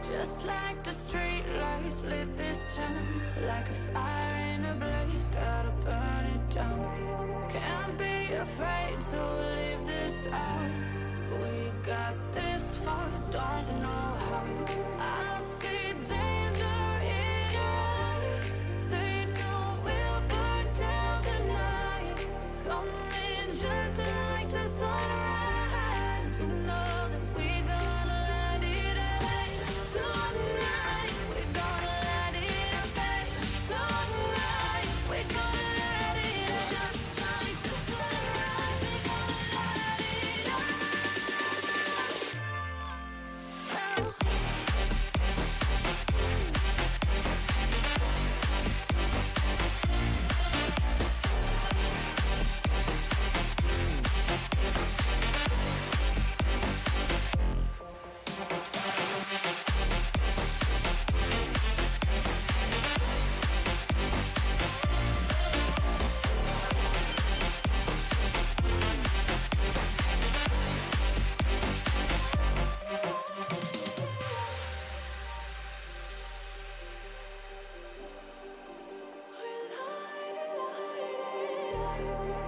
Just like the street lights lit this town, like a fire in a blaze, gotta burn it down. Can't be afraid to leave this out. We got this far, don't know how. I see danger in your eyes. They know we'll burn down the night. Coming just like the sunrise. You know that we gonna let it away. Tonight we gonna let it away. Tonight we gonna let it away. Just like the sunrise, we gonna let it away.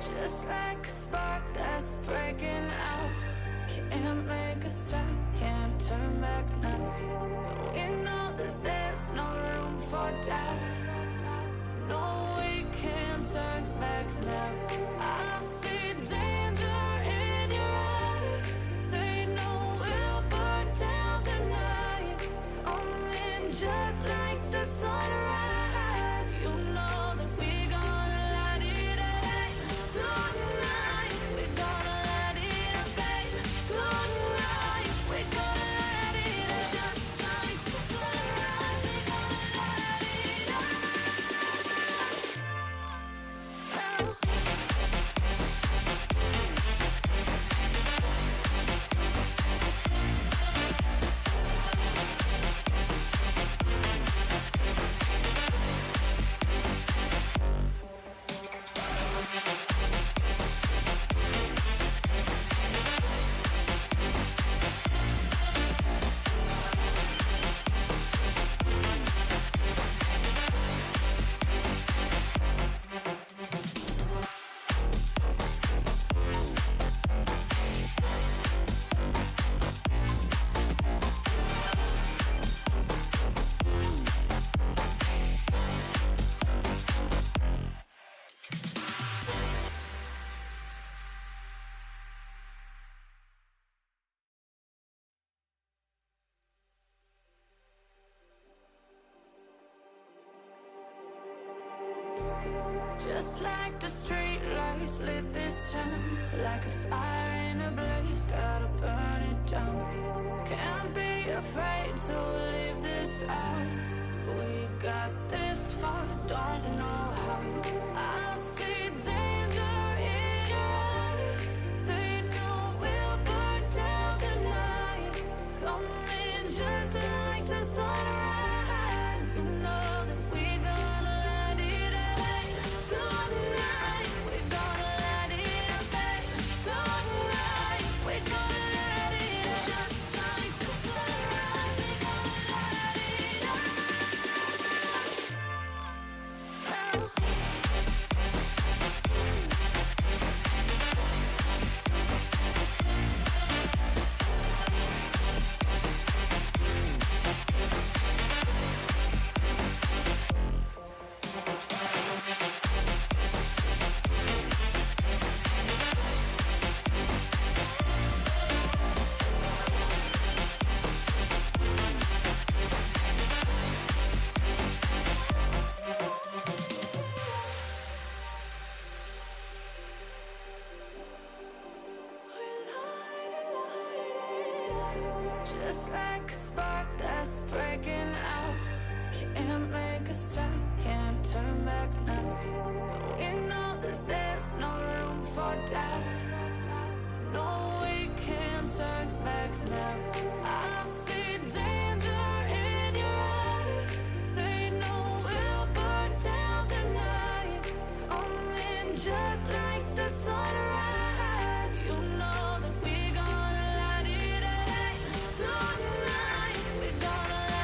Just like a spark that's breaking out. Can't make a stop, can't turn back now. We know that there's no room for doubt. No, we can't turn back now. I see danger in your eyes. They know we'll burn down the night. Coming just like the sunrise. You know that we gonna let it away. Tonight we gonna let it away. Tonight we gonna let it away. Just like the sunrise, we gonna let it away. Just like the street lights lit this town, like a fire in a blaze, gotta burn it down. Can't be afraid to leave this out. We got this far, don't know how. I see danger in your eyes. They know we'll burn down the night. Coming just like the sunrise. You know that we gonna let it away. Tonight we gonna let it away. Tonight we gonna let it away. Just like the sunrise, we gonna let it away. Just like a spark that's breaking out. Can't make a stop, can't turn back now. We know that there's no room for doubt. No, we can't turn back now. I see danger in your eyes. They know we'll burn down the night. Coming just like the sunrise. You know that we gonna let it away. Tonight we gonna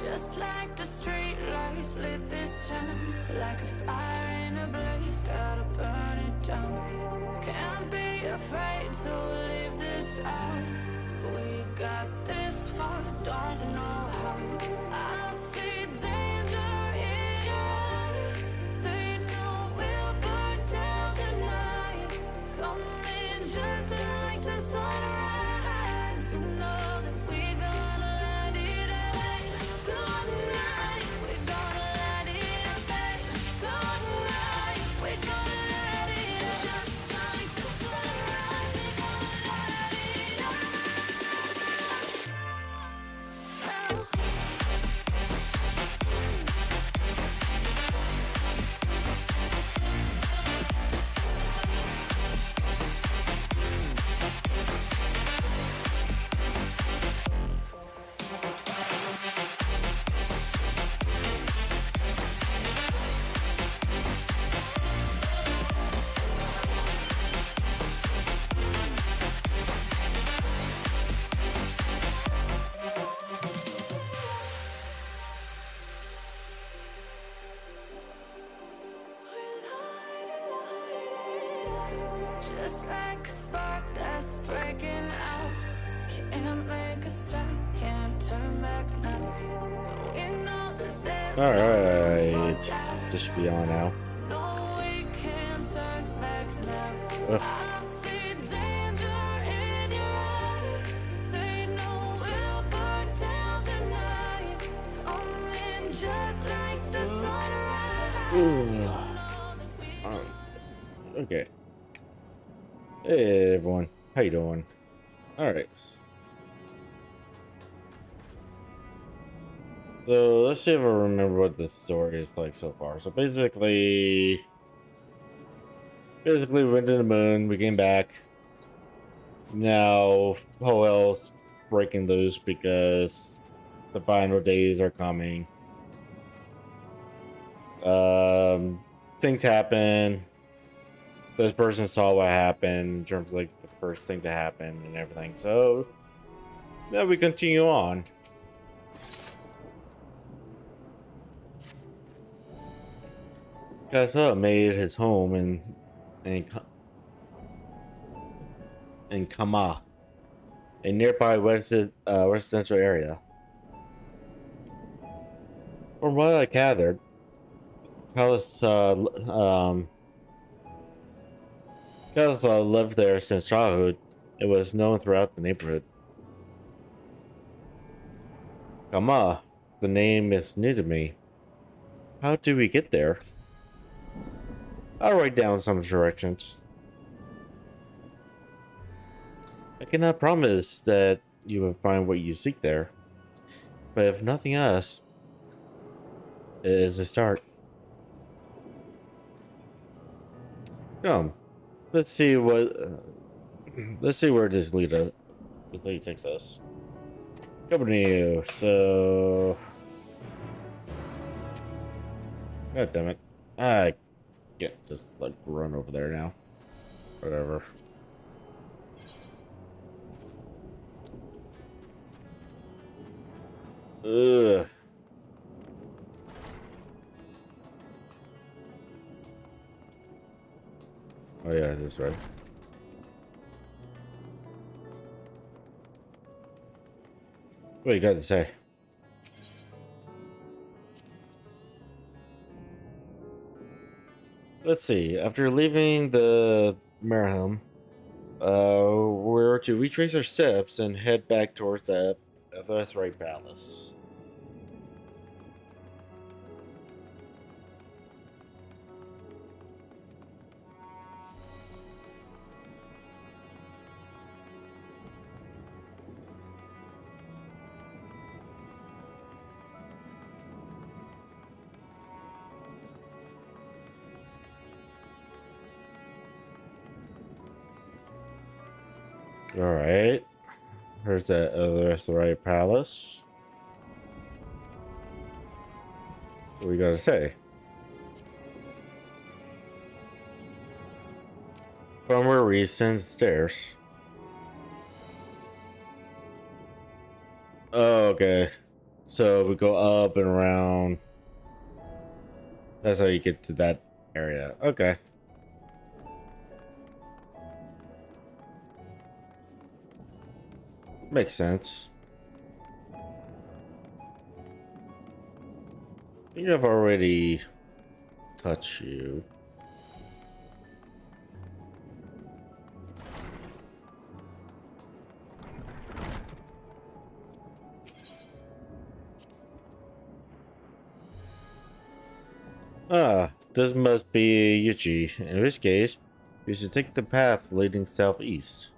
Just like the street lights lit this town, like a fire in a blaze, gotta burn it down. Can't be afraid to leave this out. We got this far, don't know how. I see danger in your eyes. They know we'll burn down the night. Coming just like the sunrise. You know that we gonna light it up. Tonight, we gonna light it up, babe. Tonight, we gonna light it up. Just like the sunrise, we gonna light it up. Just like a spark that's breaking out. Can't make a stop, can't turn back now. We know that there's Alright, this should be on now. no, we can't turn back now. Ugh. I see danger in your eyes. They know we'll burn down the night. Coming just like the sunrise. You know that we Okay. Hey everyone, how you doing? Alright. So let's see if I remember what the story is like so far. So basically we went to the moon, we came back. Now whole hell's breaking loose because the final days are coming. Things happen. This person saw what happened in terms of like the first thing to happen and everything. So then we continue on. Kasa made his home in Kama, a nearby residential area. From what I gathered, Palace lived there since childhood. It was known throughout the neighborhood. Kama, the name is new to me. How do we get there? I'll write down some directions. I cannot promise that you will find what you seek there, but if nothing else, it is a start. Come. Let's see where this lead takes us. Company. So, god damn it, I can't just like run over there now. Whatever. Ugh. Oh yeah, that's right. What you got to say? Let's see. After leaving the Maraham, we're to retrace our steps and head back towards the FFXIV Palace. All right. Here's that other FFXIV Palace. What we gotta say? From where we ascend the stairs. Oh, okay. So we go up and around. That's how you get to that area. Okay. Makes sense. I think I've already touched you. Ah, this must be Yuchi. In which case, you should take the path leading southeast.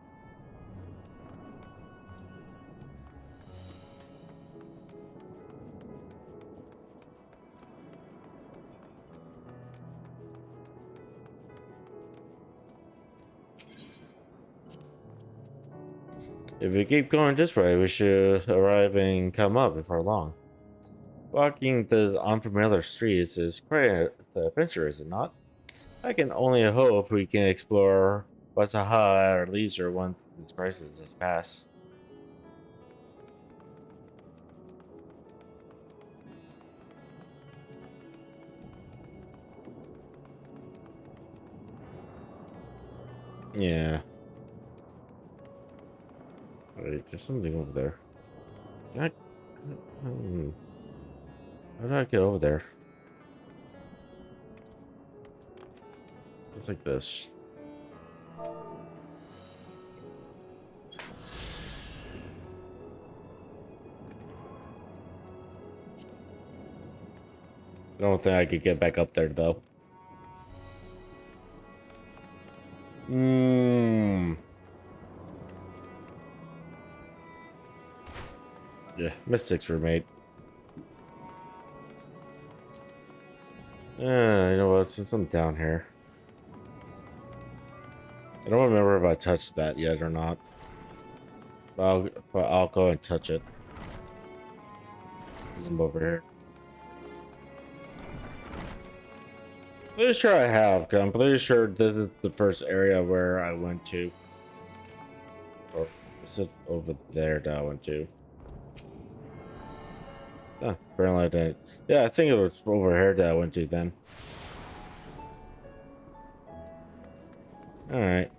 If we keep going this way, we should arrive and come up before long. Walking the unfamiliar streets is quite the adventure, is it not? I can only hope we can explore what's at our leisure once this crisis has passed. Yeah. Wait, there's something over there. Can I... Hmm. How do I get over there? It's like this. I don't think I could get back up there though. Hmm. Yeah, Mystics were made. You know what? Since I'm down here, I don't remember if I touched that yet or not. But I'll go and touch it. 'Cause I'm over here. Pretty sure I have. 'Cause I'm pretty sure this is the first area where I went to. Or is it over there that I went to? Apparently I didn't. Yeah, I think it was over here that I went to then. Alright.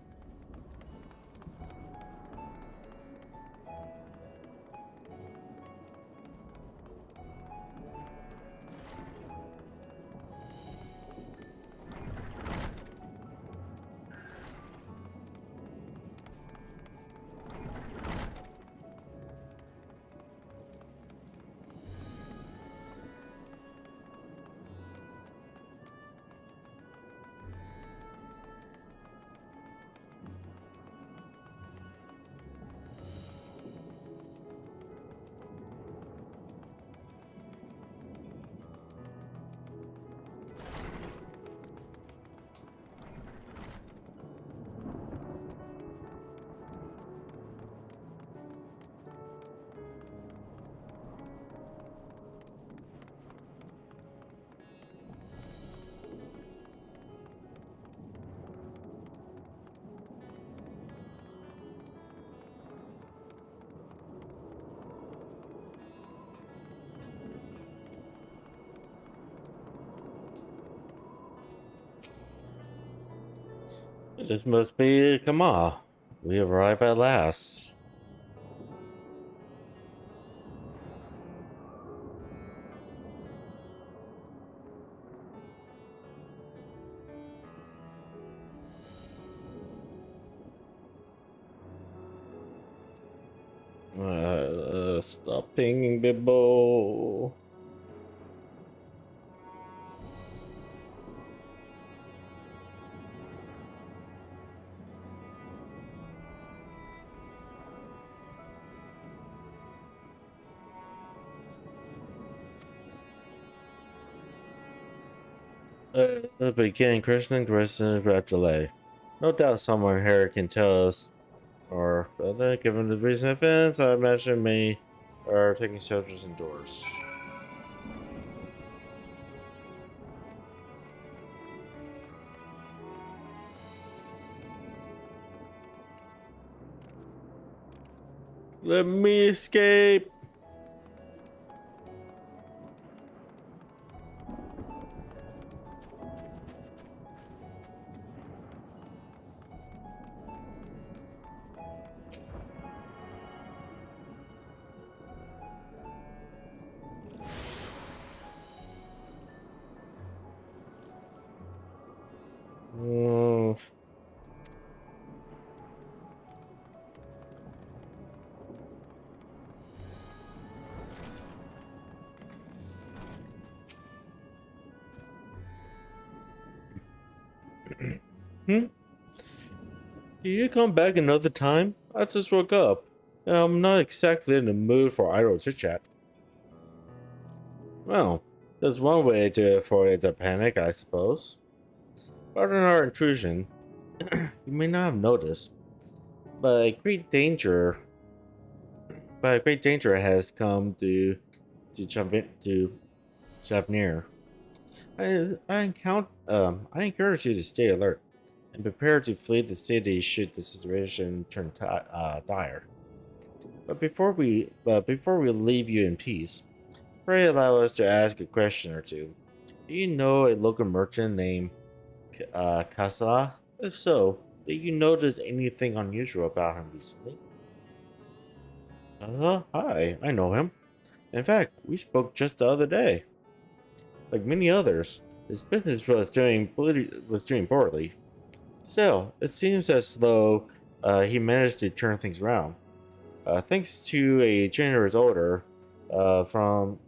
This must be Kama. We arrive at last. Stop pinging, Bibbo. Begin Christian questions about delay. No doubt someone here can tell us, or given the recent events, I imagine many are taking shelters indoors. Let me escape. Hmm? Do you come back another time? I just woke up, and I'm not exactly in the mood for idle chit chat. Well, there's one way to avoid the panic, I suppose. Pardon our intrusion. You may not have noticed, but a great danger has come to jump in to jump near. I encourage you to stay alert and prepare to flee the city should the situation turn dire. Before we leave you in peace, pray allow us to ask a question or two. Do you know a local merchant named Kasala? If so, did you notice anything unusual about him recently? Hi, I know him. In fact, we spoke just the other day. Like many others, his business was doing poorly. Still, it seems as though he managed to turn things around, thanks to a generous order from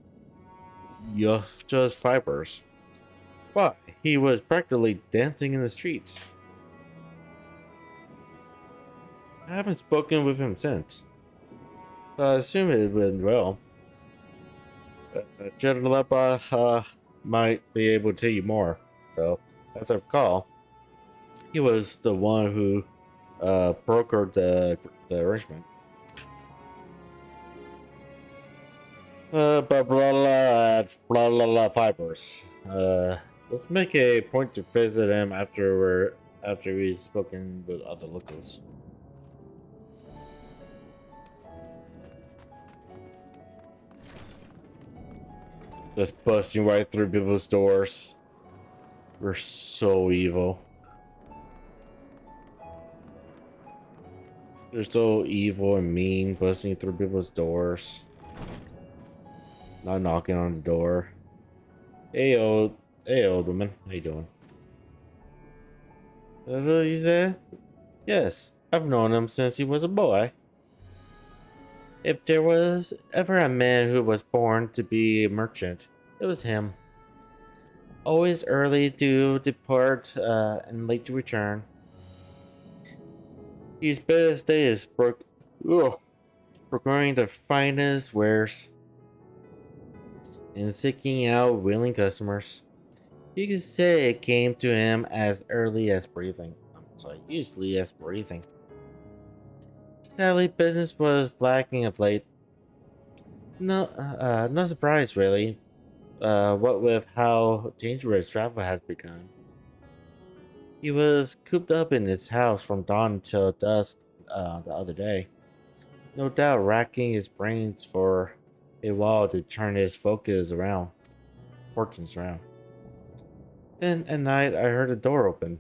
just fibers. Why, he was practically dancing in the streets. I haven't spoken with him since, but I assume it went well. Jedalepa might be able to tell you more, though. As I recall, he was the one who brokered the arrangement. Blah blah blah blah blah blah fibers. Let's make a point to visit him after we've spoken with other locals. Just busting right through people's doors. We're so evil. They're so evil and mean, busting through people's doors. Not knocking on the door. Hey old woman, how you doing? That's what you said? Yes, I've known him since he was a boy. If there was ever a man who was born to be a merchant, it was him. Always early to depart and late to return. His best day is procuring the finest wares and seeking out willing customers. You could say it came to him as early as breathing. I'm sorry, easily as breathing. Sadly, business was lacking of late. No surprise really. What with how dangerous travel has become. He was cooped up in his house from dawn till dusk the other day. No doubt racking his brains for a while to turn his fortunes around. Then at night I heard a door open.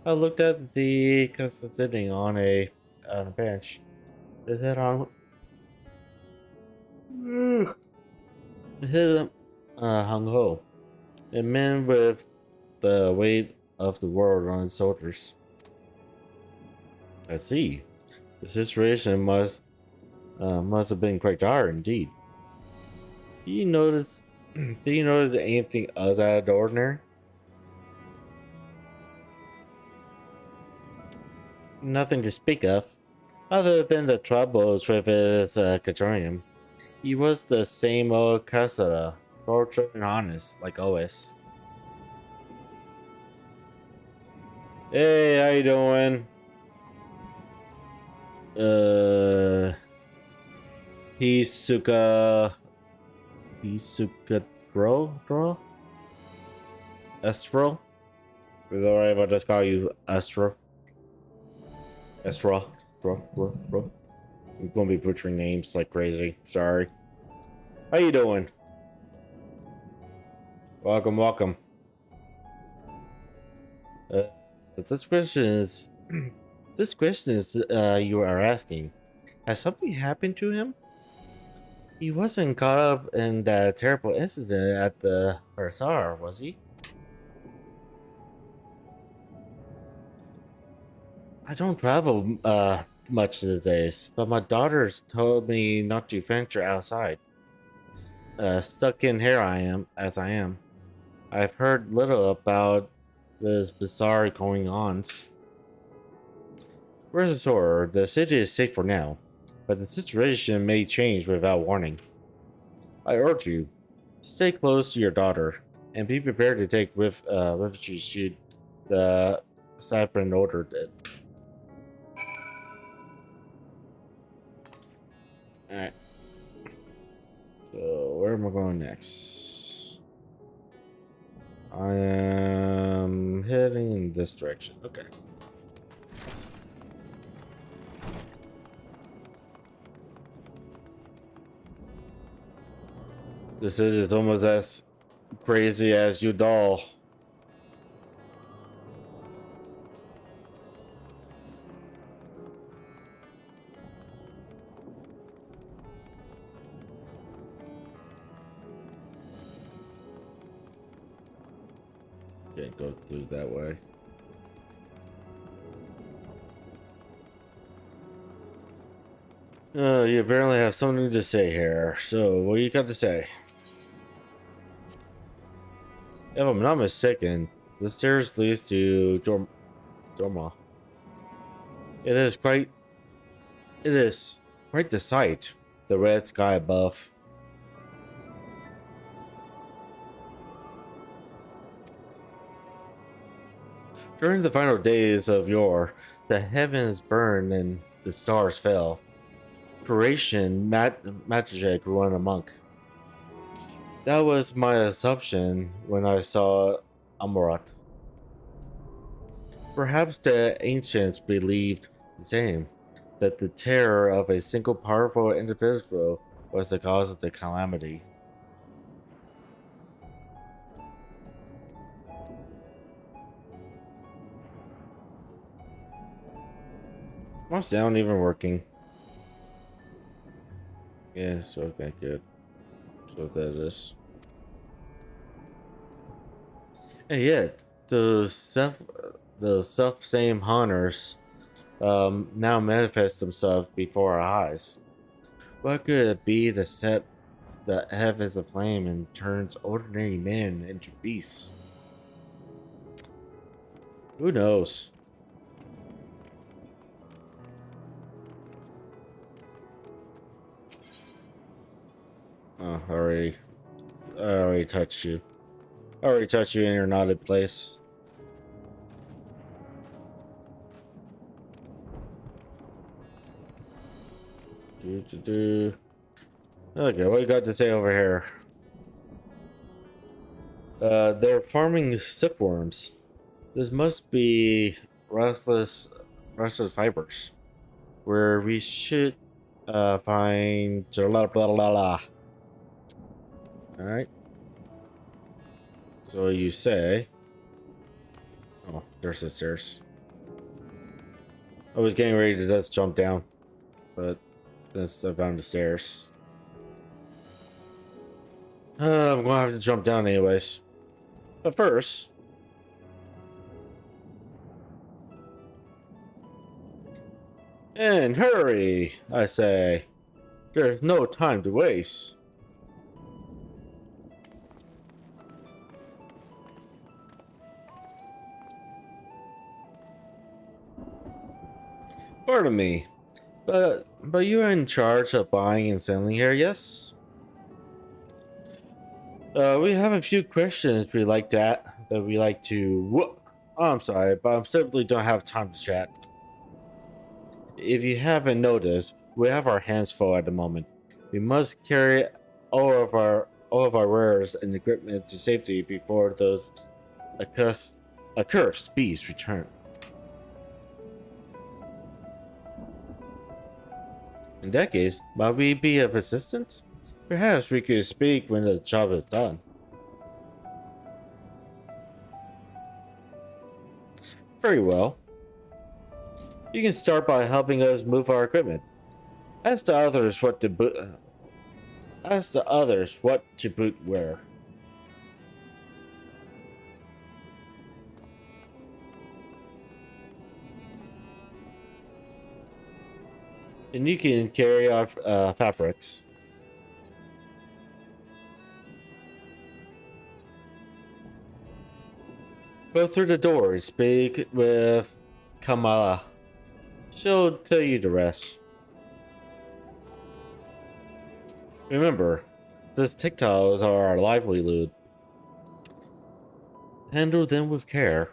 I looked at the cousin sitting on a bench. His head on his head hung low. A man with the weight of the world on his shoulders. I see. The situation must have been quite dire indeed. Do you notice? Do you notice anything else out of the ordinary? Nothing to speak of, other than the troubles with his Catrium. He was the same old Casada, tortured and honest, like always. Hey, how you doing? Hisuka... Hisuka Draw? Astro? Is it alright if I just call you Astro? Astro? Bro. I'm gonna be butchering names like crazy. Sorry. How you doing? Welcome. This question is... This question is you are asking. Has something happened to him? He wasn't caught up in that terrible incident at the Bazaar, was he? I don't travel much these days, but my daughters told me not to venture outside. Stuck in here I am, as I am. I've heard little about this bizarre going on. Rest assured, the city is safe for now, but the situation may change without warning. I urge you, stay close to your daughter and be prepared to take with you should the Cypern order did. Alright. So, where am I going next? I am heading in this direction. Okay. This is almost as crazy as you doll. Can't go through that way. You apparently have something to say here. So, what do you got to say? If I'm not mistaken, the stairs leads to Dorma. It is quite the sight. The red sky above. During the final days of yore, the heavens burned and the stars fell. Creation magic run amok. That was my assumption when I saw Amorat. Perhaps the ancients believed the same, that the terror of a single powerful individual was the cause of the calamity. My sound even working? Yes, okay, good. So that is. And yet, the self same hunters now manifest themselves before our eyes. What could it be that sets the heavens aflame and turns ordinary men into beasts? Who knows? Oh, I already touched you. I already touched you in your knotted place. Okay, what you got to say over here? They're farming silkworms. This must be restless fibers, where we should find blah blah blah blah. All right. So you say? Oh, there's the stairs. I was getting ready to just jump down, but since I found the stairs, I'm gonna have to jump down anyways. But first, and hurry! I say, there's no time to waste. Pardon me, but you're in charge of buying and selling here, yes? We have a few questions we like to I'm sorry, but I simply don't have time to chat. If you haven't noticed, we have our hands full at the moment. We must carry all of our wares and equipment to safety before those accursed beasts return. In that case, might we be of assistance? Perhaps we could speak when the job is done. Very well. You can start by helping us move our equipment. Ask the others what to boot where. And you can carry our fabrics. Go through the door and speak with Kamala. She'll tell you the rest. Remember, these textiles are our livelihood. Handle them with care.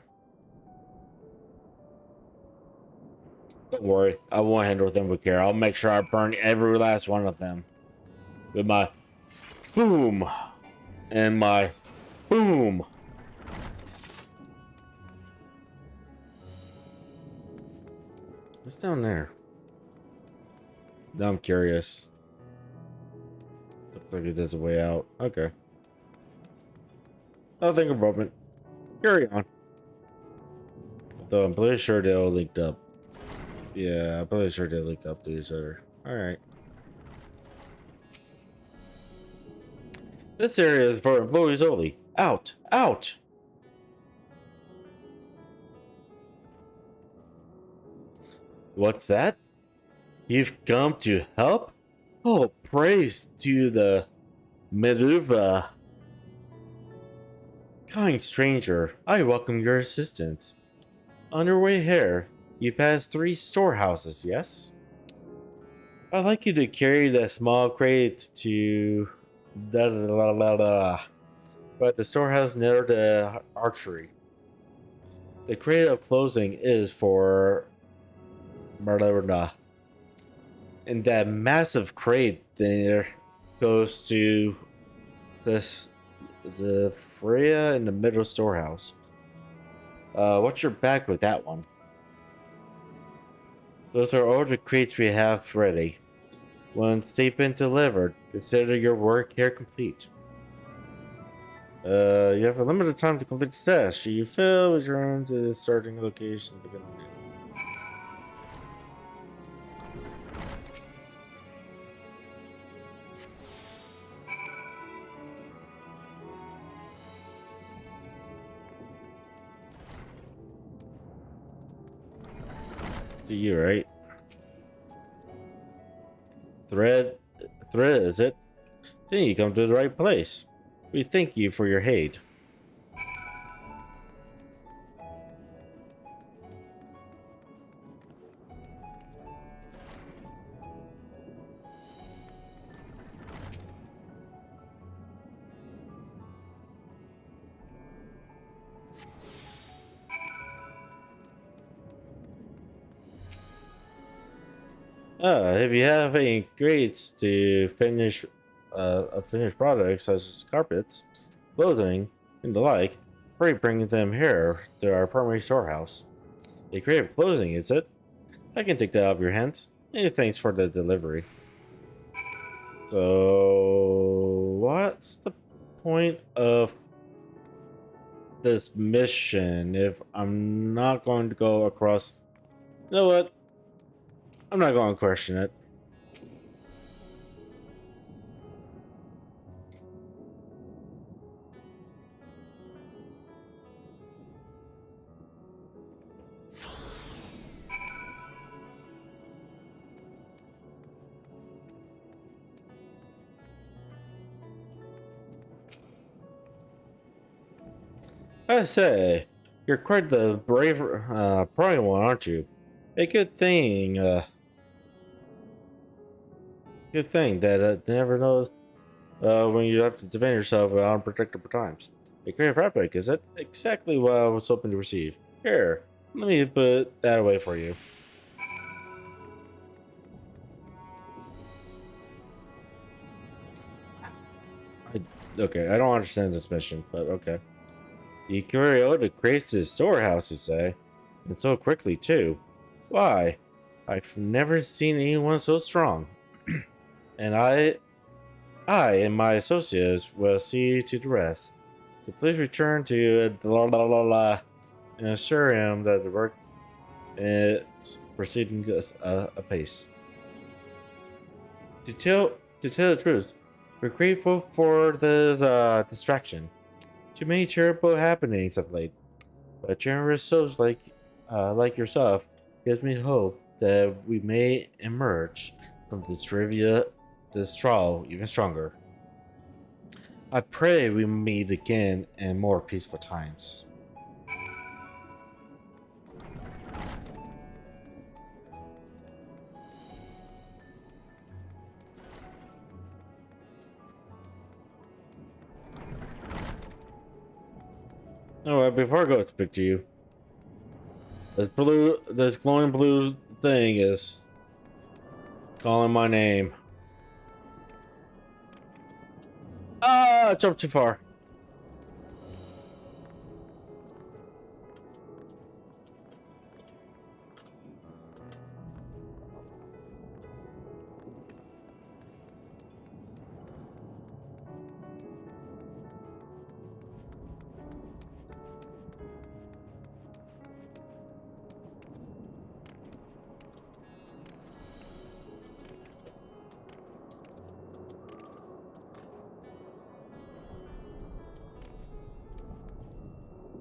Don't worry, I won't handle them with care. I'll make sure I burn every last one of them. With my boom and my boom. What's down there? Now I'm curious. Looks like it is a way out. Okay. Nothing important. Carry on. Though I'm pretty sure they all linked up. Yeah, I'm pretty sure they linked up to each other. Alright. This area is for employees only. Out! Out! What's that? You've come to help? Oh, praise to the Meduva. Kind stranger, I welcome your assistance. On your way here, you pass 3 storehouses, yes? I'd like you to carry the small crate to but the storehouse near the archery. The crate of clothing is for Marlona. And that massive crate there goes to the Freya in the middle storehouse. What's your back with that one? Those are all the crates we have ready. Once they've been delivered, consider your work here complete. You have a limited time to complete the test. Should you fail, return to the starting location. To you, right? Thread, is it? Then you come to the right place. We thank you for your aid. If you have any grades to finish a finished product such as carpets, clothing, and the like, hurry bring them here to our primary storehouse. A crate of clothing, is it? I can take that off your hands. Hey, thanks for the delivery. So, what's the point of this mission if I'm not going to go across? You know what? I'm not going to question it. I say, you're quite the brave, prying one, aren't you? A good thing, that never knows when you have to defend yourself at unpredictable times. A great fabric, is it? Exactly what I was hoping to receive. Here, let me put that away for you. Okay, I don't understand this mission, but okay. You carry out the crates to the storehouse, you say? And so quickly, too. Why? I've never seen anyone so strong. And I and my associates will see to the rest. So please return to and assure him that the work is proceeding apace. To tell the truth, we're grateful for the distraction. Too many terrible happenings of late, but generous souls like yourself gives me hope that we may emerge from this trial even stronger. I pray we meet again in more peaceful times. Alright, before I go speak to you, this glowing blue thing is calling my name. Ah, I jumped too far.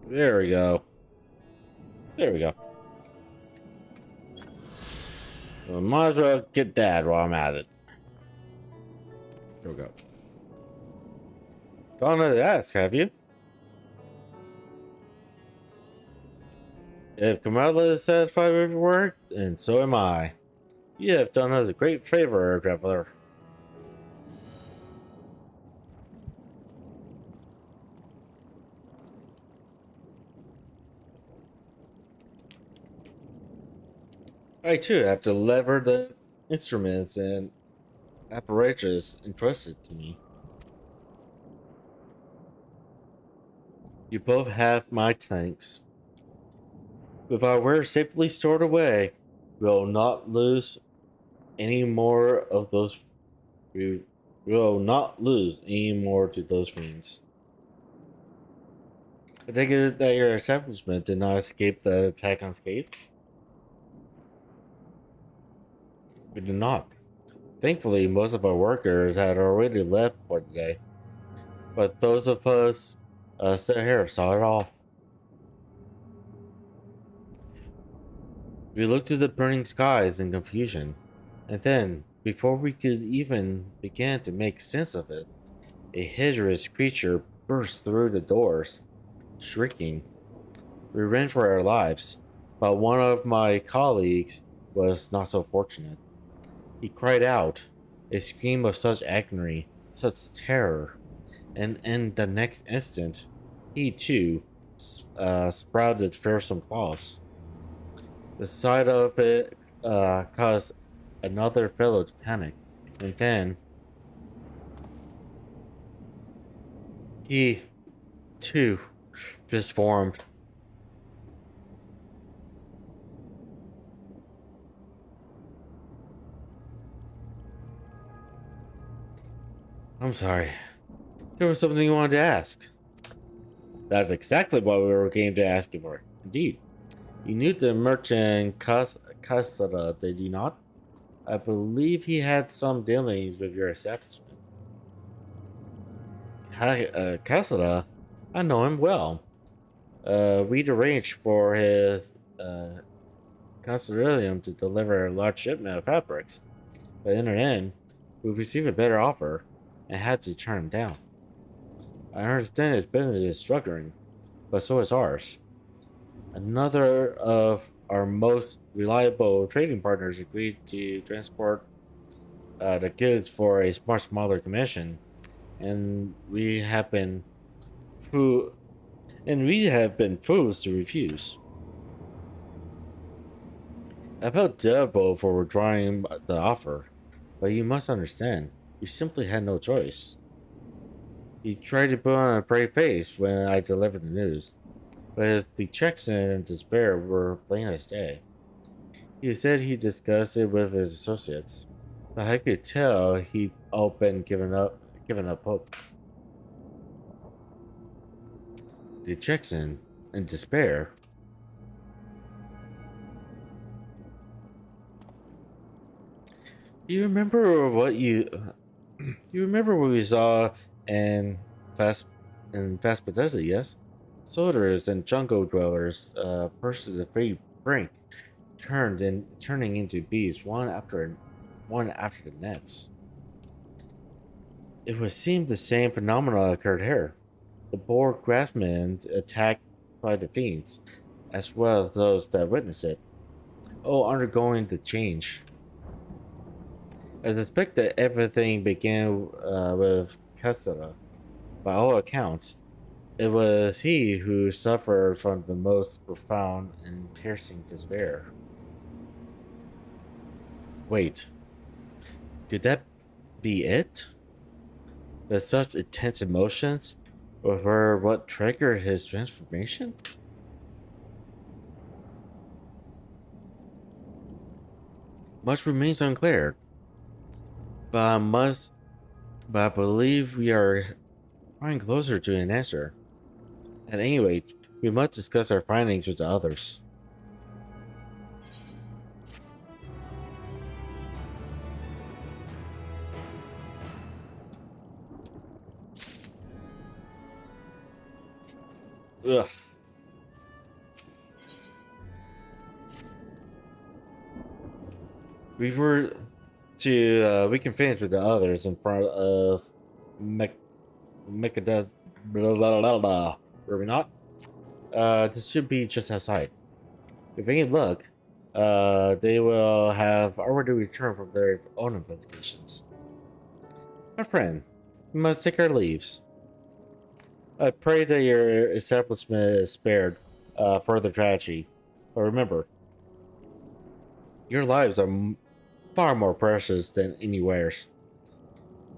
There we go. There we go. Well, might as well get that while I'm at it. Here we go. Don't know to ask, have you? If Kamala is satisfied with your work, and so am I. You have done us a great favor, traveler. I too have to lever the instruments and apparatus entrusted to me. You both have my thanks. With our wares safely stored away, we will not lose any more of those. We will not lose any more to those fiends. I take it that your establishment did not escape the attack unscathed? We did not. Thankfully, most of our workers had already left for the day, but those of us still here saw it all. We looked to the burning skies in confusion, and then, before we could even begin to make sense of it, a hideous creature burst through the doors, shrieking. We ran for our lives, but one of my colleagues was not so fortunate. He cried out, a scream of such agony, such terror, and in the next instant, he too sprouted fearsome claws. The sight of it caused another fellow to panic, and then he too transformed. I'm sorry. There was something you wanted to ask. That's exactly what we were came to ask you for. Indeed. You knew the merchant Casada, did you not? I believe he had some dealings with your establishment. Casada? I know him well. We'd arranged for his consortium to deliver a large shipment of fabrics, but in the end, we received a better offer and had to turn him down. I understand his business is struggling, but so is ours. Another of our most reliable trading partners agreed to transport the goods for a much smaller commission, and we have been fools to refuse. I felt terrible for withdrawing the offer, but you must understand, we simply had no choice. He tried to put on a brave face when I delivered the news, but his dejection and despair were plain as day. He said he discussed it with his associates, but I could tell he'd all been given up hope. Dejection and despair. You remember what you remember what we saw in Fast Fidelity, yes? Soldiers and jungle dwellers burst to the very brink, turning into beasts one after the next. It would seem the same phenomena occurred here. The boar craftsmen attacked by the fiends, as well as those that witnessed it, all undergoing the change. I suspect that everything began with Cassara. By all accounts, It was he who suffered from the most profound and piercing despair. Wait, could that be it? That such intense emotions were what triggered his transformation? Much remains unclear, but I believe we are drawing closer to an answer. At any rate, we must discuss our findings with the others. Ugh. We can finish with the others in front of Mechada, blah, blah, blah, blah. Were we not? This should be just outside. If any luck, they will have already returned from their own investigations. My friend, we must take our leaves. I pray that your establishment is spared further tragedy. But remember, your lives are far more precious than anywhere's.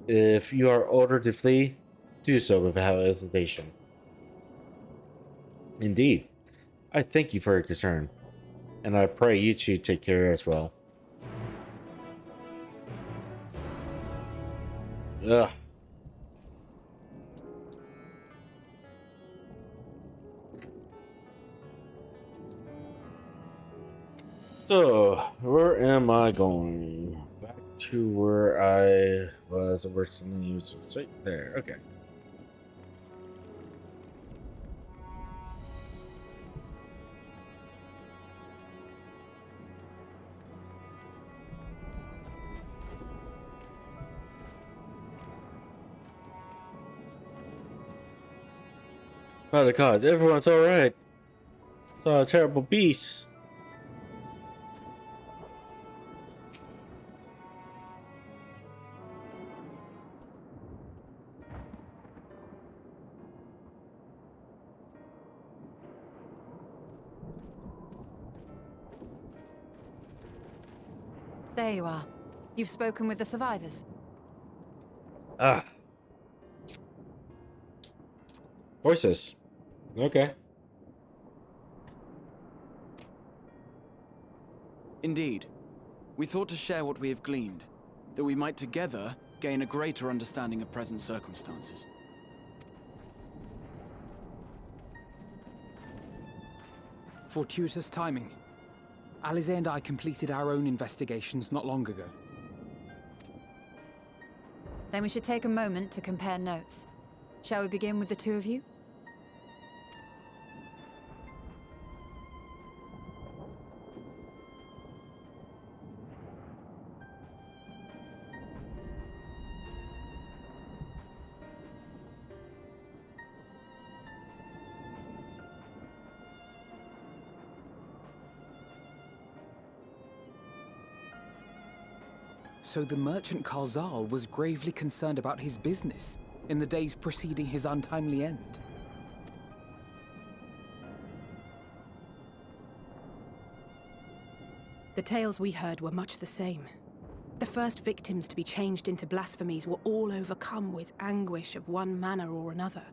If you are ordered to flee, do so without hesitation. Indeed, I thank you for your concern, and I pray you two take care as well. Ugh. So, where am I going? Back to where I was originally. Right there. Okay. By the God, everyone's alright. Saw a terrible beast. There you are. You've spoken with the survivors. Ah. Voices. Okay. Indeed. We thought to share what we have gleaned, that we might together gain a greater understanding of present circumstances. Fortuitous timing. Alize and I completed our own investigations not long ago. Then we should take a moment to compare notes. Shall we begin with the two of you? So the merchant Karzal was gravely concerned about his business in the days preceding his untimely end. The tales we heard were much the same. The first victims to be changed into blasphemies were all overcome with anguish of one manner or another.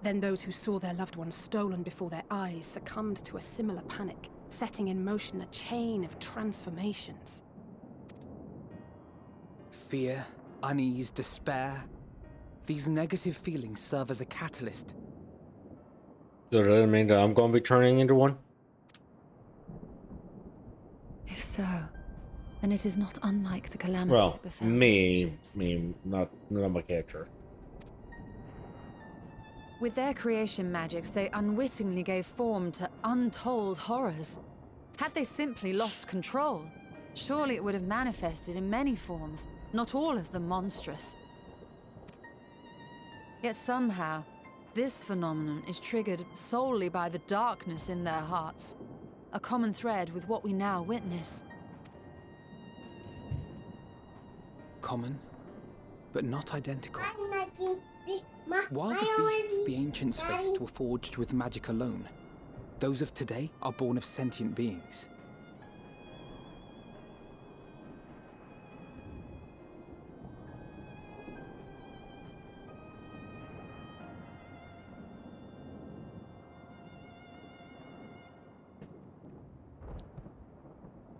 Then those who saw their loved ones stolen before their eyes succumbed to a similar panic, setting in motion a chain of transformations. Fear, unease, despair. These negative feelings serve as a catalyst. Does that mean that I'm going to be turning into one? If so, then it is not unlike the calamity Well, that befell me, the ancients. not my character. With their creation magics, they unwittingly gave form to untold horrors. Had they simply lost control, surely it would have manifested in many forms, not all of them monstrous. Yet somehow, this phenomenon is triggered solely by the darkness in their hearts, a common thread with what we now witness. Common, but not identical. I'm not While the beasts the ancients faced were forged with magic alone, those of today are born of sentient beings.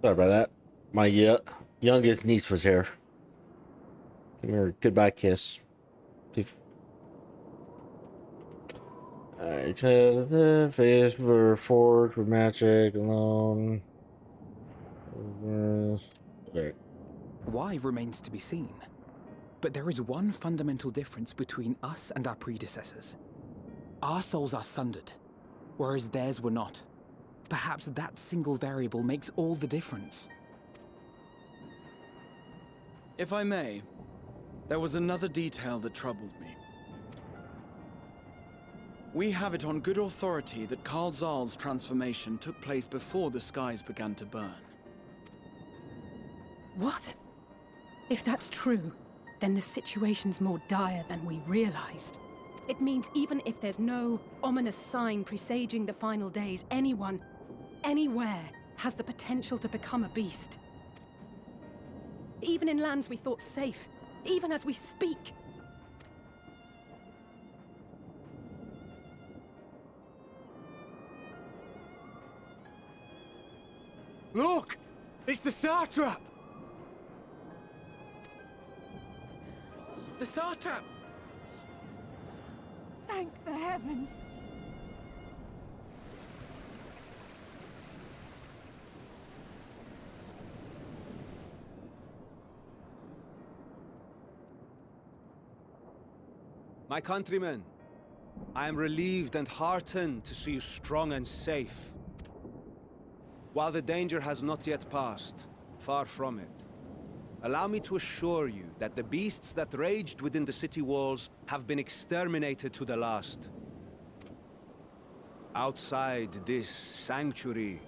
Sorry about that. My youngest niece was here. Give her a goodbye kiss. Alright, the face were forged with magic alone. Alright. Why remains to be seen. But there is one fundamental difference between us and our predecessors. Our souls are sundered, whereas theirs were not. Perhaps that single variable makes all the difference. If I may, there was another detail that troubled me. We have it on good authority that Karl Zahl's transformation took place before the skies began to burn. What? If that's true, then the situation's more dire than we realized. It means even if there's no ominous sign presaging the final days, anyone, anywhere, has the potential to become a beast. Even in lands we thought safe, even as we speak. Look! It's the Satrap! The Satrap! Thank the heavens. My countrymen, I am relieved and heartened to see you strong and safe. While the danger has not yet passed, far from it, allow me to assure you that the beasts that raged within the city walls have been exterminated to the last. Outside this sanctuary,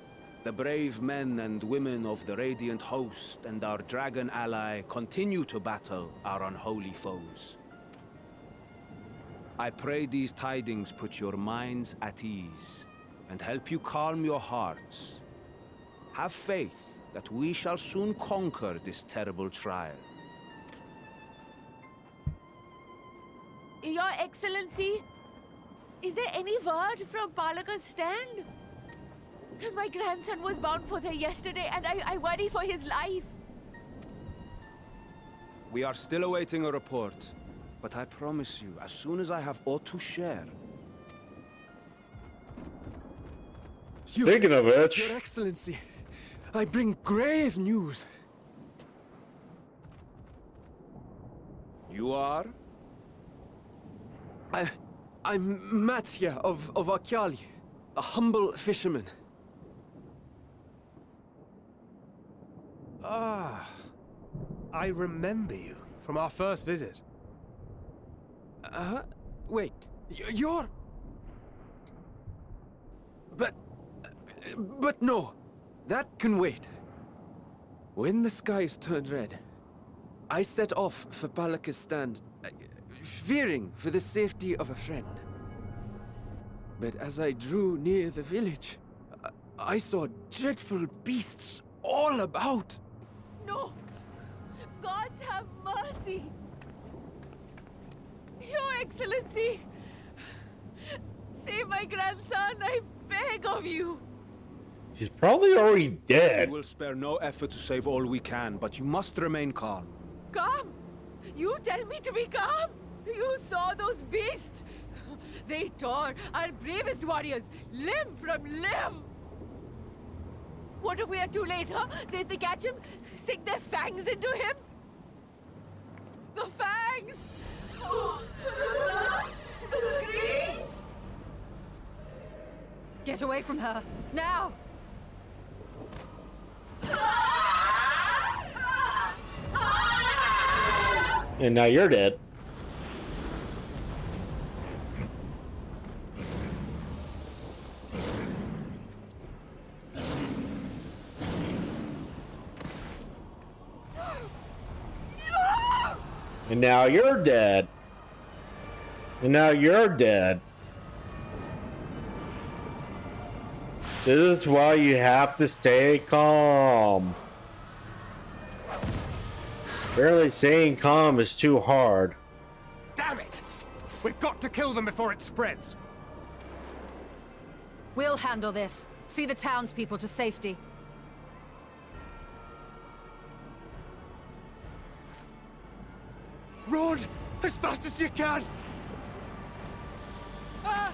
the brave men and women of the Radiant Host and our dragon ally continue to battle our unholy foes. I pray these tidings put your minds at ease and help you calm your hearts. Have faith that we shall soon conquer this terrible trial. Your Excellency, is there any word from Palaka's stand? My grandson was bound for there yesterday and I worry for his life. We are still awaiting a report, but I promise you, as soon as I have aught to share... Speaking of which, Your Excellency, I bring grave news. You are? I'm Matya of Akyali, a humble fisherman. Ah, I remember you from our first visit. Wait, you're... But no, that can wait. When the skies turned red, I set off for Palaka's stand, fearing for the safety of a friend. But as I drew near the village, I saw dreadful beasts all about. No! Gods have mercy! Your Excellency! Save my grandson, I beg of you! he's probably already We dead. will spare no effort to save all we can, but you must remain calm. Calm? You tell me to be calm? You saw those beasts? They tore our bravest warriors limb from limb! What if we are too late, huh? They catch him, sink their fangs into him? The fangs! Oh, the blood! The screams! Get away from her, now! And now you're dead. And now you're dead. And now you're dead. This is why you have to stay calm. Barely staying calm is too hard. Damn it! We've got to kill them before it spreads. We'll handle this. See the townspeople to safety. Run as fast as you can. Ah!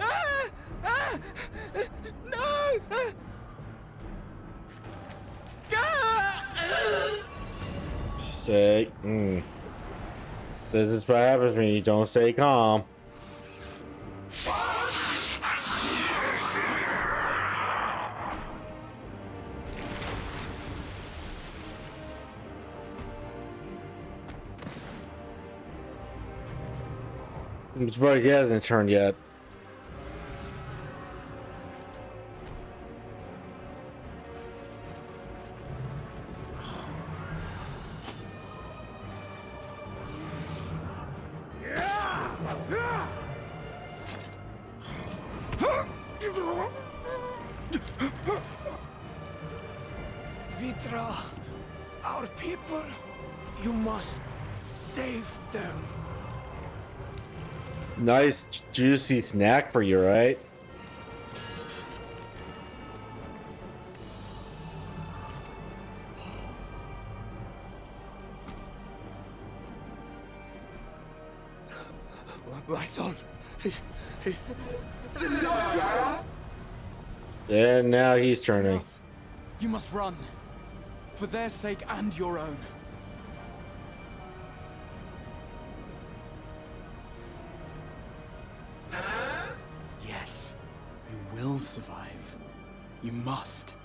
Ah! Ah! No! Ah! Say, This is what happens when you don't stay calm. I'm surprised he hasn't turned yet. Vitra, our people, you must save them. Nice juicy snack for you, right? My son, this is not. And now he's turning. You must run. For their sake and your own. Yes, you will survive. You must.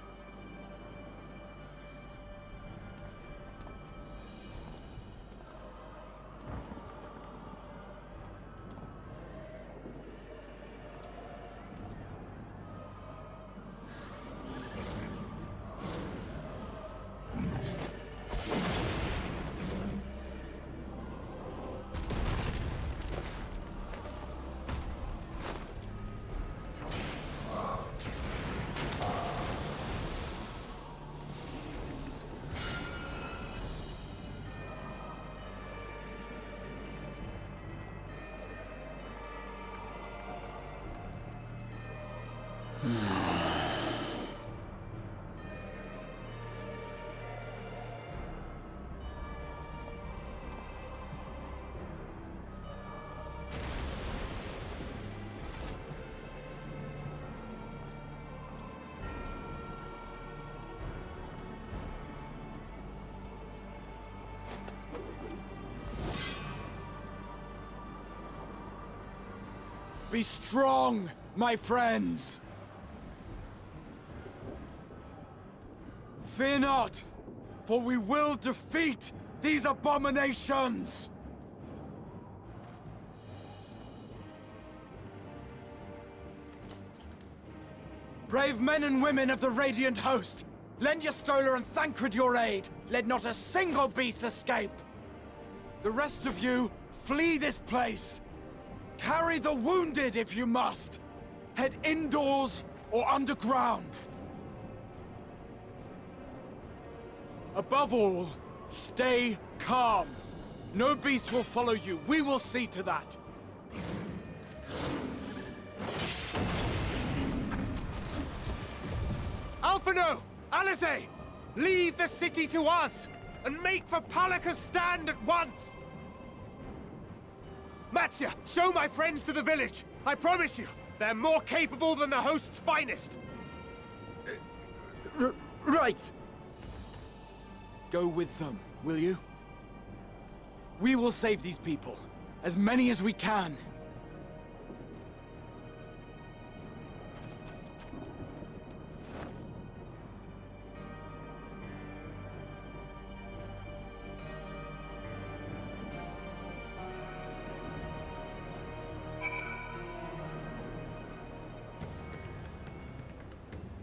Be strong, my friends! Fear not, for we will defeat these abominations! Brave men and women of the Radiant Host, lend your Stola and Thancred your aid. Let not a single beast escape. The rest of you, flee this place. Carry the wounded if you must. Head indoors or underground. Above all, stay calm. No beast will follow you. We will see to that. Alphino! Alize! Leave the city to us, and make for Palaka's stand at once! Matsya, show my friends to the village! I promise you, they're more capable than the host's finest! Right! Go with them, will you? We will save these people. As many as we can.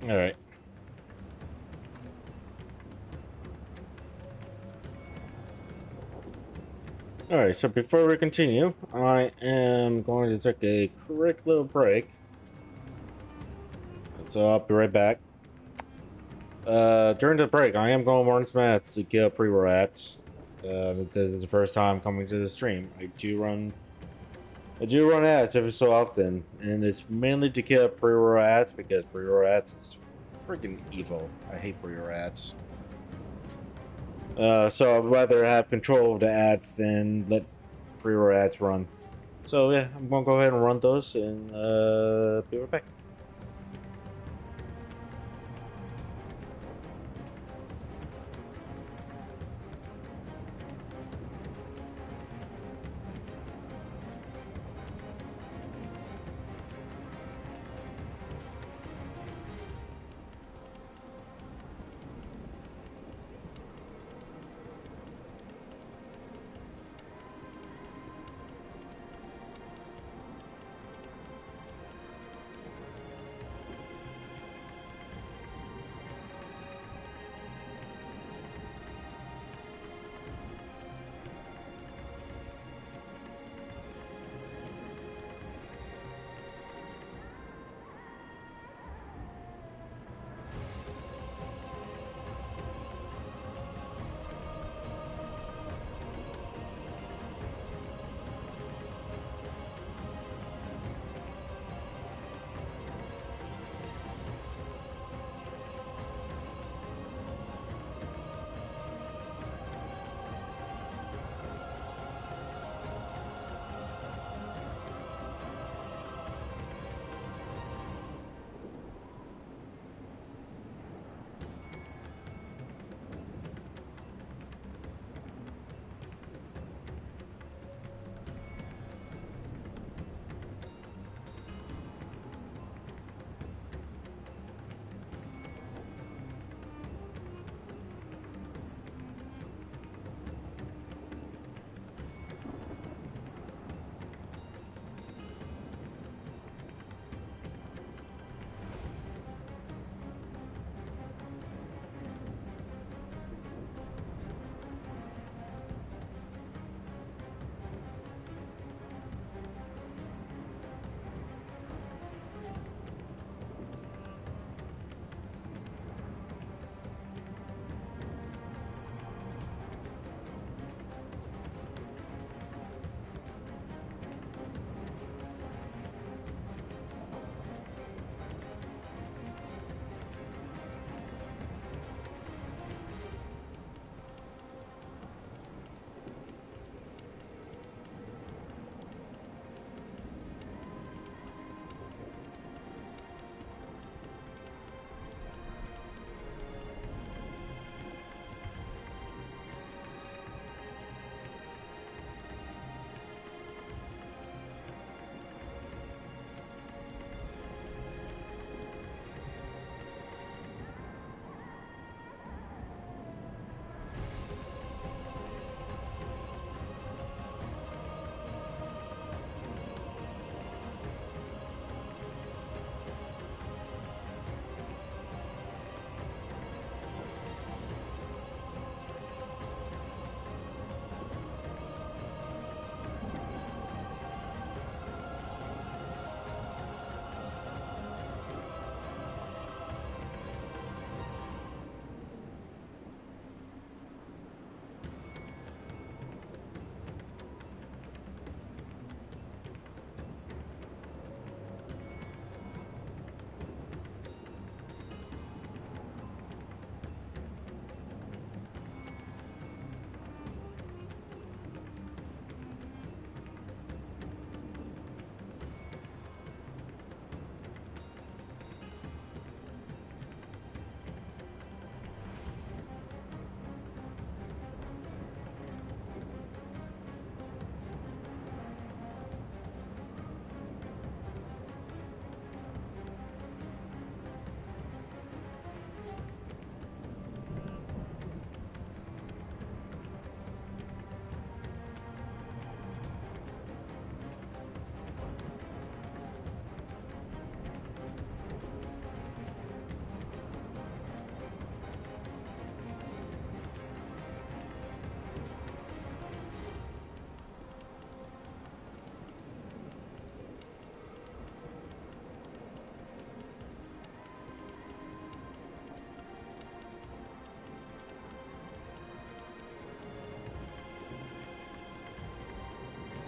All right. Alright, so before we continue, I am going to take a quick little break. So I'll be right back. During the break, I am going to learn some ads to kill pre-rats. This is the first time coming to the stream. I do run ads every so often, and it's mainly to kill pre-rats because pre-rats is freaking evil. I hate pre-rats. So I'd rather have control of the ads than let pre-rats run. So yeah, I'm gonna go ahead and run those and be right back.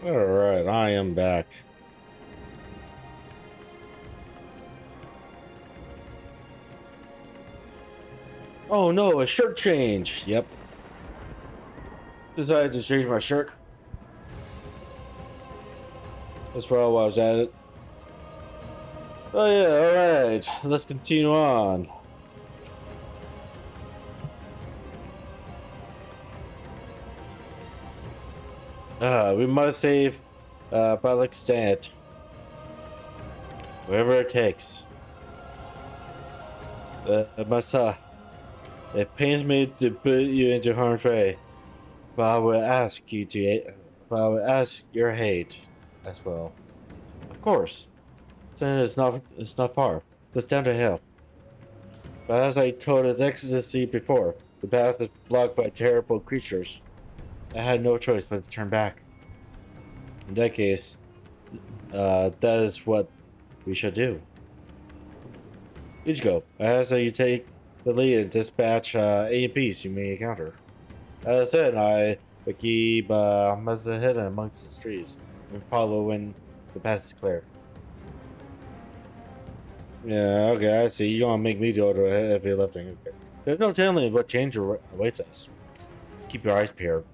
Alright, I am back. Oh no, a shirt change! Yep. Decided to change my shirt. That's where I was at it. Oh yeah, alright. Let's continue on. We must save Palestine. Whatever it takes. Massa. It pains me to put you into harm's way, but I will ask your hate as well. Of course. Then it's not far. It's down to hell. But as I told His Excellency before, the path is blocked by terrible creatures. I had no choice but to turn back. In that case, that is what we shall do. Ichigo, I ask that you take the lead and dispatch APs you may encounter. As I said, I will keep Mazda hidden amongst the trees and follow when the path is clear. Yeah, okay, I see. You want to make me do the heavy lifting. Okay. There's no telling what danger awaits us. Keep your eyes peeled.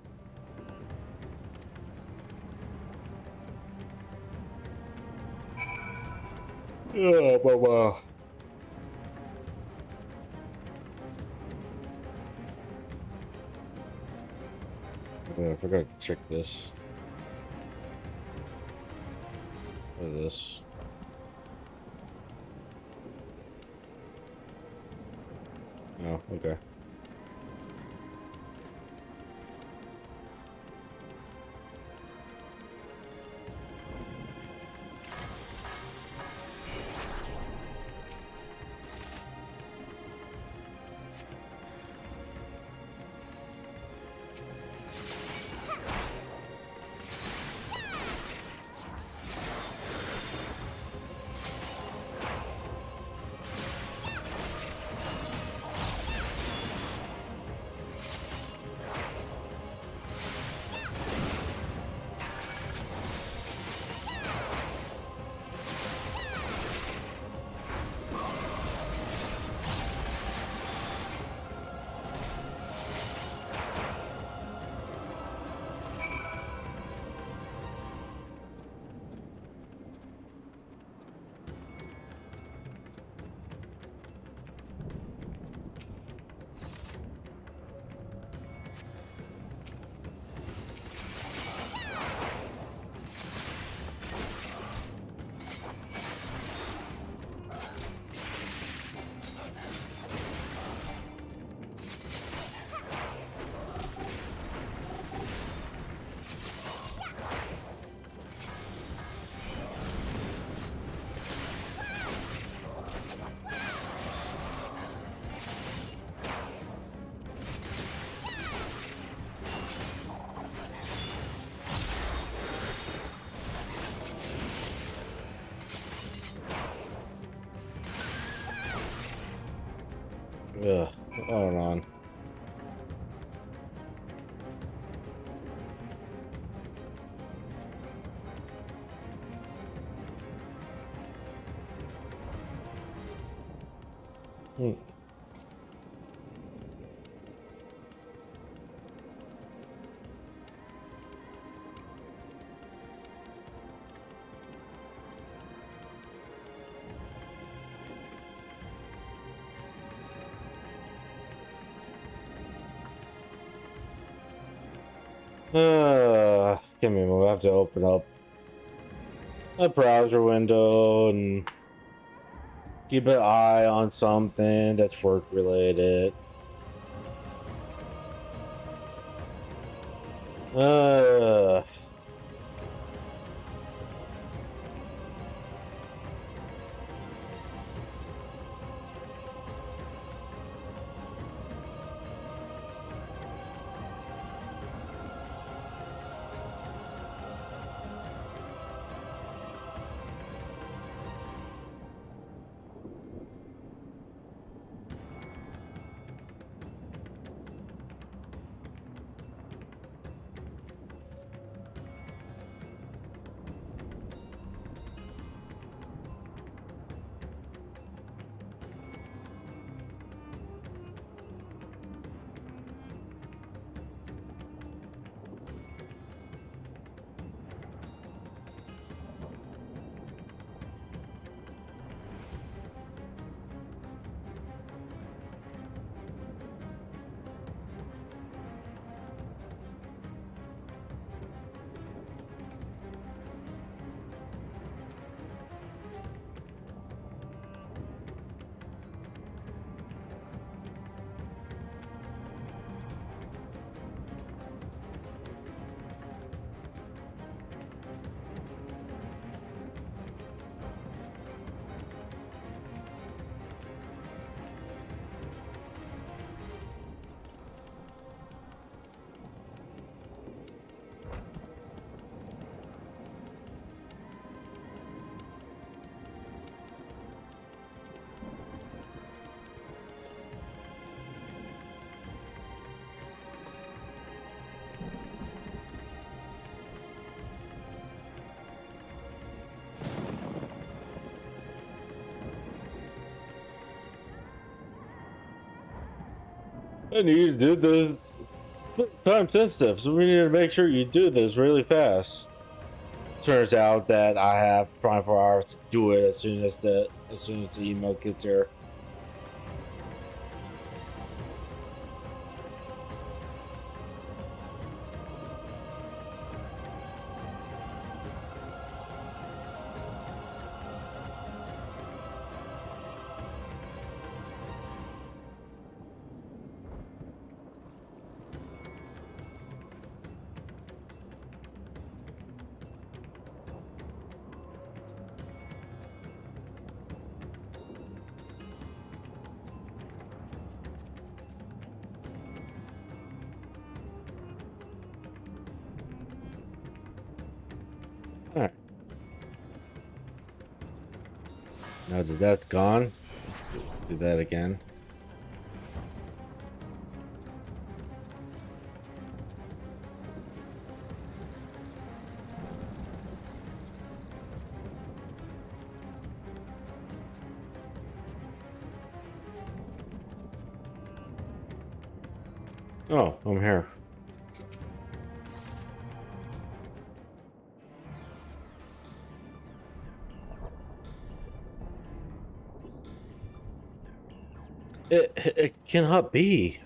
Yeah, but I forgot to check this. What is this? Oh, okay. Ugh, hold on. Give me a moment. I have to open up a browser window and keep an eye on something that's work related. I need to do this. Time sensitive, so we need to make sure you do this really fast. Turns out that I have 24 hours to do it as soon as the email gets here. Alright. Now that that's gone, do that again. Oh, I'm here. It cannot be.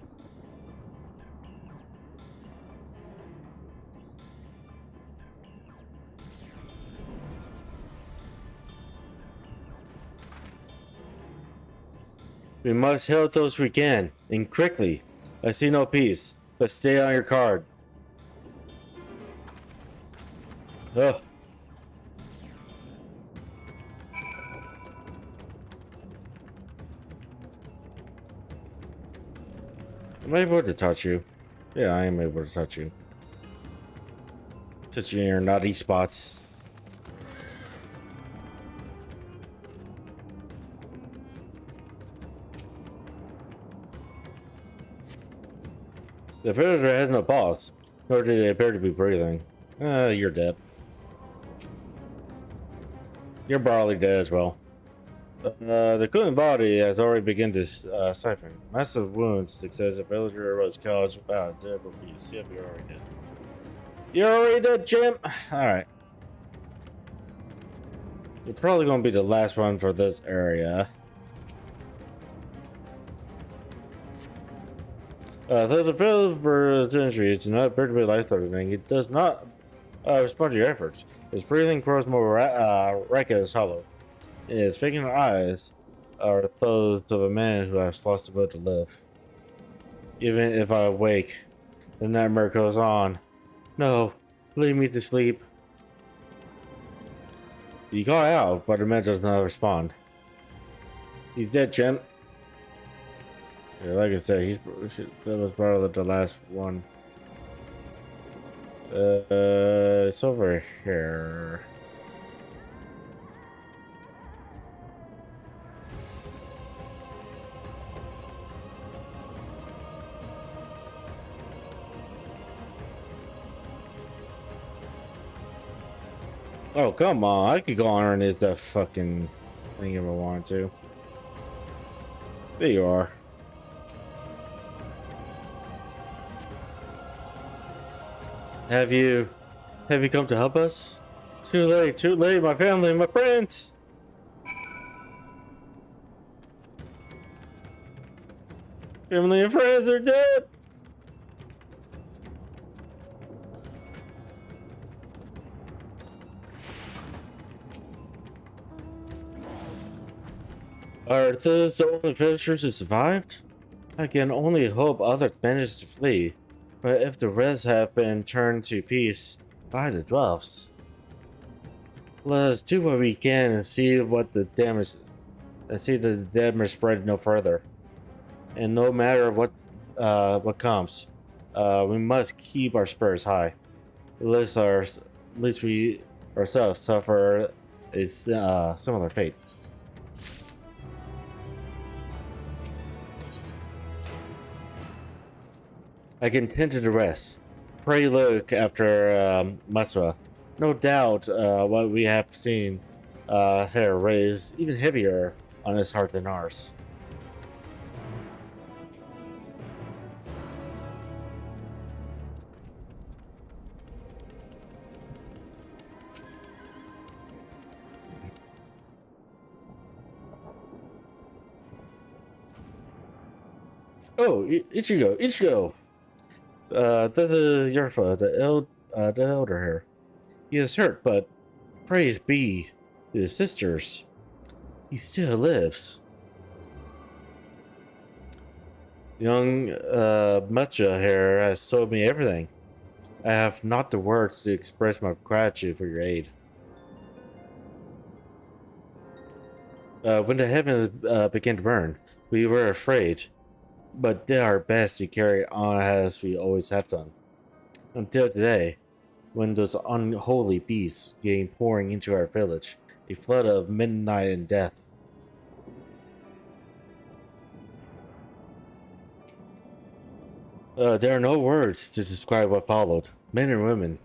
We must help those we can, and quickly. I see no peace, but stay on your guard. Ugh. Am I able to touch you? Yeah, I am able to touch you. Touch you in your naughty spots. The villager has no pulse, nor do they appear to be breathing. You're dead. You're probably dead as well. The cooling body has already begun to siphon. Massive wounds. Excessive villager was killed about dead beast. Yep, you're already dead. You're already dead, Jim. Alright. You're probably going to be the last one for this area. Though the villager's injuries do not appear to be life-threatening, it does not respond to your efforts. His breathing grows more ragged and hollow. His vacant eyes are those of a man who has lost the will to live. Even if I awake, the nightmare goes on. No, leave me to sleep. You call out, but the man does not respond. He's dead, Jim. Yeah, like I said, that was probably the last one. It's over here. Oh, come on. I could go on underneath that fucking thing if I wanted to. There you are. Have you come to help us? Too late, my family, my friends. Family and friends are dead. Are those the only villagers who survived? I can only hope others managed to flee. But if the rest have been turned to peace by the dwarfs, let us do what we can and see what the damage, the damage spread no further. And no matter what comes, we must keep our spirits high. At least we ourselves suffer a similar fate. I can tend to the rest. Pray look after Masra. No doubt what we have seen here weighs even heavier on his heart than ours. Oh, Ichigo, Ichigo! This is your fault, the elder here. He is hurt, but praise be to his sisters. He still lives. Young Matcha here has told me everything. I have not the words to express my gratitude for your aid. When the heavens began to burn, we were afraid, but did our best to carry on as we always have done. Until today, when those unholy beasts came pouring into our village, a flood of midnight and death. There are no words to describe what followed. Men and women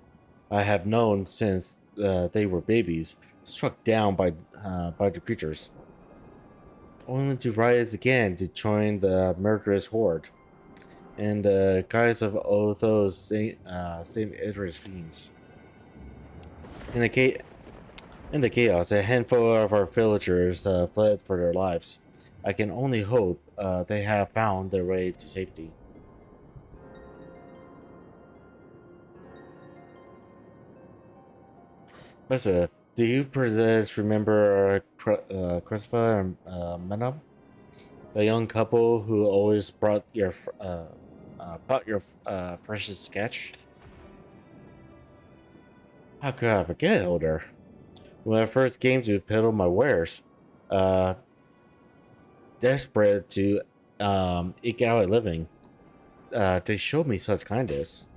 I have known since they were babies, struck down by the creatures, only to rise again to join the murderous horde, in the guise of all those same idris fiends. In the chaos, a handful of our villagers fled for their lives. I can only hope they have found their way to safety. Professor, do you perhaps remember Christopher and Menum? The young couple who always brought your freshest sketch? How could I forget, Elder? When I first came to peddle my wares, desperate to eke out a living, they showed me such kindness.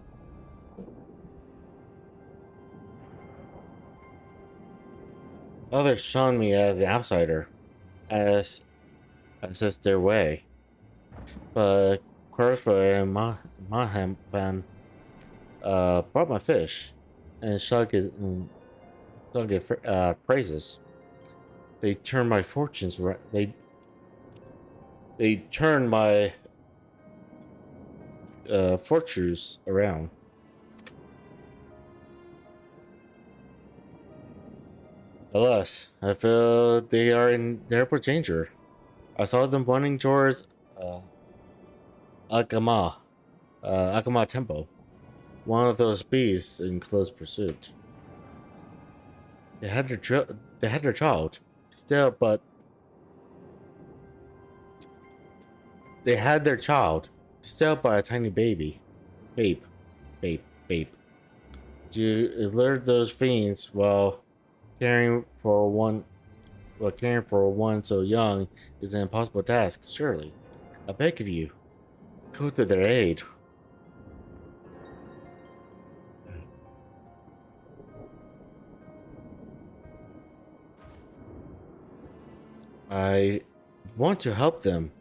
Others shunned me as an outsider, as is their way. But Christopher and Maham brought my fish and sung praises. They turned my fortunes. They turned my fortunes around. Alas, I feel they are in terrible danger. I saw them running towards Akama Temple, one of those beasts in close pursuit. They had their child, still, but they had their child, still by a tiny baby. Babe. To alert those fiends while caring for one so young is an impossible task, surely. I beg of you, go to their aid. I want to help them,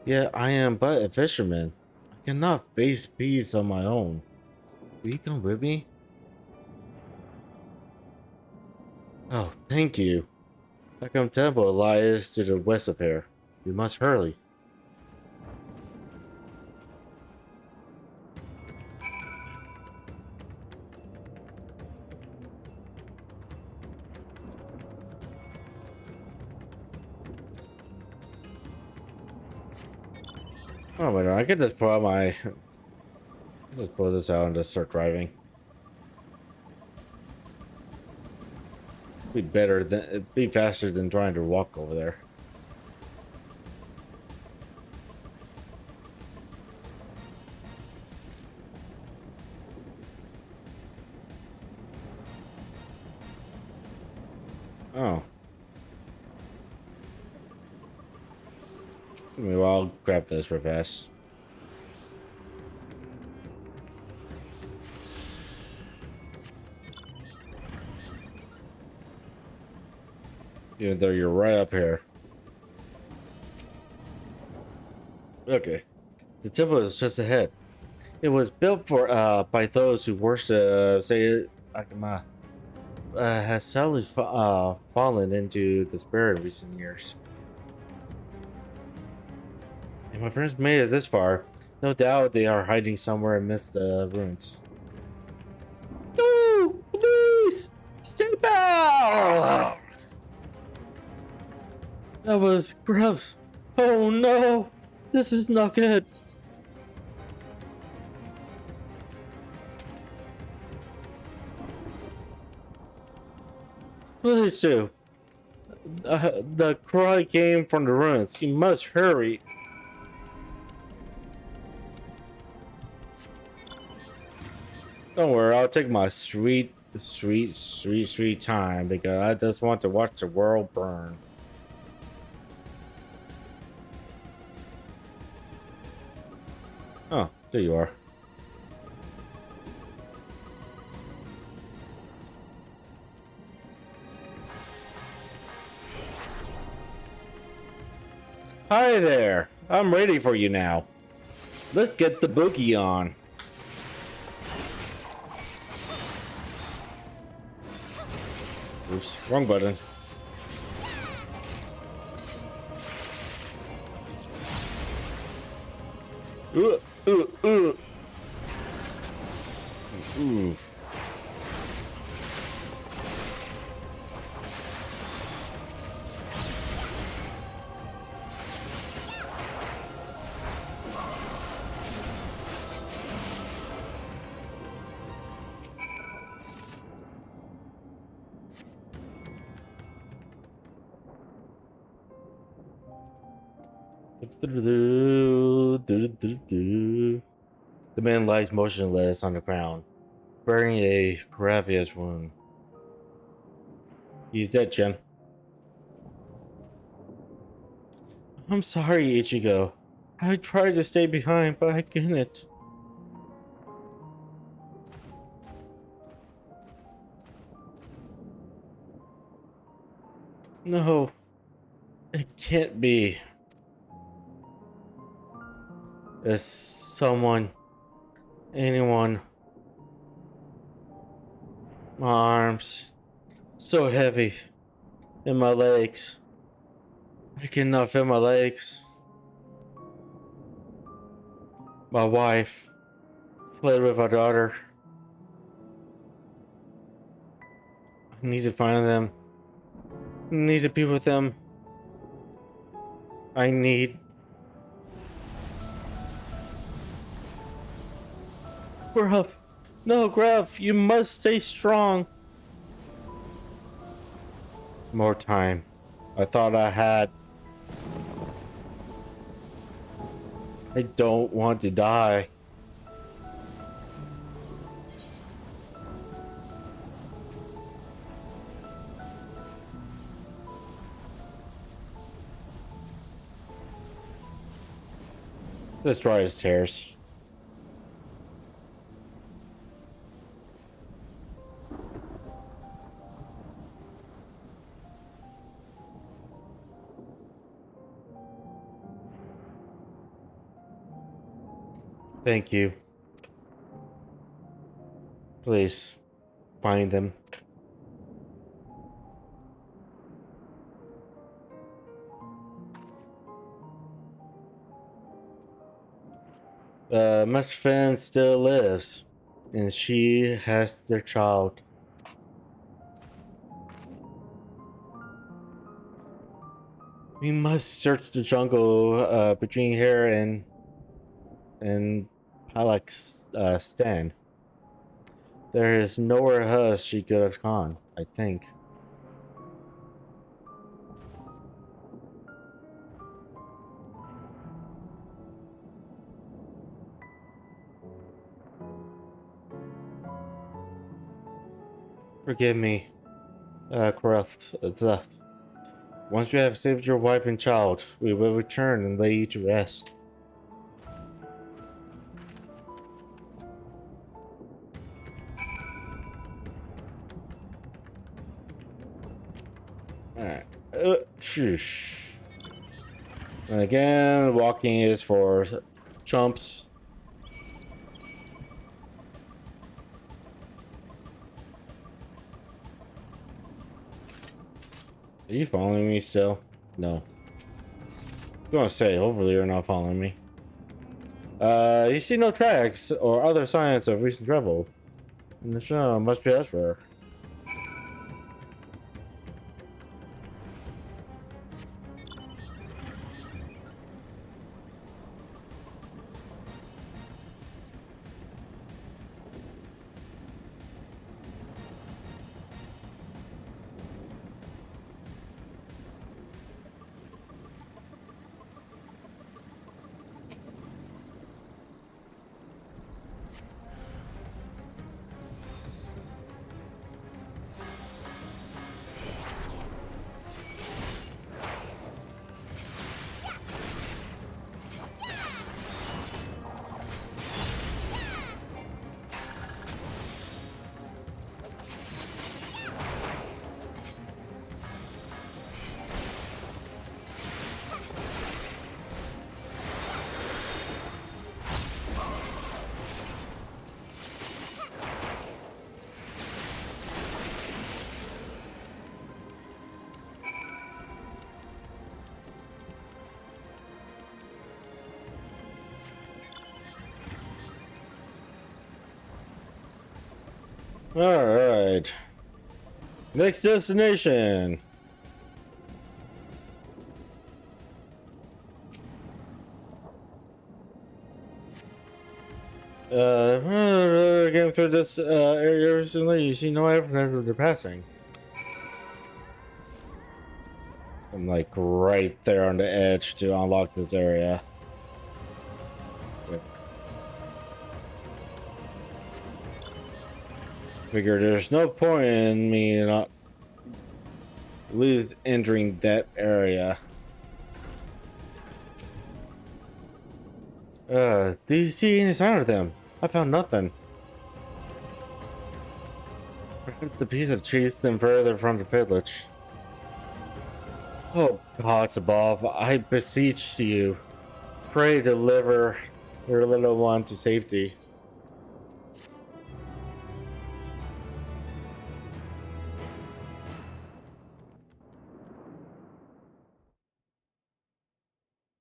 yet I am but a fisherman. I cannot face beasts on my own. Will you come with me? Oh, thank you. Akam Temple lies to the west of here. We must hurry. Oh my god, I can just pull out my... Just pull this out and just start driving. Be faster than trying to walk over there. Oh. Well, I'll grab this real fast. Even though you're right up here. Okay. The temple is just ahead. It was built for by those who worship say Akama. Has sadly fallen into despair in recent years. And my friends made it this far. No doubt they are hiding somewhere amidst the ruins. No! Please! Stay back! That was gross. Oh no! This is not good. Please do. The cry came from the ruins. You must hurry. Don't worry, I'll take my sweet time because I just want to watch the world burn. Oh, there you are. Hi there. I'm ready for you now. Let's get the boogie on. Oops, wrong button. Oof. The man lies motionless on the ground, bearing a grievous wound. He's dead, Jim. I'm sorry, Ichigo. I tried to stay behind, but I couldn't. No, it can't be. There's someone, anyone. My arms, so heavy, and my legs. I cannot feel my legs. My wife fled with our daughter. I need to find them. I need to be with them. I need. Gruff. No, Gruff, you must stay strong. More time. I thought I had. I don't want to die. Let's dry his tears. Thank you. Please, find them. Miss Finn still lives, and she has their child. We must search the jungle between here and Palak's stand. There is nowhere else she could have gone, I think. Forgive me, corrupt. Once you have saved your wife and child, we will return and lay you to rest. Alright. Shush. And again, walking is for chumps. Are you following me still? No. I'm gonna say, hopefully you're not following me. You see no tracks or other signs of recent travel. And the show must be elsewhere. Alright. Next destination. Getting through this area recently, you see no evidence that they're passing. I'm like right there on the edge to unlock this area. Figure there's no point in me not at least entering that area. Do you see any sign of them? I found nothing. Perhaps the piece that chased them further from the village. Oh gods above, I beseech you, pray deliver your little one to safety.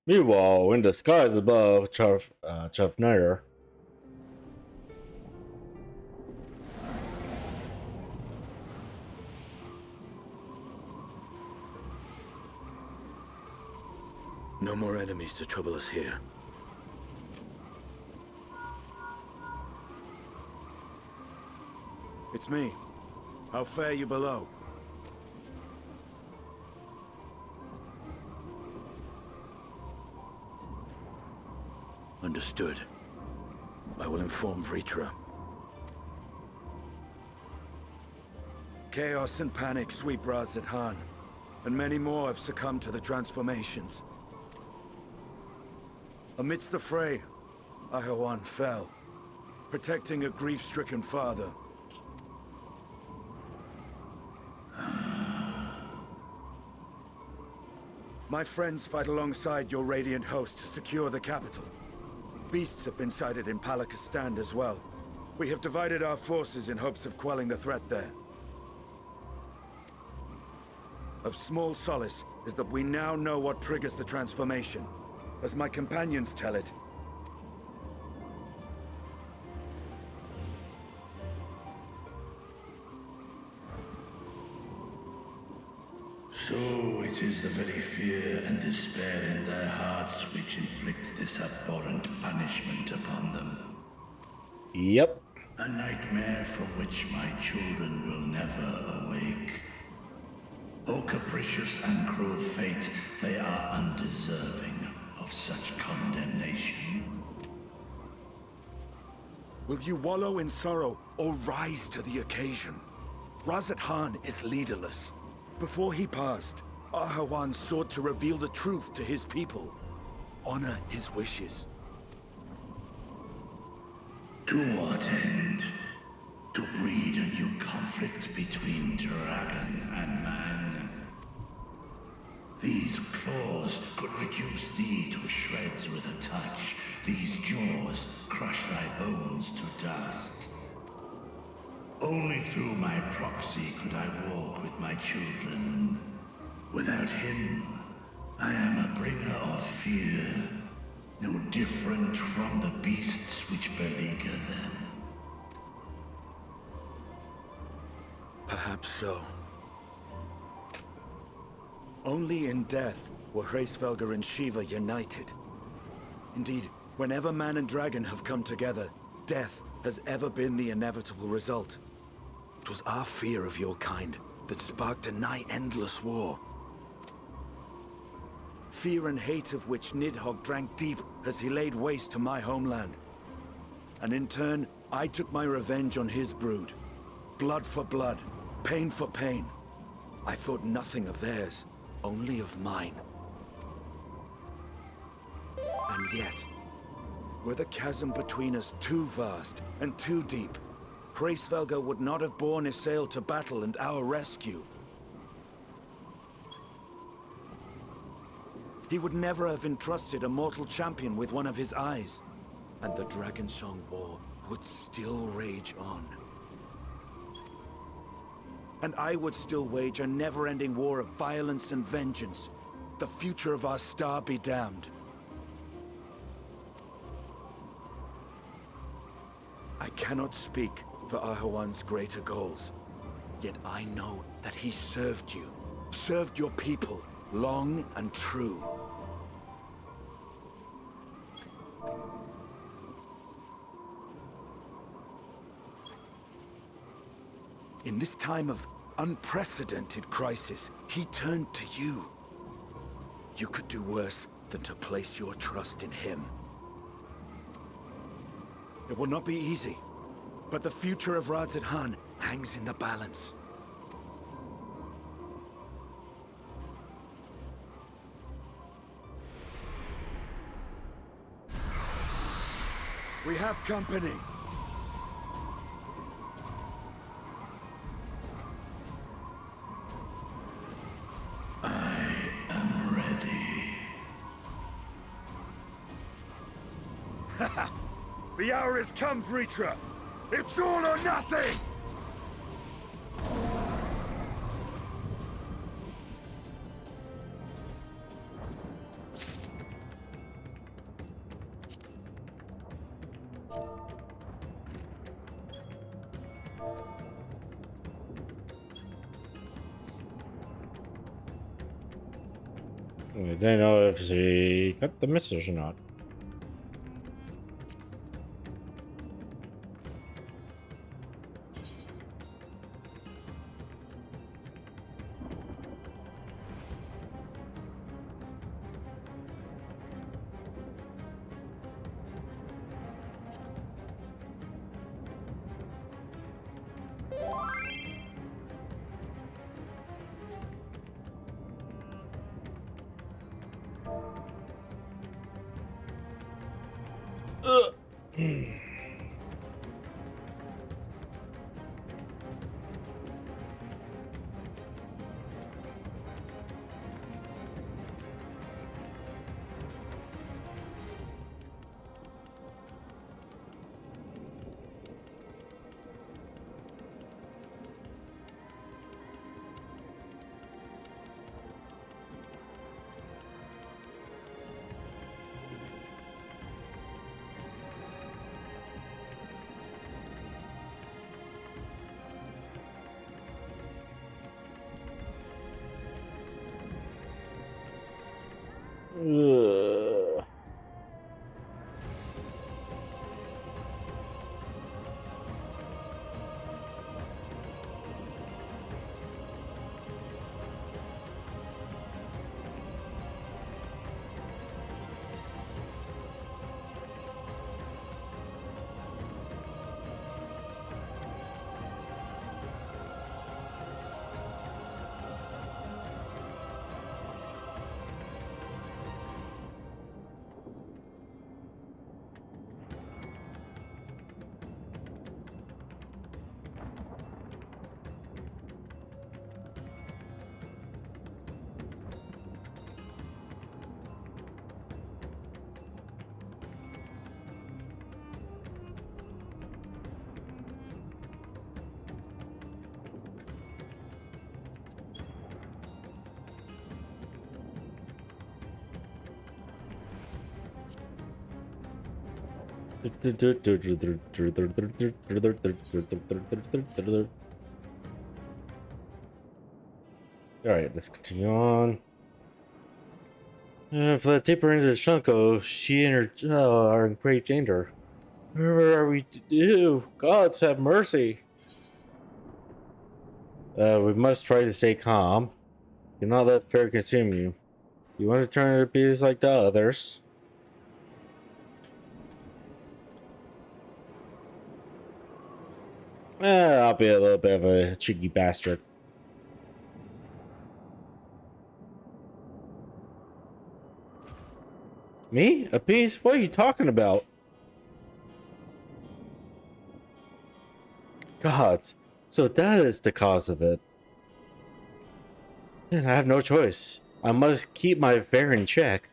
Meanwhile, in the skies above Chufnir. No more enemies to trouble us here. It's me. How fare you below? Understood. I will inform Vritra. Chaos and panic sweep Raz-at-Han, and many more have succumbed to the transformations. Amidst the fray, Ahawan fell, protecting a grief-stricken father. My friends fight alongside your Radiant host to secure the capital. Beasts have been sighted in Palakistan as well. We have divided our forces in hopes of quelling the threat there. Of small solace is that we now know what triggers the transformation. As my companions tell it, so it is the very fear and despair in their hearts which inflict this abhorrent punishment upon them. Yep. A nightmare from which my children will never awake. O capricious and cruel fate, they are undeserving of such condemnation. will you wallow in sorrow or rise to the occasion? Raz-at-Han is leaderless. Before he passed, Ahawan sought to reveal the truth to his people. Honor his wishes. To what end? To breed a new conflict between dragon and man. These claws could reduce thee to shreds with a touch. These jaws crush thy bones to dust. Only through my proxy could I walk with my children. Without him, I am a bringer of fear, no different from the beasts which beleaguer them. Perhaps so. Only in death were Hraesvelgr and Shiva united. Indeed, whenever man and dragon have come together, death has ever been the inevitable result. It was our fear of your kind that sparked a nigh-endless war. Fear and hate of which Nidhogg drank deep as he laid waste to my homeland. And in turn, I took my revenge on his brood. Blood for blood, pain for pain. I thought nothing of theirs, only of mine. And yet, were the chasm between us too vast and too deep, Hraesvelgr would not have borne Isael to battle and our rescue. He would never have entrusted a mortal champion with one of his eyes, and the Dragonsong War would still rage on. And I would still wage a never-ending war of violence and vengeance. The future of our star be damned. I cannot speak for Ahawan's greater goals. Yet I know that he served you, served your people, long and true. In this time of unprecedented crisis, he turned to you. You could do worse than to place your trust in him. It will not be easy, but the future of Radzed-Han hangs in the balance. We have company. The hour has come, Vritra! It's all or nothing! I didn't know if she got the message or not. Ugh. Alright, let's continue on. If I take her into the Shunko, she and her child are in great danger. Whatever are we to do? Gods have mercy. We must try to stay calm. Do not let fear consume you. You want to turn to be like the others. I'll be a little bit of a cheeky bastard. Me? A piece? What are you talking about? Gods. So that is the cause of it. Then I have no choice. I must keep my fear in check.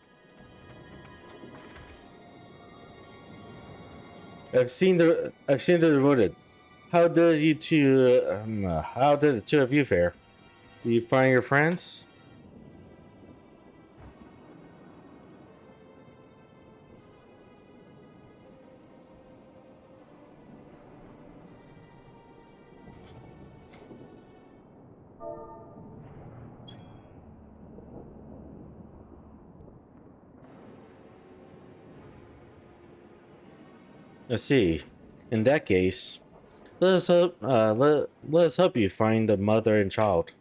I've seen the devoted. How did you two? How did the two of you fare? Do you find your friends? Let's see. In that case, let us help you find the mother and child.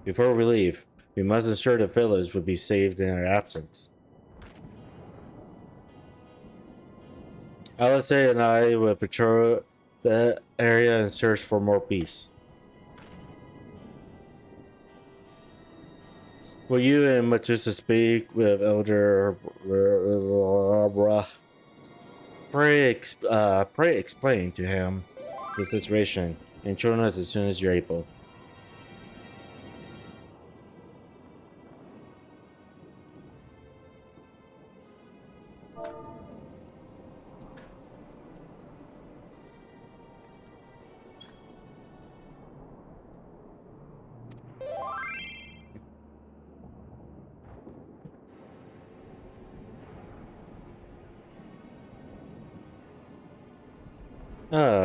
Before we leave, we must ensure the village will be saved in our absence. Alice and I will patrol the area and search for more beasts. Will you and Matusa speak with Elder? Pray explain to him the situation and join us as soon as you're able.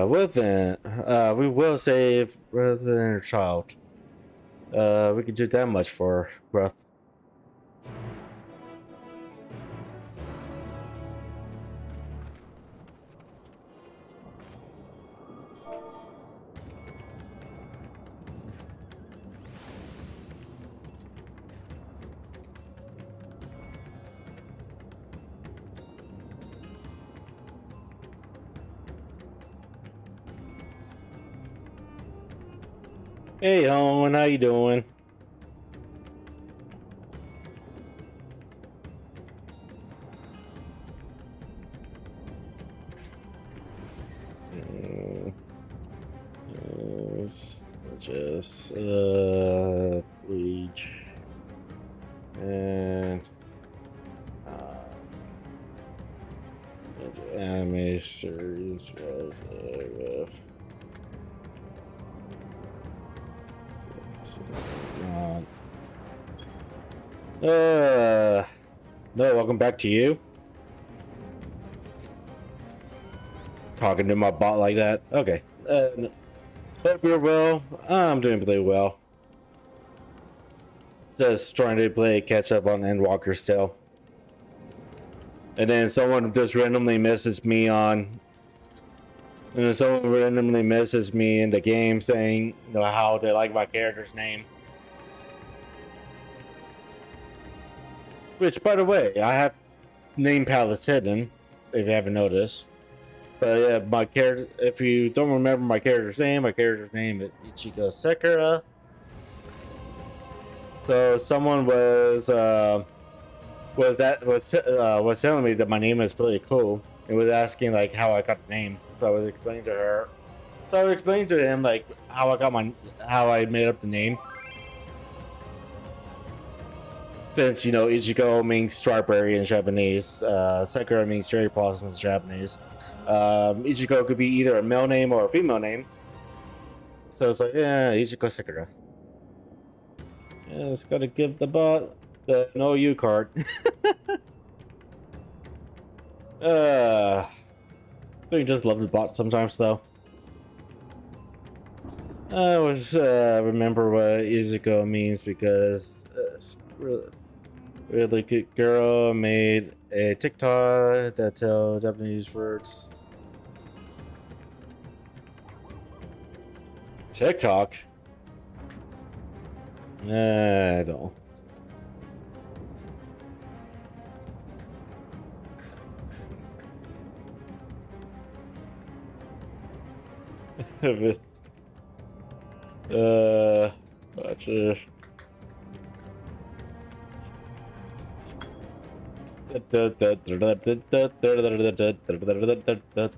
Well then, we will save rather than her child. We can do that much for Gruff. Hey, Owen, how you doing? Yes, just bleach and anime series was no, welcome back to you. Talking to my bot like that. Okay. Hope you're well. I'm doing pretty well. Just trying to play catch up on EndWalker still. And then someone just randomly messaged me on. And then someone randomly messaged me in the game saying, you know, how they like my character's name. Which, by the way, I have name palettes hidden, if you haven't noticed. But yeah, my character, if you don't remember my character's name is Ichiko Sakura. So someone was telling me that my name is pretty cool. It was asking like how I got the name. So I was explaining to her. So I was explaining to him like how I made up the name. Since, you know, Ichigo means strawberry in Japanese, Sakura means cherry blossom in Japanese. Ichigo could be either a male name or a female name. So it's like, yeah, Ichigo Sakura. Yeah, it's gotta give the bot the no you card. So you just love the bot sometimes, though. I always remember what Ichigo means because really good girl made a TikTok that tells Japanese words. TikTok? I don't. Gotcha.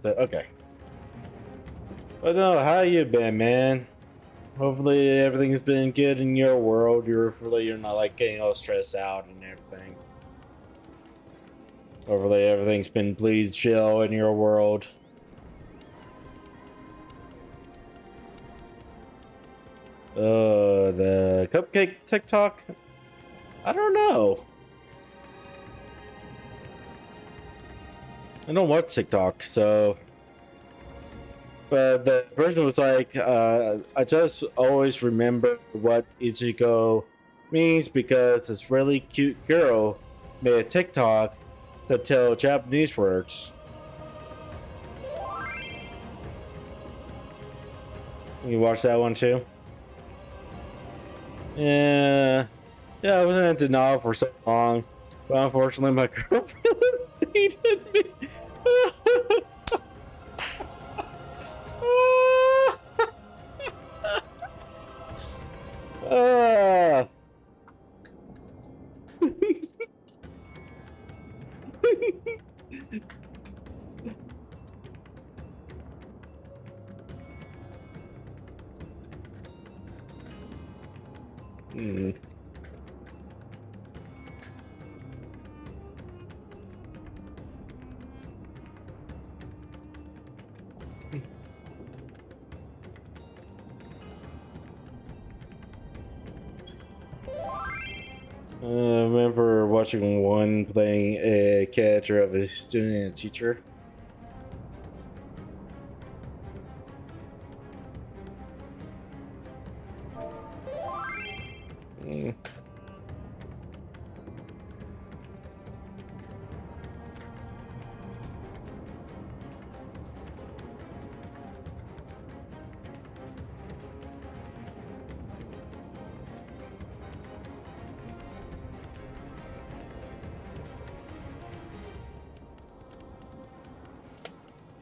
Okay. But no, how you been, man? Hopefully everything's been good in your world. You're not like getting all stressed out and everything. Hopefully everything's been pretty chill in your world. The cupcake TikTok? I don't know. I don't watch TikTok, so But the version was like, I just always remember what Ichigo means because this really cute girl made a TikTok that tell Japanese words. You watched that one too? Yeah, I was in denial for so long, but unfortunately my girlfriend dated me. Hmm. I remember watching one playing a character of a student and a teacher. Mm.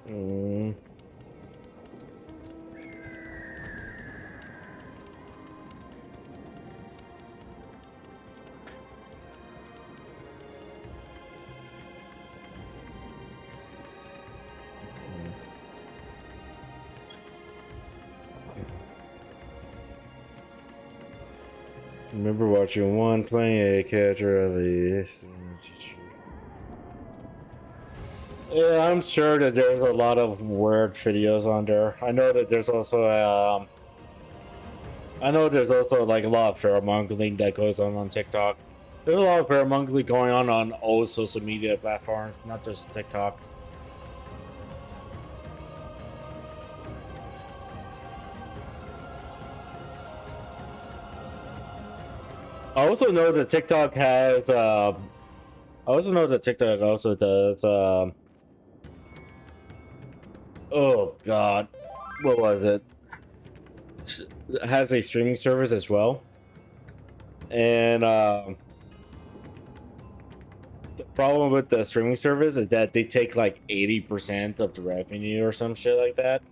Mm. I remember watching one playing a character of a student teacher. Yeah, I'm sure that there's a lot of weird videos on there. I know that there's also like a lot of fearmongering that goes on TikTok. There's a lot of fearmongering going on all social media platforms, not just TikTok. I also know that TikTok has I also know that TikTok also does oh god, what was it? Has a streaming service as well. And the problem with the streaming service is that they take like 80% of the revenue or some shit like that.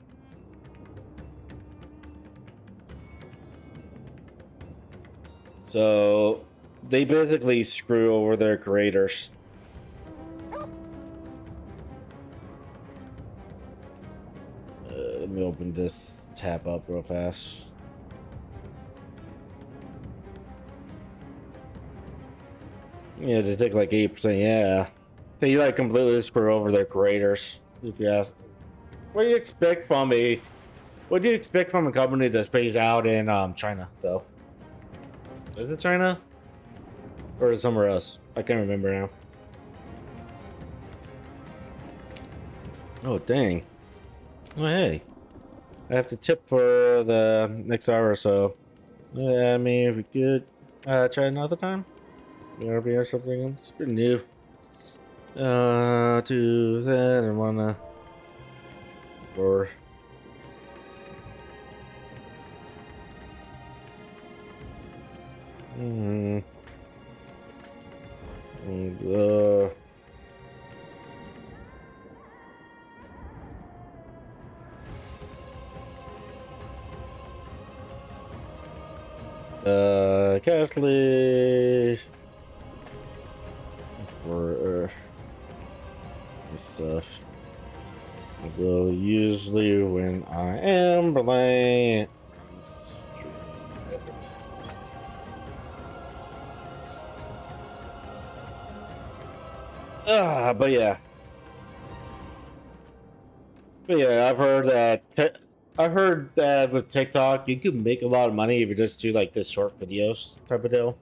So they basically screw over their creators. Let me open this tab up real fast. Yeah, they take like 8%. Yeah, they like completely screw over their creators. If you ask, what do you expect from a company that's based out in China, though? Is it China or is it somewhere else? I can't remember now. Oh dang! Oh hey, I have to tip for the next hour or so. Yeah, I mean, if we could try another time. BRB or something. It's pretty new. To that, I wanna. Or. Catholic. Or stuff. So usually when I am playing, but yeah, I've heard that with TikTok you can make a lot of money if you just do like this short videos type of deal.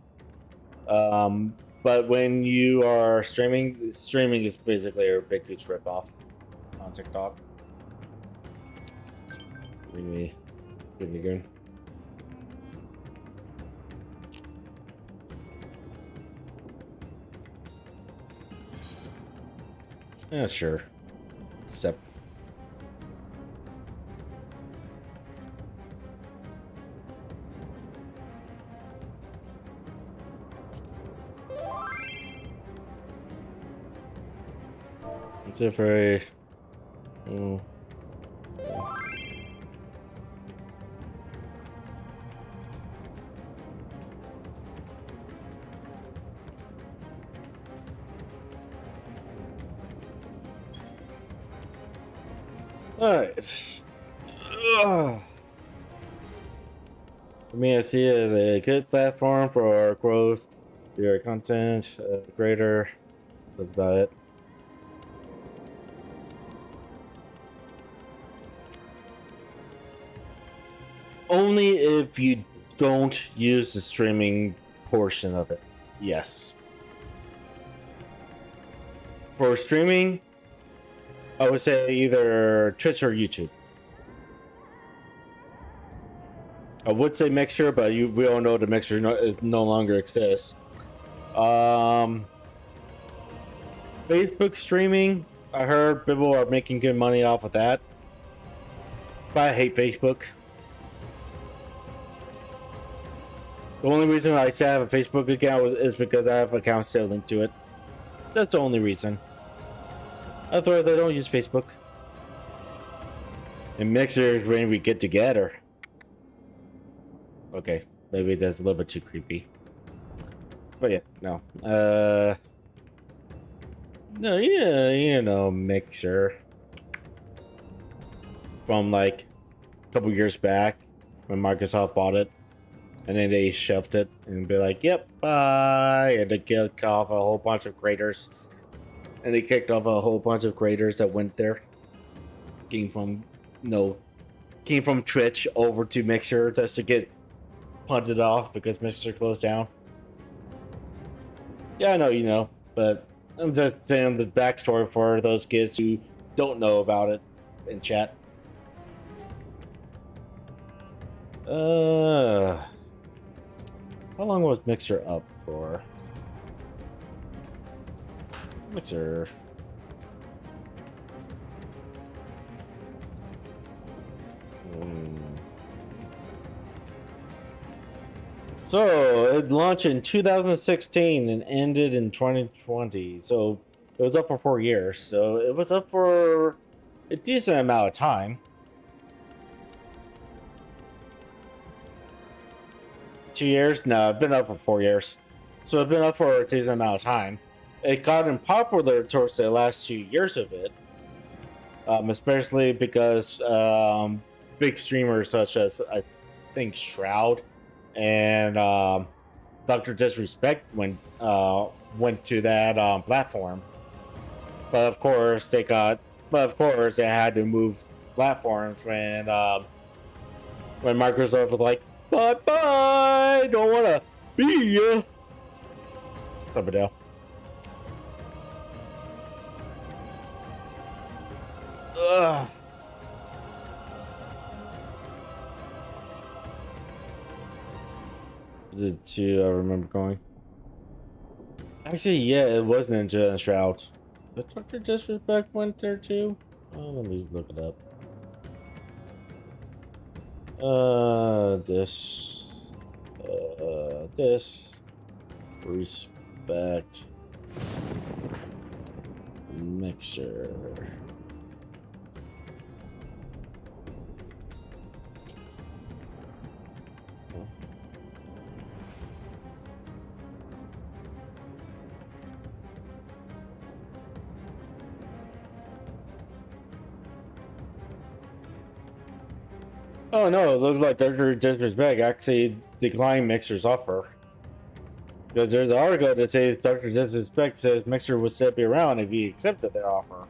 But when you are streaming is basically a big huge ripoff on TikTok. Bring me good. Yeah, sure. Except. It's a very. Alright. I mean, I see it as a good platform for growth, your content, creator. That's about it. Only if you don't use the streaming portion of it. Yes. For streaming, I would say either Twitch or YouTube. I would say Mixer, but we all know the Mixer no longer exists. Facebook streaming, I heard people are making good money off of that. But I hate Facebook. The only reason I say I have a Facebook account is because I have accounts still linked to it. That's the only reason. Otherwise, I don't use Facebook. And Mixer is when we get together. Okay, maybe that's a little bit too creepy. But yeah, no. No, yeah, you know, Mixer. From like a couple years back when Microsoft bought it. And then they shelved it and be like, yep, bye. And they kicked off a whole bunch of creators. And they kicked off a whole bunch of creators that went there. Came from Twitch over to Mixer just to get punted off because Mixer closed down. Yeah, I know you know, but I'm just saying the backstory for those kids who don't know about it in chat. How long was Mixer up for? Mixer. So it launched in 2016 and ended in 2020. So it was up for 4 years. So it was up for a decent amount of time. 2 years? No, it's been up for 4 years. So it's been up for a decent amount of time. It got unpopular towards the last 2 years of it. Especially because big streamers such as, I think, Shroud and Dr. Disrespect went to that platform. But of course, they had to move platforms when Microsoft was like, bye-bye, don't want to be you. Type of deal. Ugh. The two I remember going. Actually, yeah, it was Ninja and Shroud. But Dr. Disrespect went there too? Oh, let me look it up. This respect Mixer. Oh no, it looks like Dr. Disrespect actually declined Mixer's offer. Because there's an article that says Dr. Disrespect says Mixer would still be around if he accepted their offer.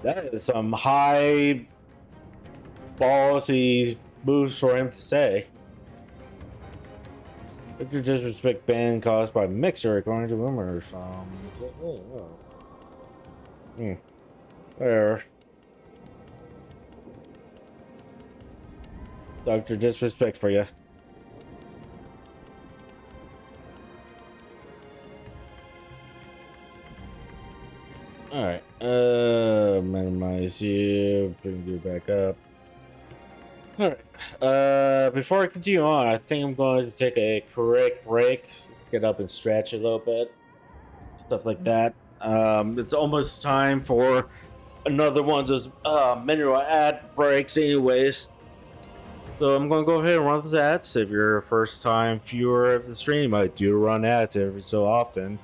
That is some high ballsy moves for him to say. Dr. Disrespect ban caused by Mixer according to rumors. Where? Dr. Disrespect for you. Alright, minimize you, bring you back up. Alright, before I continue on, I think I'm going to take a quick break, get up and stretch a little bit, stuff like that. It's almost time for another one of those mineral ad breaks anyways. So I'm going to go ahead and run the ads. If you're a first time viewer of the stream, I do run ads every so often.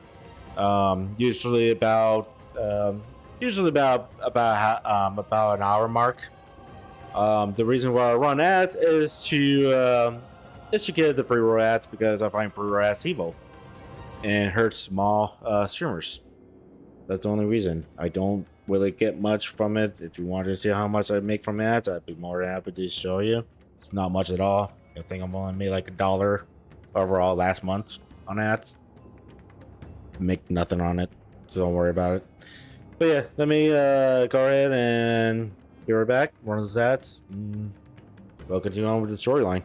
Usually about an hour mark. The reason why I run ads is to get the pre-roll ads because I find pre-roll ads evil and hurts small streamers. That's the only reason. I don't really get much from it. If you wanted to see how much I make from ads, I'd be more than happy to show you. It's not much at all. I think I'm only made like $1 overall last month on ads. Make nothing on it, so don't worry about it. But yeah, let me go ahead and get her back, run those ads. We'll continue on with the storyline.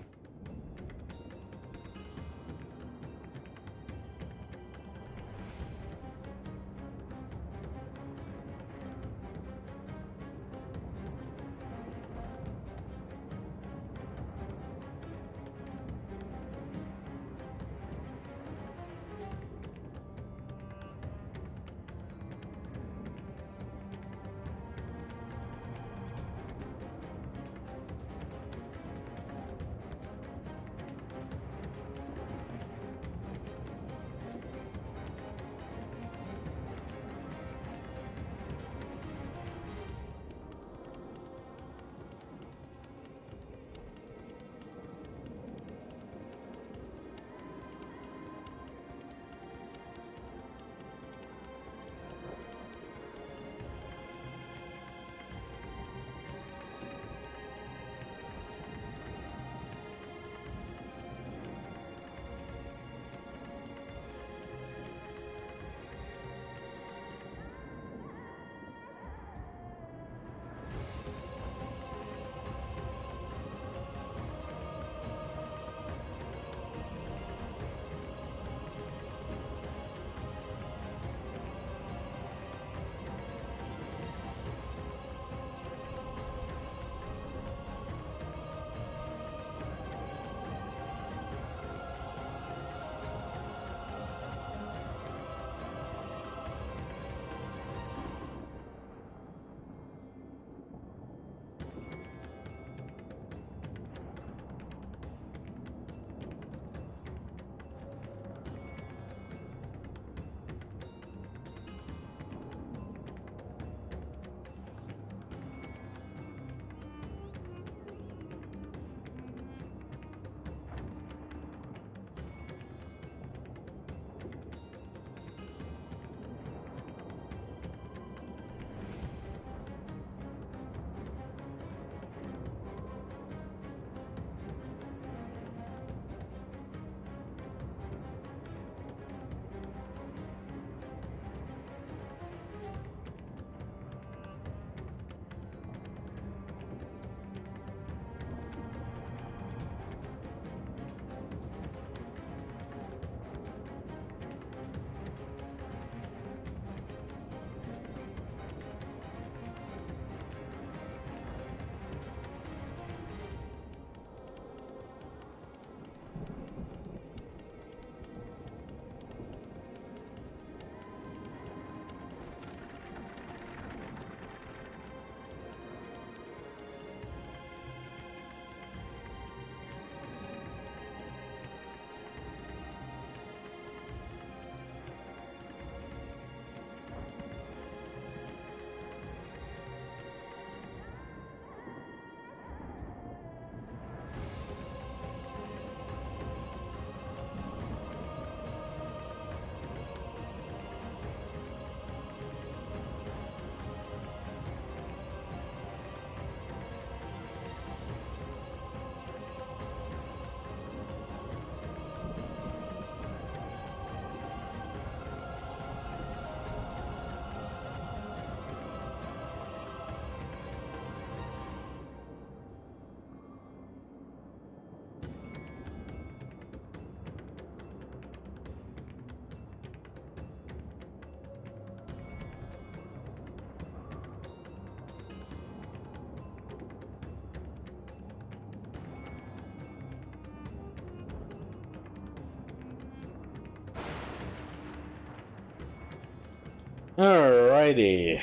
Alrighty.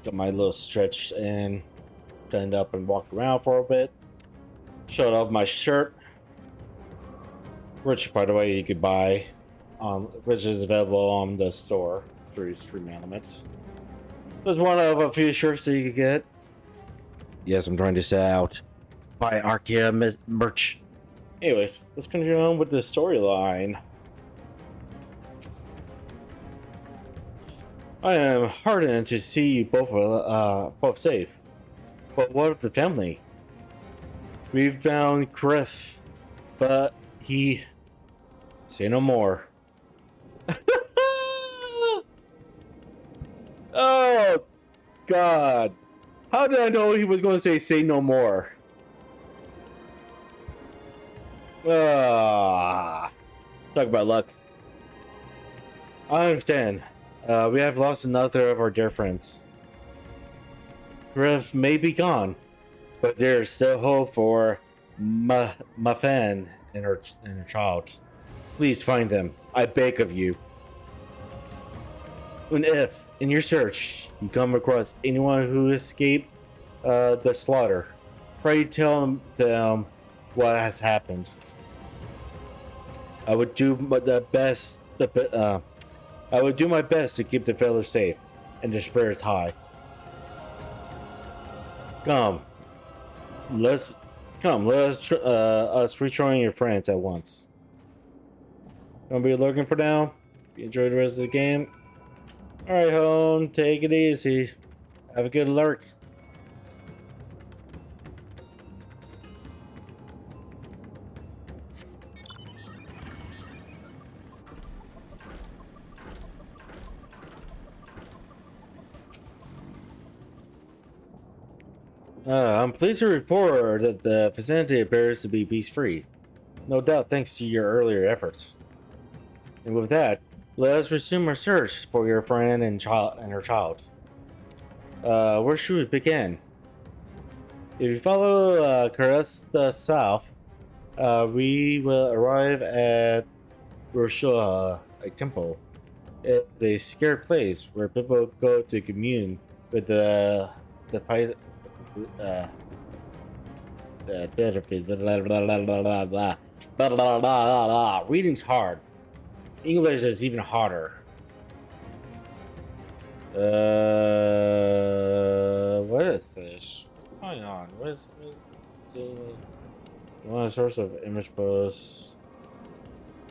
Got my little stretch and stand up and walk around for a bit. Showed off my shirt, which, by the way, you could buy, which is available on the store through Stream Elements. There's one of a few shirts that you could get. Yes, I'm trying to sell out my Archaea merch. Anyways, let's continue on with the storyline. I am heartened to see you both safe. But what of the family? We found Griff, but he... Say no more. Oh, God. How did I know he was going to say no more? Talk about luck. I understand. We have lost another of our dear friends. Griff may be gone, but there's still hope for Mafan and her child. Please find them. I beg of you. And if, in your search, you come across anyone who escaped the slaughter, pray tell them what has happened. I would do my best to keep the fellows safe and their spirits high. Come, let us rejoin your friends at once. Gonna be looking for now. Enjoy the rest of the game. All right, home. Take it easy. Have a good lurk. I'm pleased to report that the vicinity appears to be beast-free. No doubt thanks to your earlier efforts. And with that, let us resume our search for your friend and her child. Where should we begin? If you follow Cresta south, we will arrive at Roshua, a temple. It's a scared place where people go to commune with the reading's hard. English is even harder. What is this? What's going on? What is one source of image posts?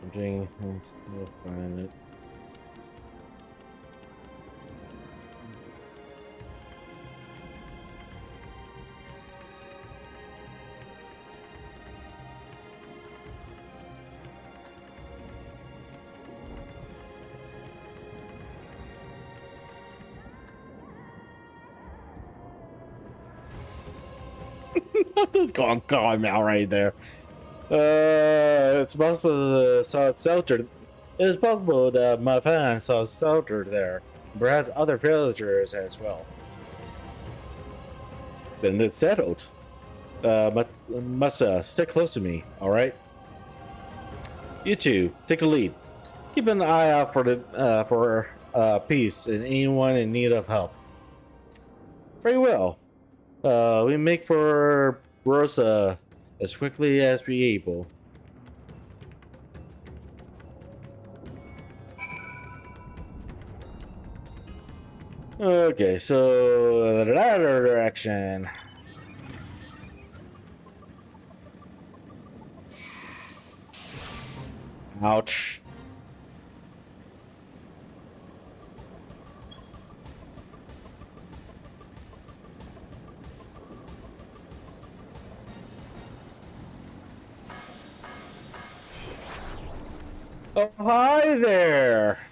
I'm doing. We'll find it. Just gone out right there. It's possible that saw it sheltered. It is possible that my fan saw it sheltered there. Perhaps other villagers as well. Then it's settled. Must stick close to me, alright? You two, take the lead. Keep an eye out for peace and anyone in need of help. Very well. We make for Rosa as quickly as we able. Okay, so the latter direction. Ouch. Oh, hi there.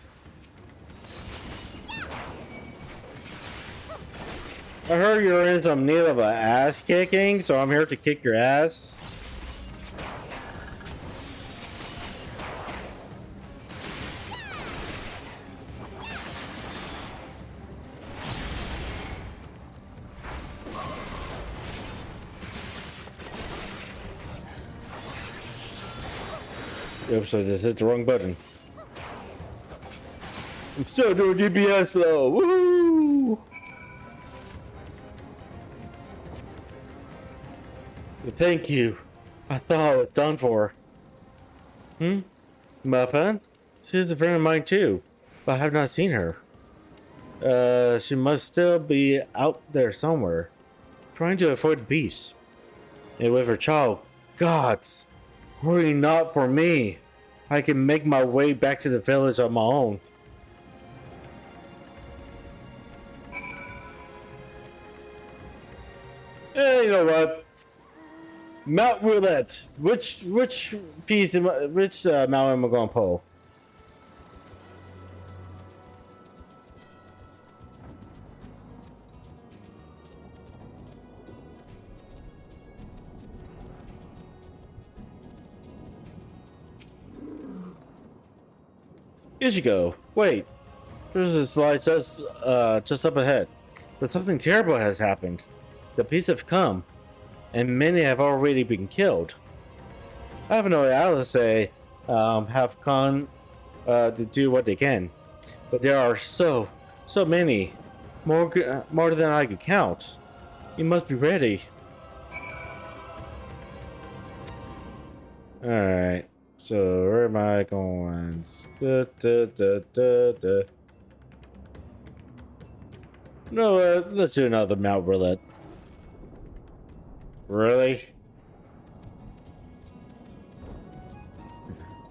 I heard you're in some need of a ass kicking, so I'm here to kick your ass. Oops, I just hit the wrong button. I'm still doing DPS though. Woo! Thank you. I thought I was done for. Muffin? She's a friend of mine too, but I have not seen her. She must still be out there somewhere, trying to avoid the beast. And with her child, gods, worry not for me. I can make my way back to the village on my own. Hey, you know what? Mount Roulette. Which piece am I, mount am I gonna pull? Here you go. Wait. There's a slide just up ahead. But something terrible has happened. The beasts have come, and many have already been killed. I have no idea to say have gone to do what they can, but there are so many, more than I could count. You must be ready. All right. So where am I going? No, let's do another Mount Roulette. Really?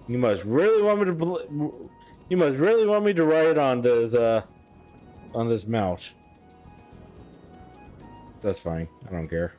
You must really want me to. You must really want me to ride on this mount. That's fine. I don't care.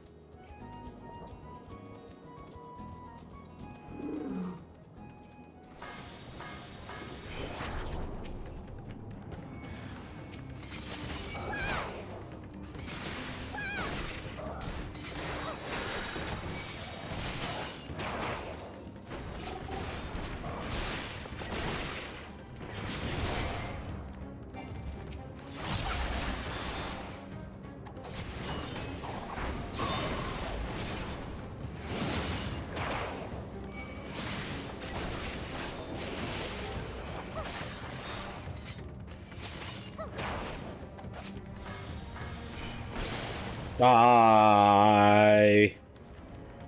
Die.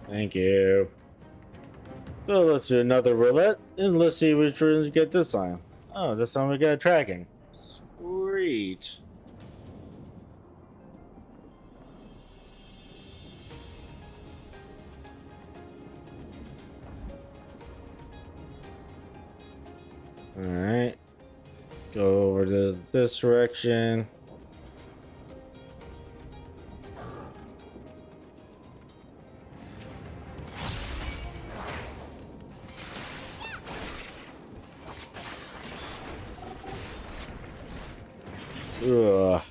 Thank you. So let's do another roulette and let's see which ones we get this time. Oh, this time we got a dragon. Sweet. Alright. Go over to this direction. Ugh.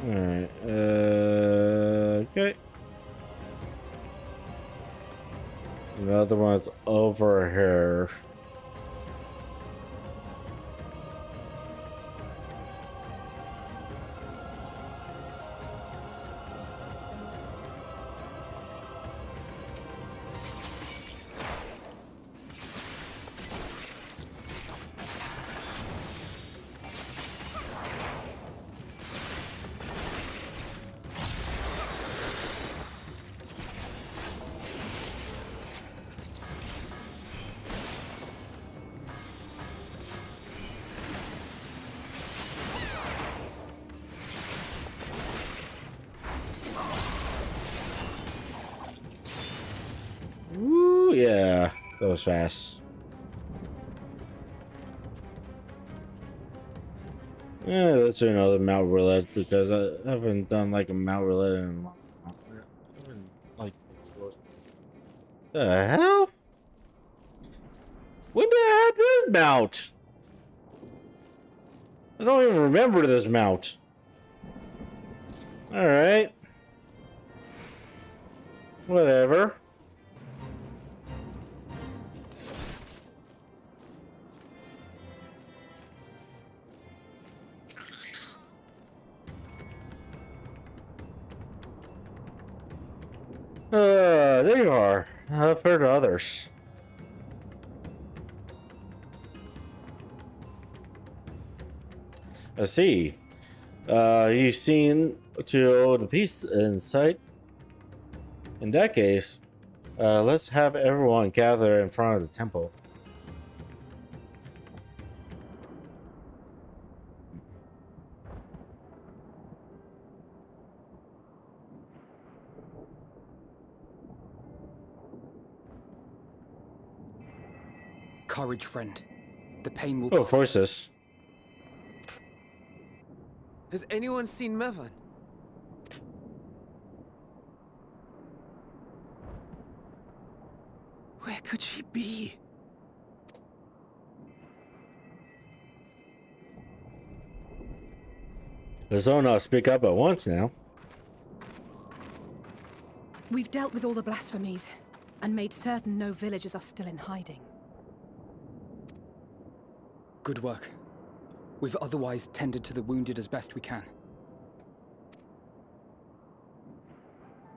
Alright, okay. Another one's over here. Ooh, yeah, that was fast. Yeah, let's do another Mount Roulette because I haven't done like a Mount Roulette in a long time. I haven't, like, the hell? When did I have this mount? I don't even remember this mount. Alright. Whatever. There you are. I've heard of others. I see. You've seen to the peace in sight. In that case, let's have everyone gather in front of the temple. Courage, friend. The pain will Oh, pass. forces. Has anyone seen Mevan? Where could she be? The Zona speak up at once now. We've dealt with all the blasphemies and made certain no villagers are still in hiding. Good work. We've otherwise tended to the wounded as best we can.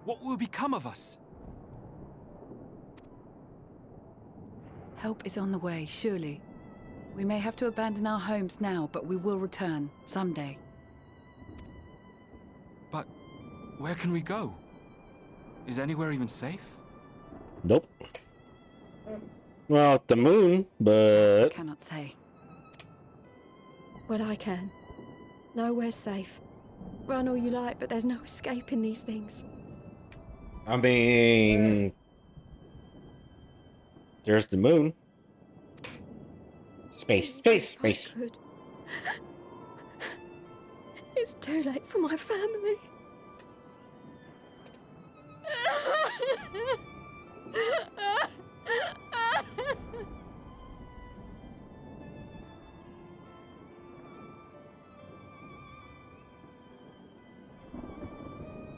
What will become of us? Help is on the way, surely. We may have to abandon our homes now, but we will return someday. But where can we go? Is anywhere even safe? Nope. Well, the moon, but... I cannot say. Well, I can. Nowhere's safe. Run all you like, but there's no escaping these things. I mean... There's the moon. Space, space, space. Good. It's too late for my family.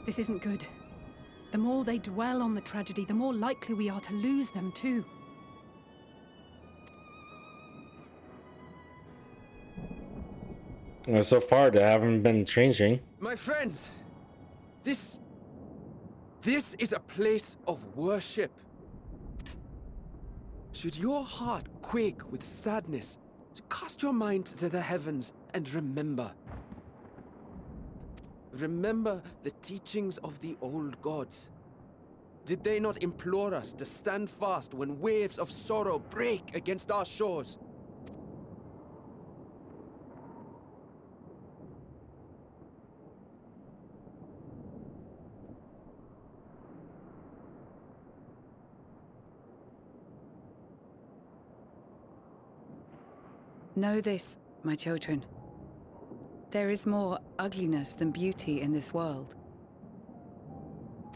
This isn't good. The more they dwell on the tragedy, the more likely we are to lose them too. Well, so far, they haven't been changing. My friends, this is a place of worship. Should your heart quake with sadness, cast your mind to the heavens and remember. Remember the teachings of the old gods. Did they not implore us to stand fast when waves of sorrow break against our shores? Know this, my children. There is more ugliness than beauty in this world.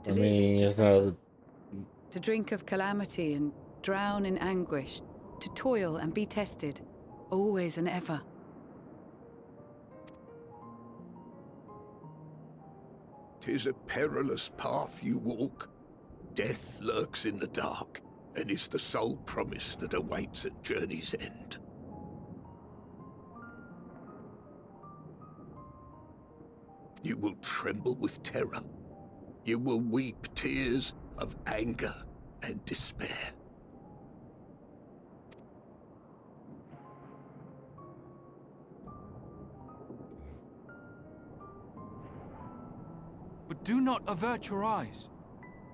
To I live mean, is to it's not... suffer, to drink of calamity and drown in anguish, to toil and be tested, always and ever. "'Tis a perilous path you walk. Death lurks in the dark, and is the sole promise that awaits at journey's end. You will tremble with terror. You will weep tears of anger and despair. But do not avert your eyes.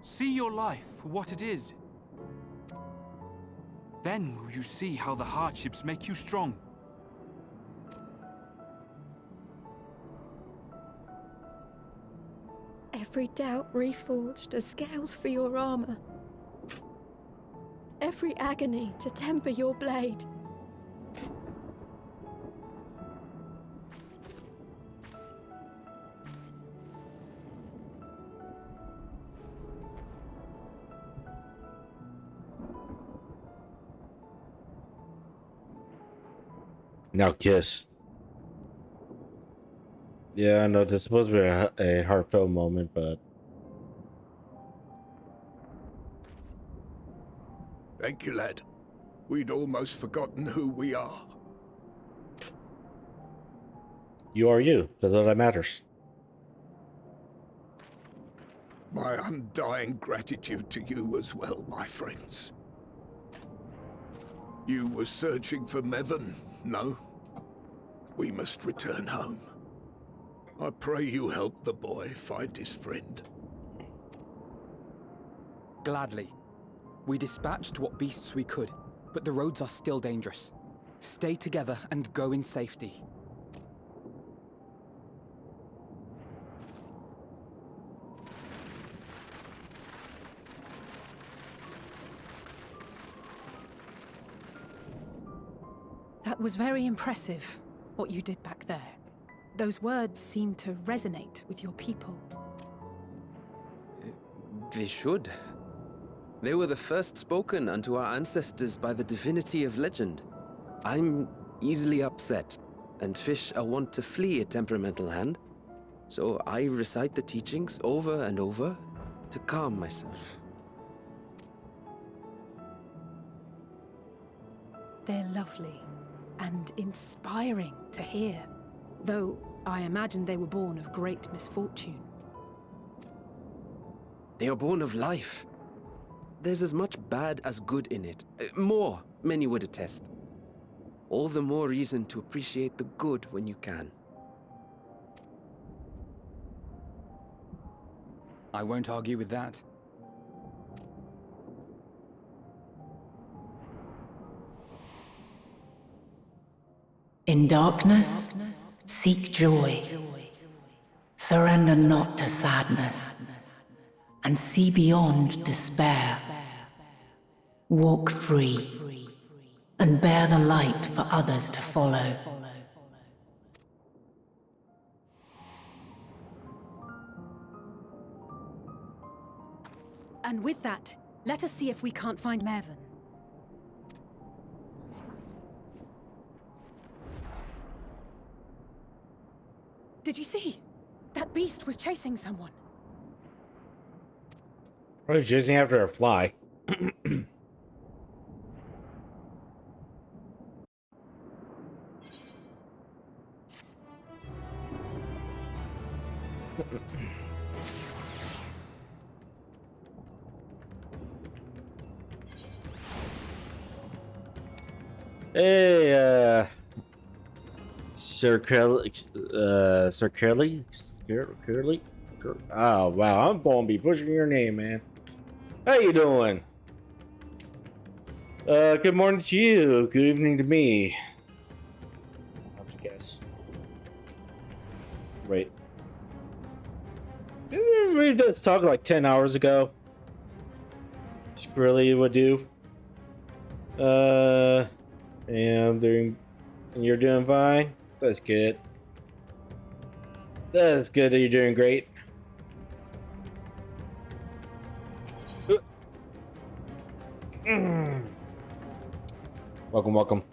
See your life for what it is. Then will you see how the hardships make you strong. Every doubt reforged as scales for your armor. Every agony to temper your blade. Now kiss. Yeah, I know this is supposed to be a heartfelt moment, but Thank you, lad. We'd almost forgotten who we are. you are you. That's all that matters. My undying gratitude to you as well, my friends. You were searching for Mevin, no? We must return home. I pray you help the boy find his friend. Gladly. We dispatched what beasts we could, but the roads are still dangerous. Stay together and go in safety. That was very impressive, what you did back there. Those words seem to resonate with your people. They should. They were the first spoken unto our ancestors by the divinity of legend. I'm easily upset, and fish are wont to flee a temperamental hand, so I recite the teachings over and over to calm myself. They're lovely and inspiring to hear, though I imagine they were born of great misfortune. They are born of life. There's as much bad as good in it. More, many would attest. All the more reason to appreciate the good when you can. I won't argue with that. In darkness, seek joy. Surrender not to sadness, and see beyond despair. Walk free, and bear the light for others to follow. And with that, let us see if we can't find Mervyn. Did you see? That beast was chasing someone. Probably chasing after a fly. Hey, Sir Curly, Sir Curly? Curly? Oh, wow, I'm gonna be pushing your name, man. How you doing? Good morning to you. Good evening to me. I have to guess. Wait. Didn't we just talk like 10 hours ago? Skrilla would do. And you're doing fine? That's good. That's good that you're doing great. Welcome, welcome.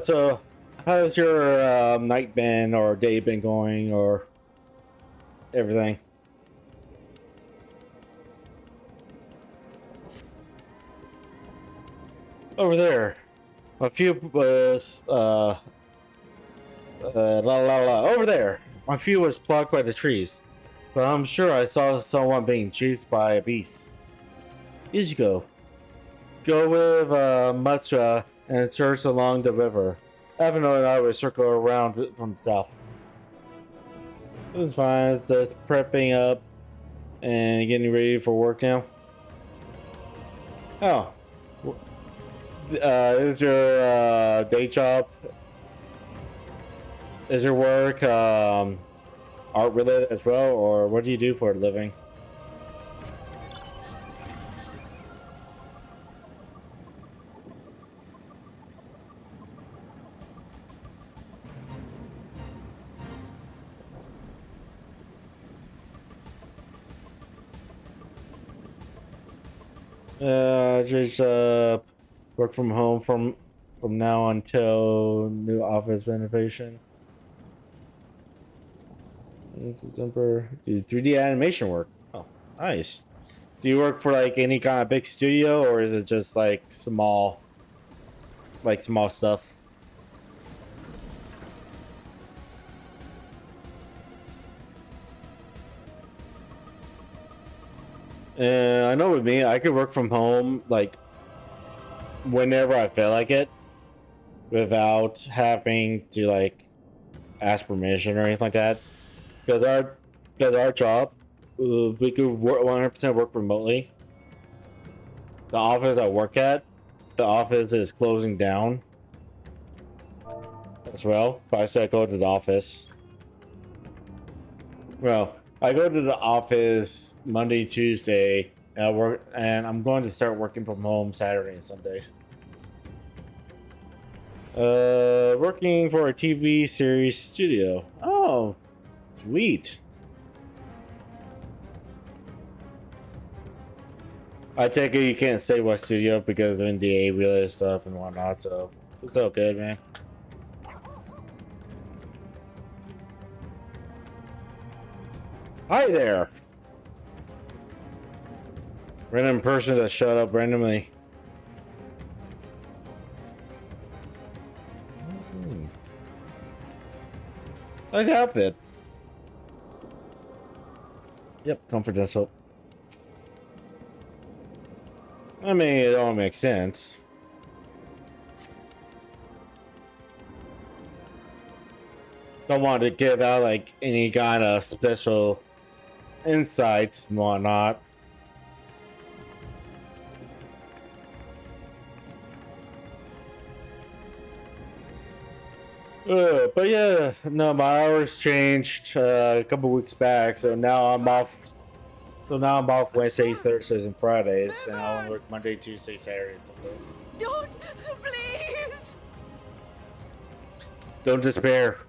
So how's your night been or day been going or everything? Over there. A few was over there. My few was blocked by the trees, but I'm sure I saw someone being chased by a beast. Ichigo, go with Matsura and search along the river. Avino and I will circle around from the south. It's fine. It's just prepping up and getting ready for work now. Oh. Is your day job? Is your work art related as well, or what do you do for a living? Just work from home from now until new office renovation. December. Do 3D animation work. Oh, nice. Do you work for like any kind of big studio, or is it just like small stuff? I know with me, I could work from home like whenever I feel like it, without having to like ask permission or anything like that. Because our job, we could 100% work remotely. The office I work at, the office is closing down as well. But I said go to the office. Well, I go to the office Monday, Tuesday, and I work, and I'm going to start working from home Saturday and Sunday. Working for a TV series studio. Oh, sweet. I take it you can't say what studio because of NDA related stuff and whatnot, so it's all good, man. Hi there. Random person that showed up randomly. Nice outfit. Yep, confidential. I mean, it all makes sense. Don't want to give out like any kind of special insights and whatnot. But yeah, no, my hours changed a couple weeks back, so now I'm off. So now I'm off Wednesdays, Thursdays, and Fridays, and I only work Monday, Tuesday, Saturday, and Sundays. Don't, please. Don't despair.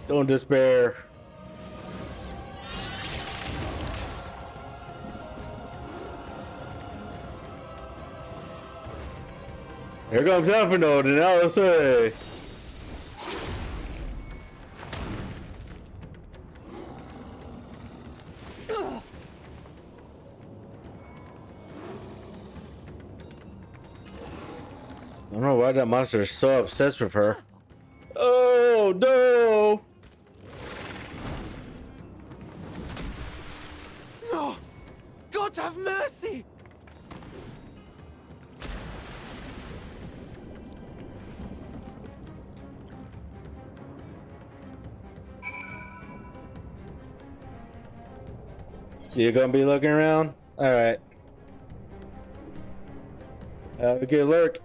Don't despair. Here comes Infinite and LSA. I don't know why that monster is so obsessed with her. Oh no! No! God have mercy! You gonna be looking around? Alright. Have a good lurk.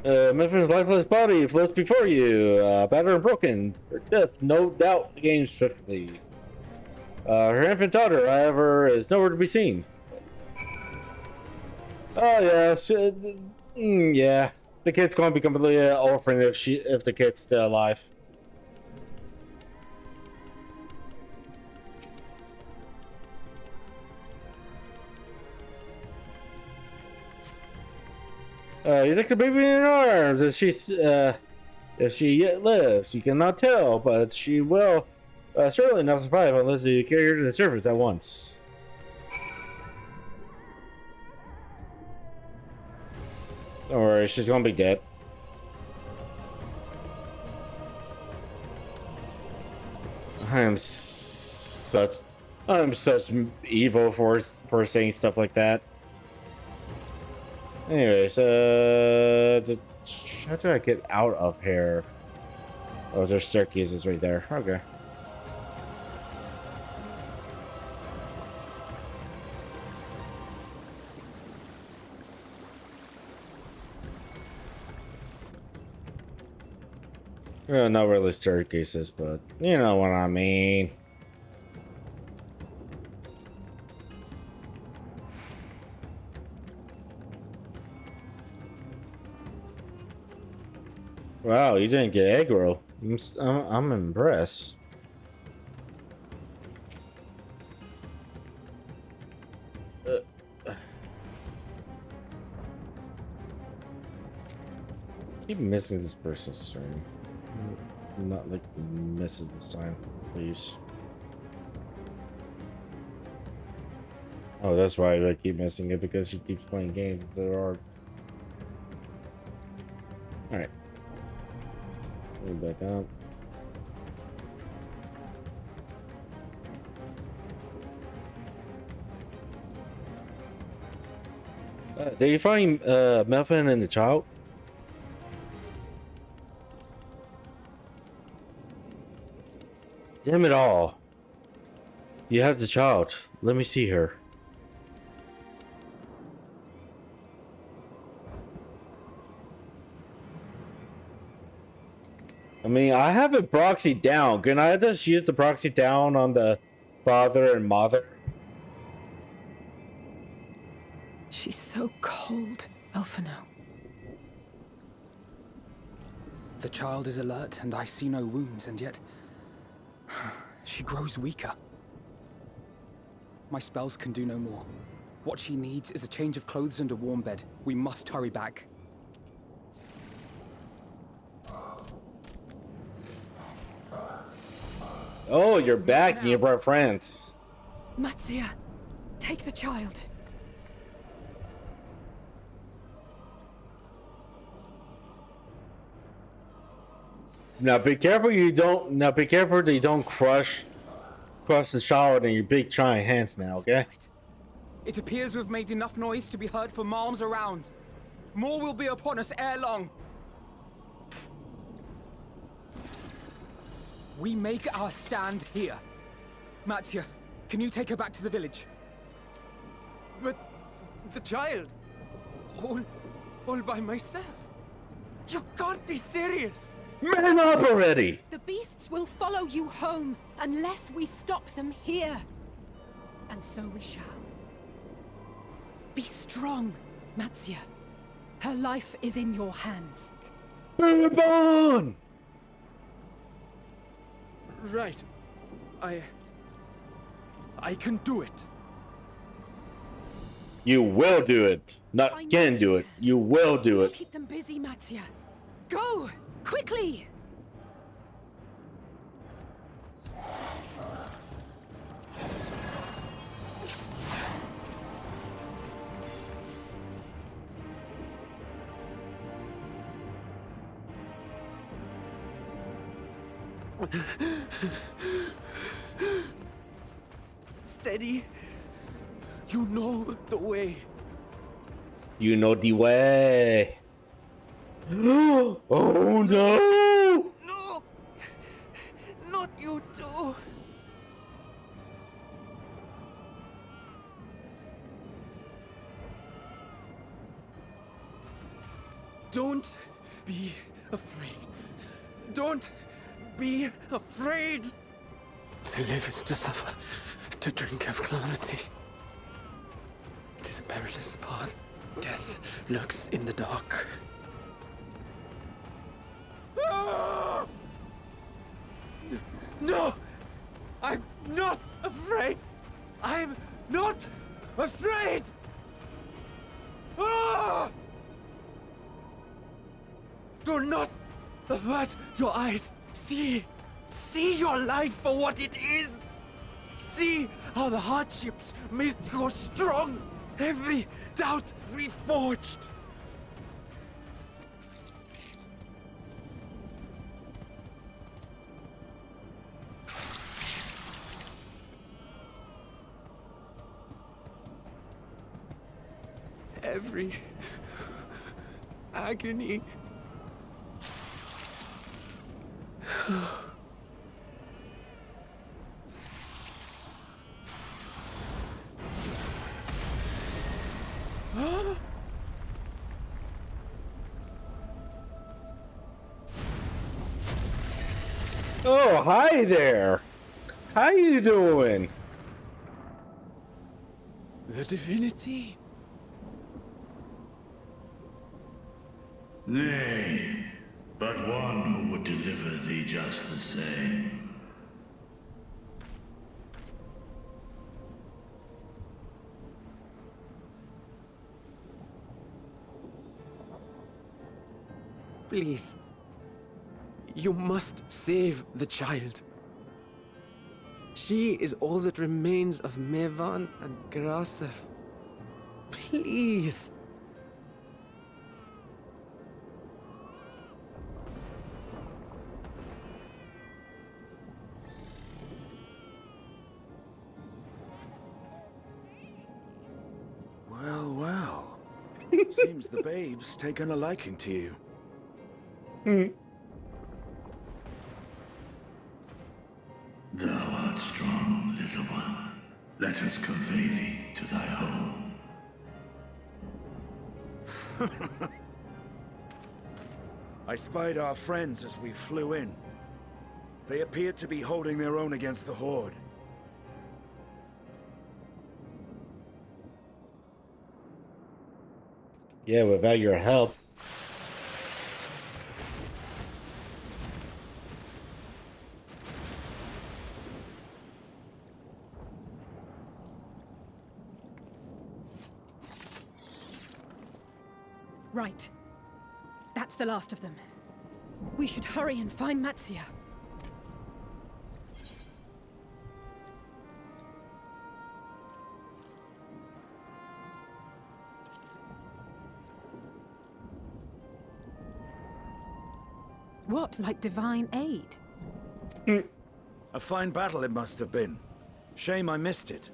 Mephin's lifeless body floats before you, battered and broken. Her death, no doubt, gains swiftly. Her infant daughter, however, is nowhere to be seen. Oh yeah, yeah. The kid's going to be completely orphaned if the kid's still alive. You take the baby in your arms. If she yet lives, you cannot tell, but she will certainly not survive unless you carry her to the surface at once. Don't worry, she's gonna be dead. I'm such evil for saying stuff like that. Anyways, how do I get out of here? Oh, there's staircases right there. Okay. Well, not really staircases, but you know what I mean. Wow, you didn't get aggro. I'm impressed. Keep missing this person's stream. Not like miss it this time, please. Oh, that's why I keep missing it, because she keeps playing games that are. Alright. Back up. Did you find Melvin and the child? Damn it all. You have the child. Let me see her. I mean, I have it proxy down. Can I just use the proxy down on the father and mother? She's so cold, Elfino. The child is alert, and I see no wounds, and yet she grows weaker. My spells can do no more. What she needs is a change of clothes and a warm bed. We must hurry back. Oh, you're back and you brought friends. Matsia, take the child. Now be careful you don't. Now be careful that you don't crush the child in your big giant hands. Now, okay? It appears we've made enough noise to be heard for miles around. More will be upon us ere long. We make our stand here. Mattia, can you take her back to the village? But the child, all by myself. You can't be serious. Man up already! The beasts will follow you home unless we stop them here. And so we shall. Be strong, Matsia. Her life is in your hands. Bourbon! Right. I can do it. You will do it. Not can do it. You will do it. Keep them busy, Matsia. Go! Quickly! Steady. You know the way. You know the way. Oh no! No! Not you too. Don't be afraid. Don't be afraid. To live is to suffer, to drink of calamity. It is a perilous path. Death lurks in the dark. No! I'm not afraid! I'm not afraid! Ah! Do not avert your eyes. See your life for what it is. See how the hardships make you strong. Every doubt reforged. Every agony. Oh, hi there. How you doing? The divinity. Nay, but one who would deliver thee just the same. Please. You must save the child. She is all that remains of Mevan and Grasef. Please. Well, well. Seems the babe's taken a liking to you. Thou art strong, little one. Let us convey thee to thy home. I spied our friends as we flew in. They appeared to be holding their own against the Horde. Yeah, without your help. Right. That's the last of them. We should hurry and find Matsia. What, like divine aid? A fine battle it must have been. Shame I missed it.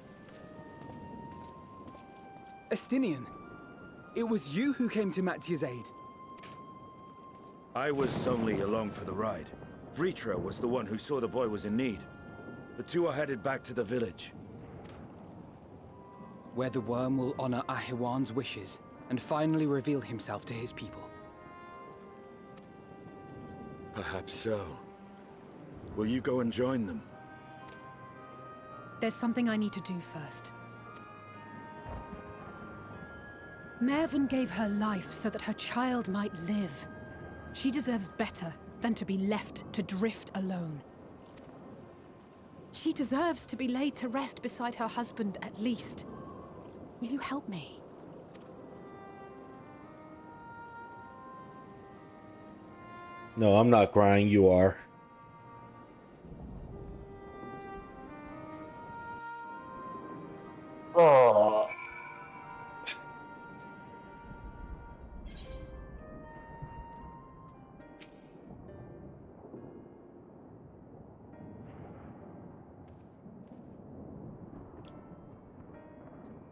Estinian, it was you who came to Mattia's aid. I was only along for the ride. Vritra was the one who saw the boy was in need. The two are headed back to the village. Where the worm will honor Ahiwan's wishes and finally reveal himself to his people. Perhaps so. Will you go and join them? There's something I need to do first. Mervyn gave her life so that her child might live. She deserves better than to be left to drift alone. She deserves to be laid to rest beside her husband at least. Will you help me? No, I'm not crying, you are. Oh.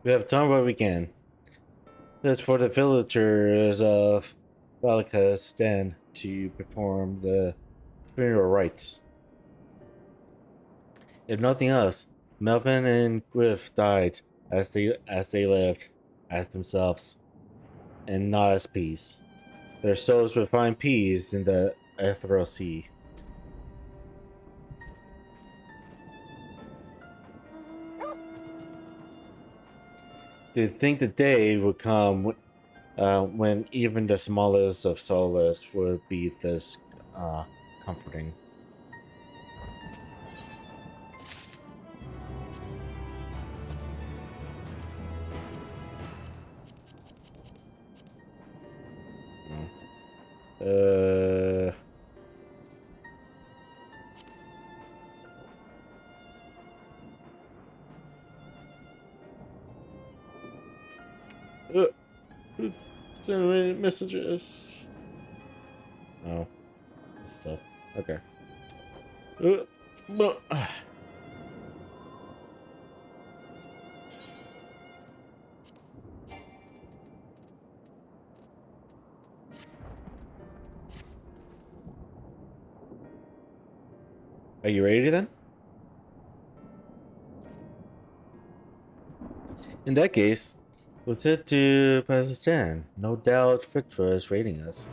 We have done what we can. This for the villagers of Valika stand to perform the funeral rites. If nothing else, Melvin and Griff died as they lived, as themselves, and not as peace. Their souls would find peace in the ethereal sea. To think the day would come when even the smallest of solace would be this comforting. Who's sending messages? Oh, this stuff. Okay. Are you ready then? In that case, let's head to Pakistan. No doubt Fitra is raiding us.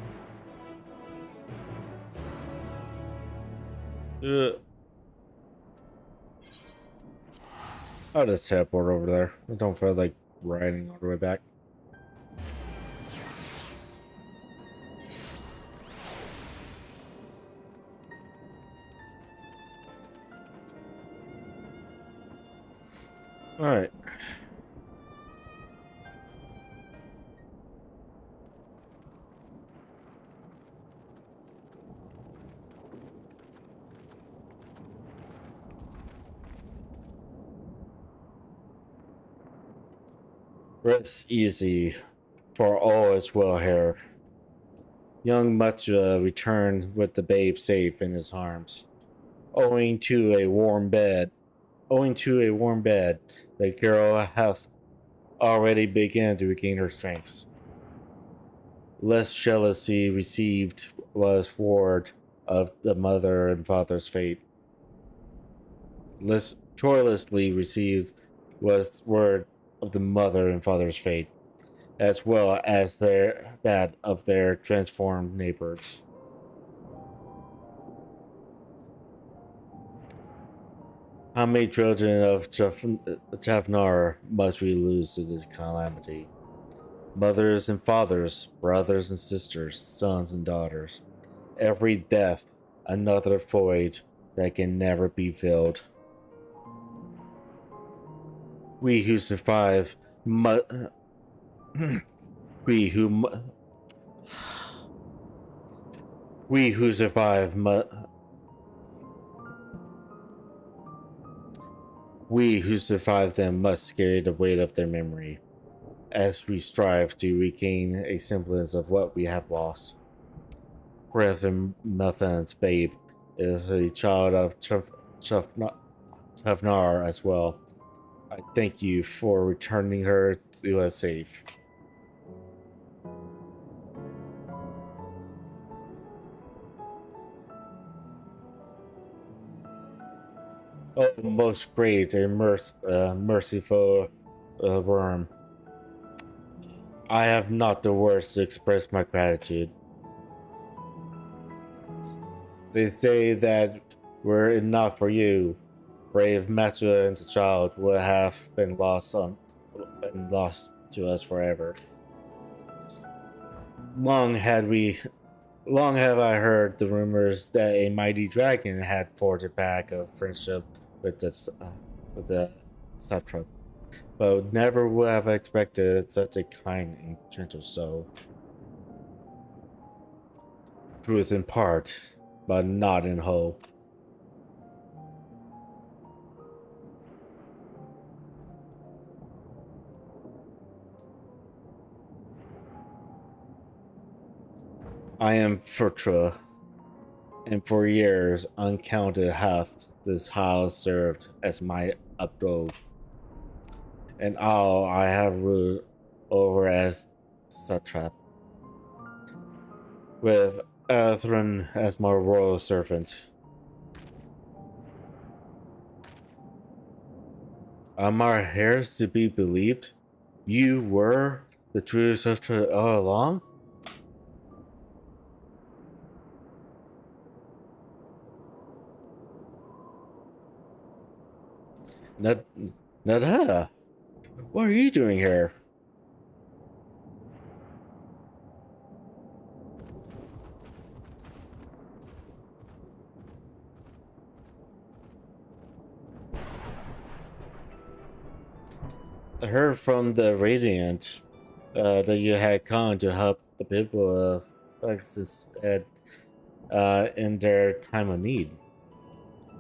I'll just teleport over there. I don't feel like riding all the way back. Alright. Rest easy, for all is well here. Young Matsua returned with the babe safe in his arms. Owing to a warm bed, the girl hath already begun to regain her strength. Less jealousy received was word of the mother and father's fate. Less joylessly received was word of the mother and father's fate, as well as that of their transformed neighbors. How many children of Jafnar must we lose to this calamity? Mothers and fathers, brothers and sisters, sons and daughters. Every death, another void that can never be filled. We who survive we who survive them must carry the weight of their memory, as we strive to regain a semblance of what we have lost. Griffin Melfin's babe is a child of Tavnar as well. I thank you for returning her to us safe. Oh, most great and merciful worm. I have not the words to express my gratitude. They say that were it not for you, brave Matsua and the child would have been lost to us forever. Long have I heard the rumors that a mighty dragon had forged a pact of friendship with the satrap, but never would have expected such a kind and gentle soul. Truth in part, but not in whole. I am Furtra, and for years uncounted hath this house served as my abode, and all I have ruled over as satrap, with Athrin as my royal servant. Are my hairs to be believed? You were the true Satrap all along? Nada, what are you doing here? I heard from the Radiant that you had come to help the people of FFXIV in their time of need.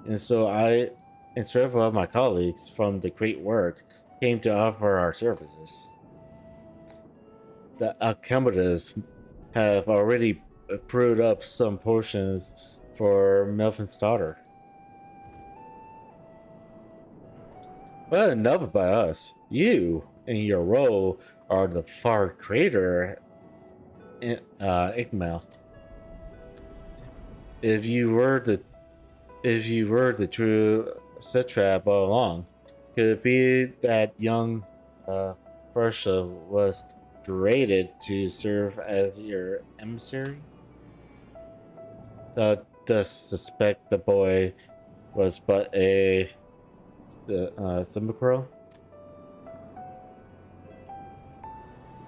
And so I and several of my colleagues from the Great Work came to offer our services. The alchemists have already brewed up some potions for Melfin's daughter. But enough about us. You, in your role, are the far greater Ikmael. If you were the true satrap all along, could it be that young Fursha was created to serve as your emissary? Thou dost suspect the boy was but a simulacrum?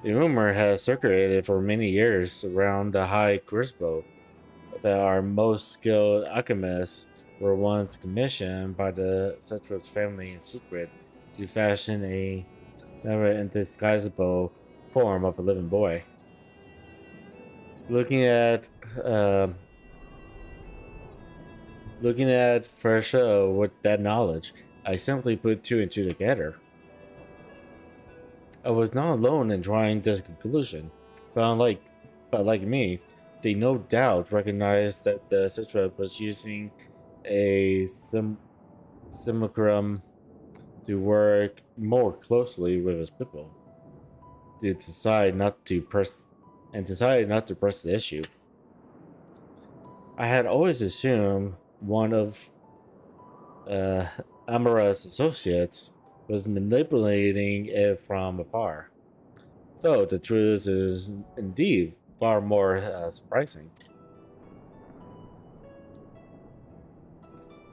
The rumor has circulated for many years around the High Crucible that our most skilled alchemists were once commissioned by the Cetrus family in secret to fashion a never indisguisable form of a living boy. Looking at Fresho with that knowledge, I simply put two and two together. I was not alone in drawing this conclusion, but like me, they no doubt recognized that the Citra was using a simulacrum to work more closely with his people. They decided not to press the issue. I had always assumed one of Amara's associates was manipulating it from afar, though the truth is indeed far more surprising.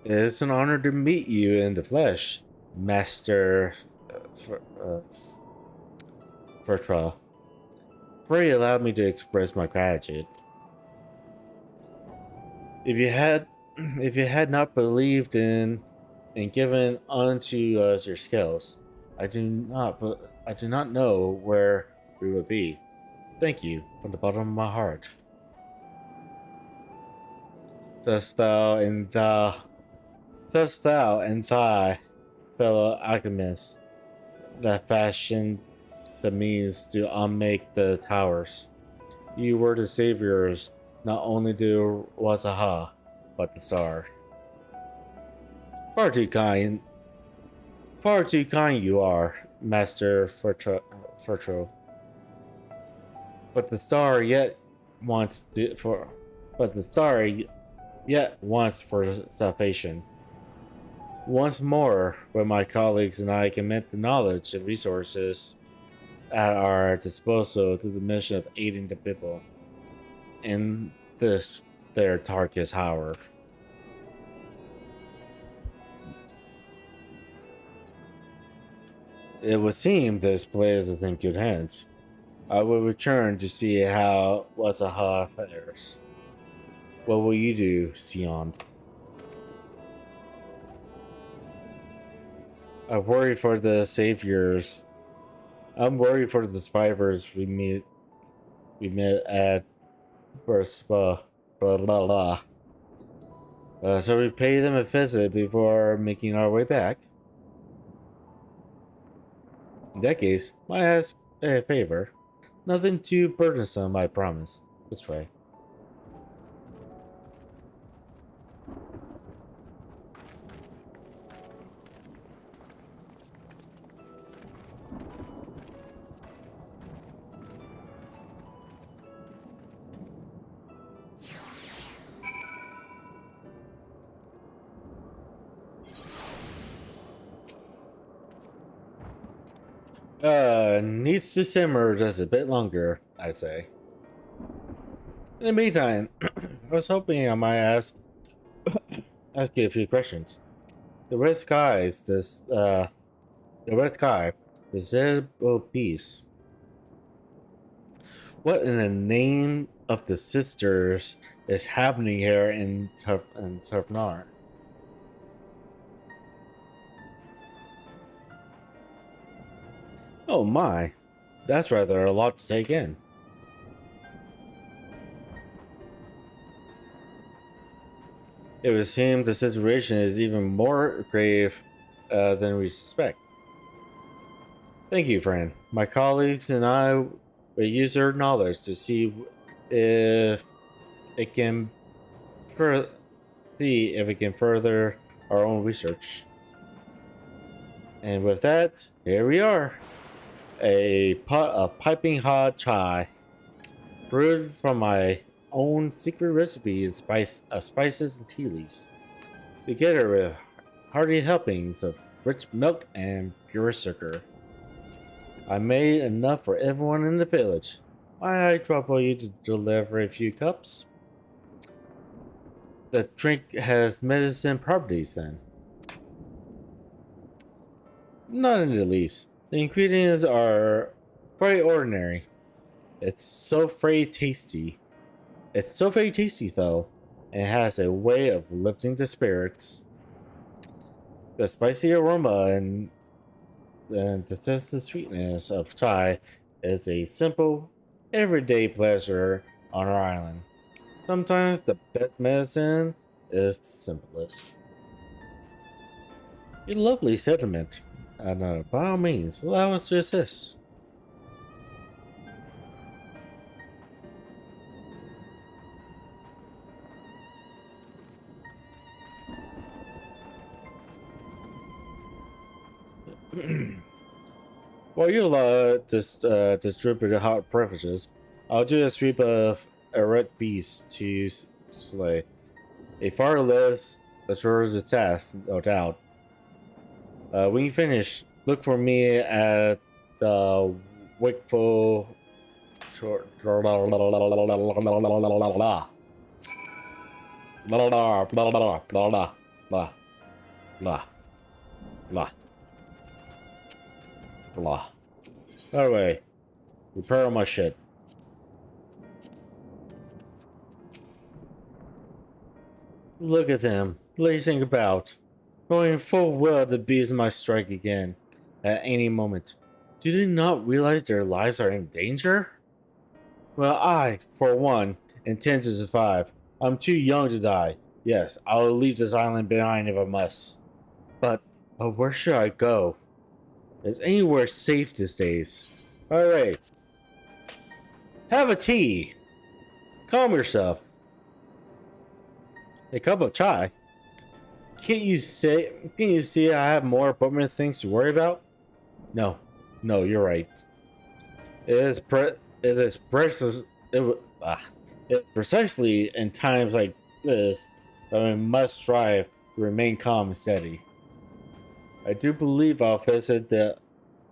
It's an honor to meet you in the flesh, Master Fertra. Pray allow me to express my gratitude. If you had not believed in and given unto us your skills, I do not know where we would be. Thank you from the bottom of my heart. Thus thou and thy fellow alchemists that fashioned the means to unmake the towers. You were the saviors not only to Wazaha, but the star. Far too kind you are, Master Fertro. But the star yet wants for salvation. Once more, when my colleagues and I commit the knowledge and resources at our disposal to the mission of aiding the people in this their darkest hour. It would seem this place is in good hands. I will return to see how Wazaha fares. What will you do, Sion? I'm worried for the saviors. I'm worried for the survivors we met at Burspa, blah blah blah. So we pay them a visit before making our way back. In that case, I ask a favor. Nothing too burdensome, I promise. This way. Needs to simmer just a bit longer, I say. In the meantime, I was hoping I might ask you a few questions. The red sky, the zero piece. What in the name of the sisters is happening here in Turfnar? Oh my, that's rather a lot to take in. It would seem the situation is even more grave than we suspect. Thank you, friend. My colleagues and I will use our knowledge to see if it can further our own research. And with that, here we are. A pot of piping hot chai, brewed from my own secret recipe and spices and tea leaves, together with hearty helpings of rich milk and pure sugar. I made enough for everyone in the village. Might I trouble you to deliver a few cups? The drink has medicine properties, then? Not in the least. The ingredients are quite ordinary. It's so very tasty. It's so very tasty, though, and it has a way of lifting the spirits. The spicy aroma and and to test the sweetness of chai is a simple, everyday pleasure on our island. Sometimes the best medicine is the simplest. A lovely sentiment, and by all means, allow us to assist. While you distribute hot beverages, I'll do a sweep of erect beasts to slay. A far less atrocious task, no doubt. When you finish, look for me at the wakeful. By the way, repair my shit. Look at them, lazing about, knowing full well the beast might strike again at any moment. Do they not realize their lives are in danger? Well, I, for one, intend to survive. I'm too young to die. Yes, I'll leave this island behind if I must. But where should I go? Is anywhere safe these days? Alright. Have a tea. Calm yourself. A cup of chai. Can't you see I have more important things to worry about? No, you're right. It is precisely in times like this that we must strive to remain calm and steady. I do believe I'll visit the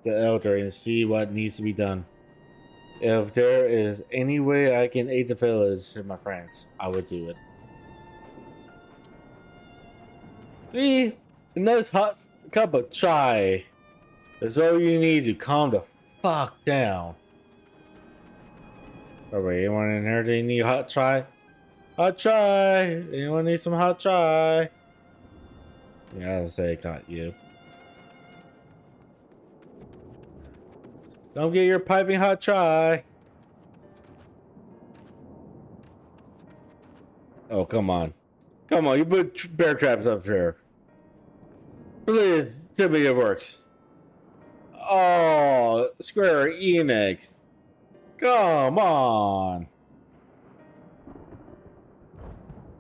elder and see what needs to be done. If there is any way I can aid the village and my friends, I would do it. See, a nice hot cup of chai is all you need to calm the fuck down. Alright, anyone in here that need hot chai? Hot chai! Anyone need some hot chai? Yeah, I'll say I got you. Don't get your piping hot chai. Oh, come on. Come on, you put bear traps up here. Please, tell me it works. Oh, Square Enix. Come on.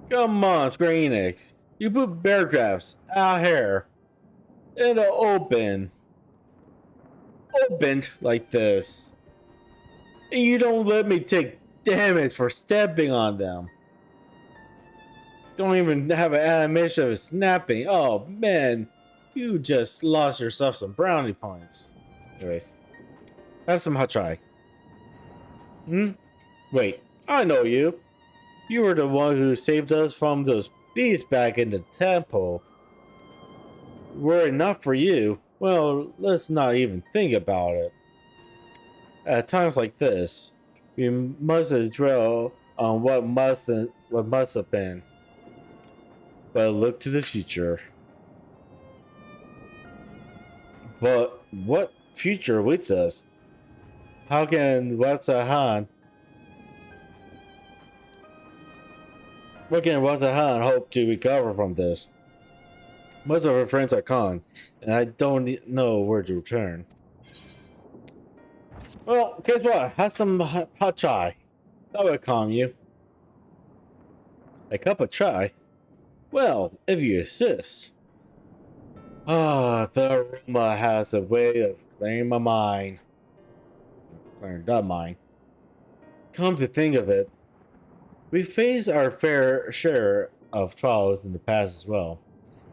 Come on, Square Enix. You put bear traps out here in the opened like this. And you don't let me take damage for stepping on them. Don't even have an animation of snapping. Oh man, you just lost yourself some brownie points. Anyways, have some hot chai. Wait, I know you. You were the one who saved us from those beasts back in the temple. Were it not for you, well, let's not even think about it. At times like this, we must dwell on what must have been. But look to the future. But what future awaits us? How can whatzup hope to recover from this? Most of our friends are gone, and I don't know where to return. Well, guess what? Have some hot chai. That would calm you. A cup of chai? Well, if you insist. The aroma has a way of clearing my mind. Clearing that mind. Come to think of it, we faced our fair share of trials in the past as well.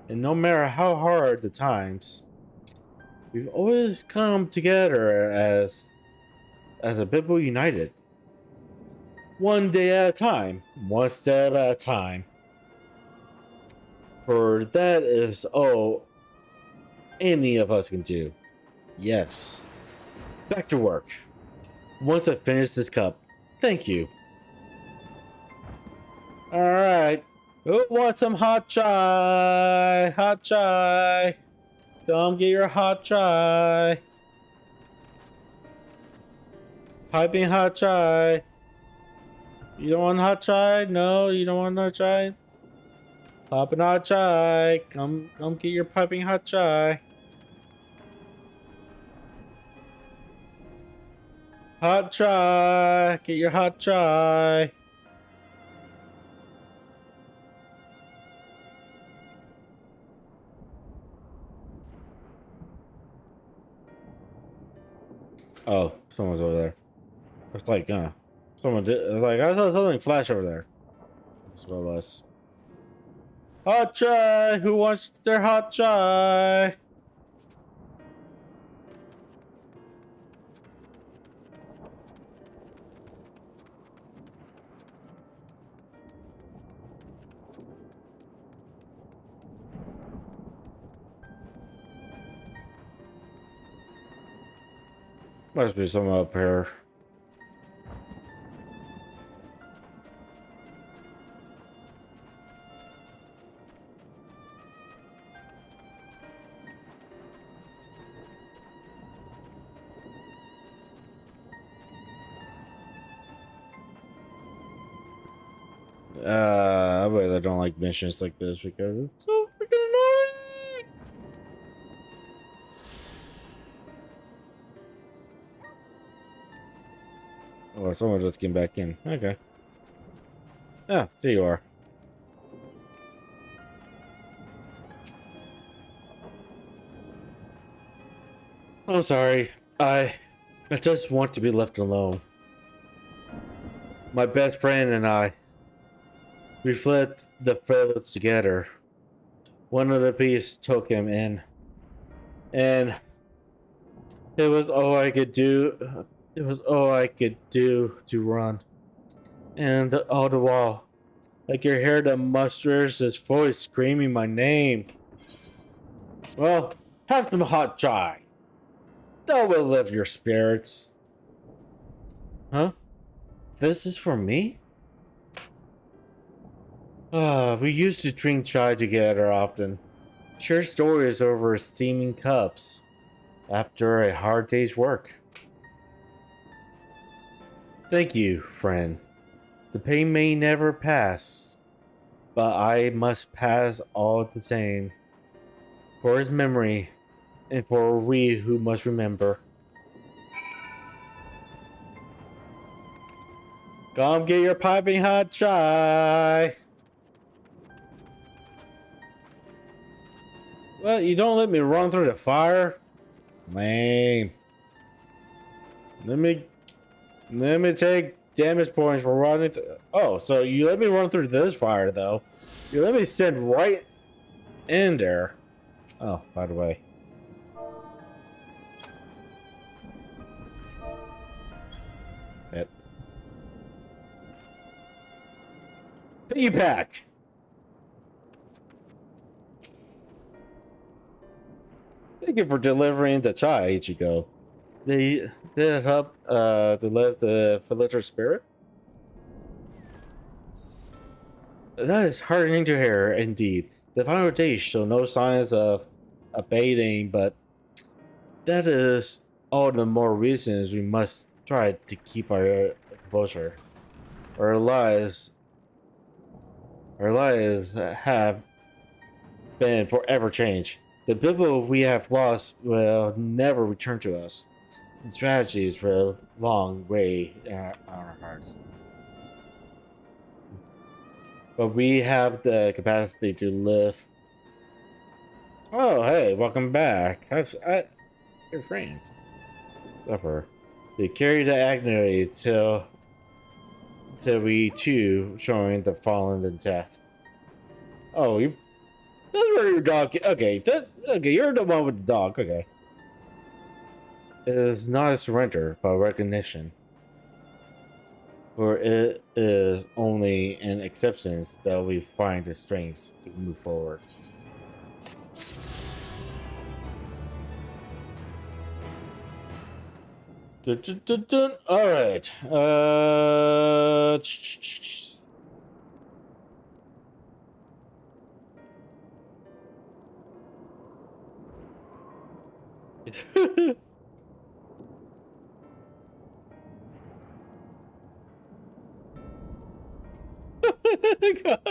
And no matter how hard the times, we've always come together as a people united. One day at a time, one step at a time. For that is all any of us can do. Yes. Back to work. Once I finish this cup, thank you. Alright. Who wants some hot chai? Hot chai. Come get your hot chai. Piping hot chai. You don't want hot chai? No, you don't want hot chai? Popping hot chai. Come get your piping hot chai. Hot chai. Get your hot chai. Oh, someone's over there. It's like, someone did, like, I saw something flash over there. This is what it was. Hot chai! Who wants their hot chai? Must be someone up here. I really don't like missions like this because it's so freaking annoying. Oh, someone just came back in. Okay. Ah, there you are. I'm sorry. I just want to be left alone. My best friend and I, we fled the village together. One of the beasts took him in, and it was all I could do. It was all I could do to run. And all the while, I could hear the muster's voice screaming my name. Well, have some hot chai. That will lift your spirits. Huh? This is for me? We used to drink chai together often. Share stories over steaming cups after a hard day's work. Thank you, friend. The pain may never pass, but I must pass all the same. For his memory, and for we who must remember. Come get your piping hot chai. Well, you don't let me run through the fire? Lame. Let me take damage points for running through. Oh, so you let me run through this fire, though. You let me stand right in there. Oh, by the way. It. Piggyback. Thank you for delivering the chai, Ichigo. Did it help to lift the villager spirit? That is heartening to hear, indeed. The final days show no signs of abating, but that is all the more reasons we must try to keep our composure. Our lives have been forever changed. The people we have lost will never return to us. The strategies will long weigh on our hearts. But we have the capacity to live. Oh, hey, welcome back. Your friend. Suffer. They carry the agony till we too join the fallen in death. Oh, you. That's where your dog. Okay, okay. You're the one with the dog. Okay. It is not a surrender, but recognition. For it is only in acceptance that we find the strength to move forward. Dun, dun, dun, dun. All right. God.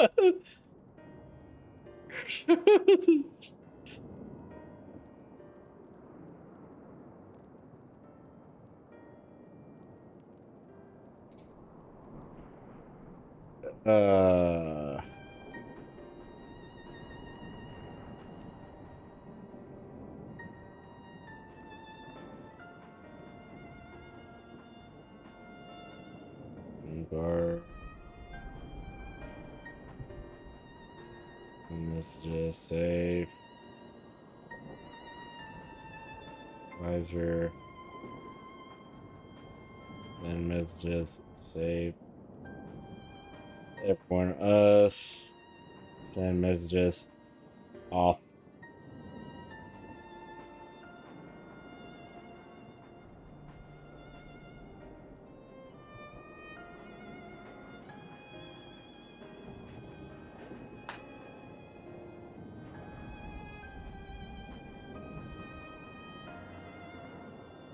uh Guard. Messages, save. Advisor. Then messages, save. Everyone, us. Send messages, off.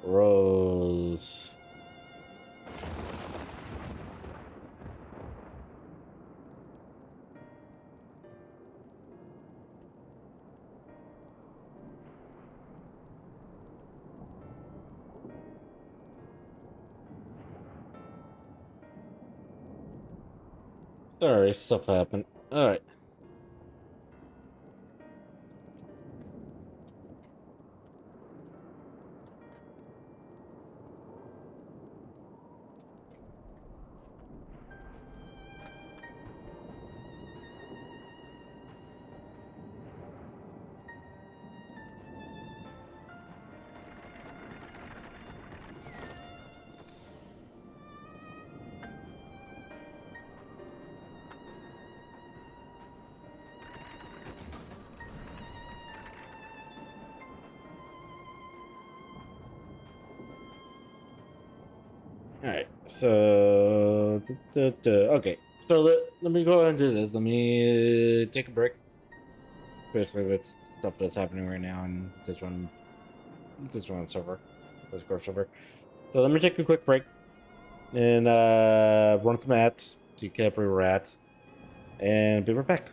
Rose. Sorry, stuff happened. Alright. Alright, so okay, so let me go ahead and do this. Let me take a break, basically with stuff that's happening right now in this one server, this core server. So let me take a quick break and run some ads to Capri Rats, and be right back.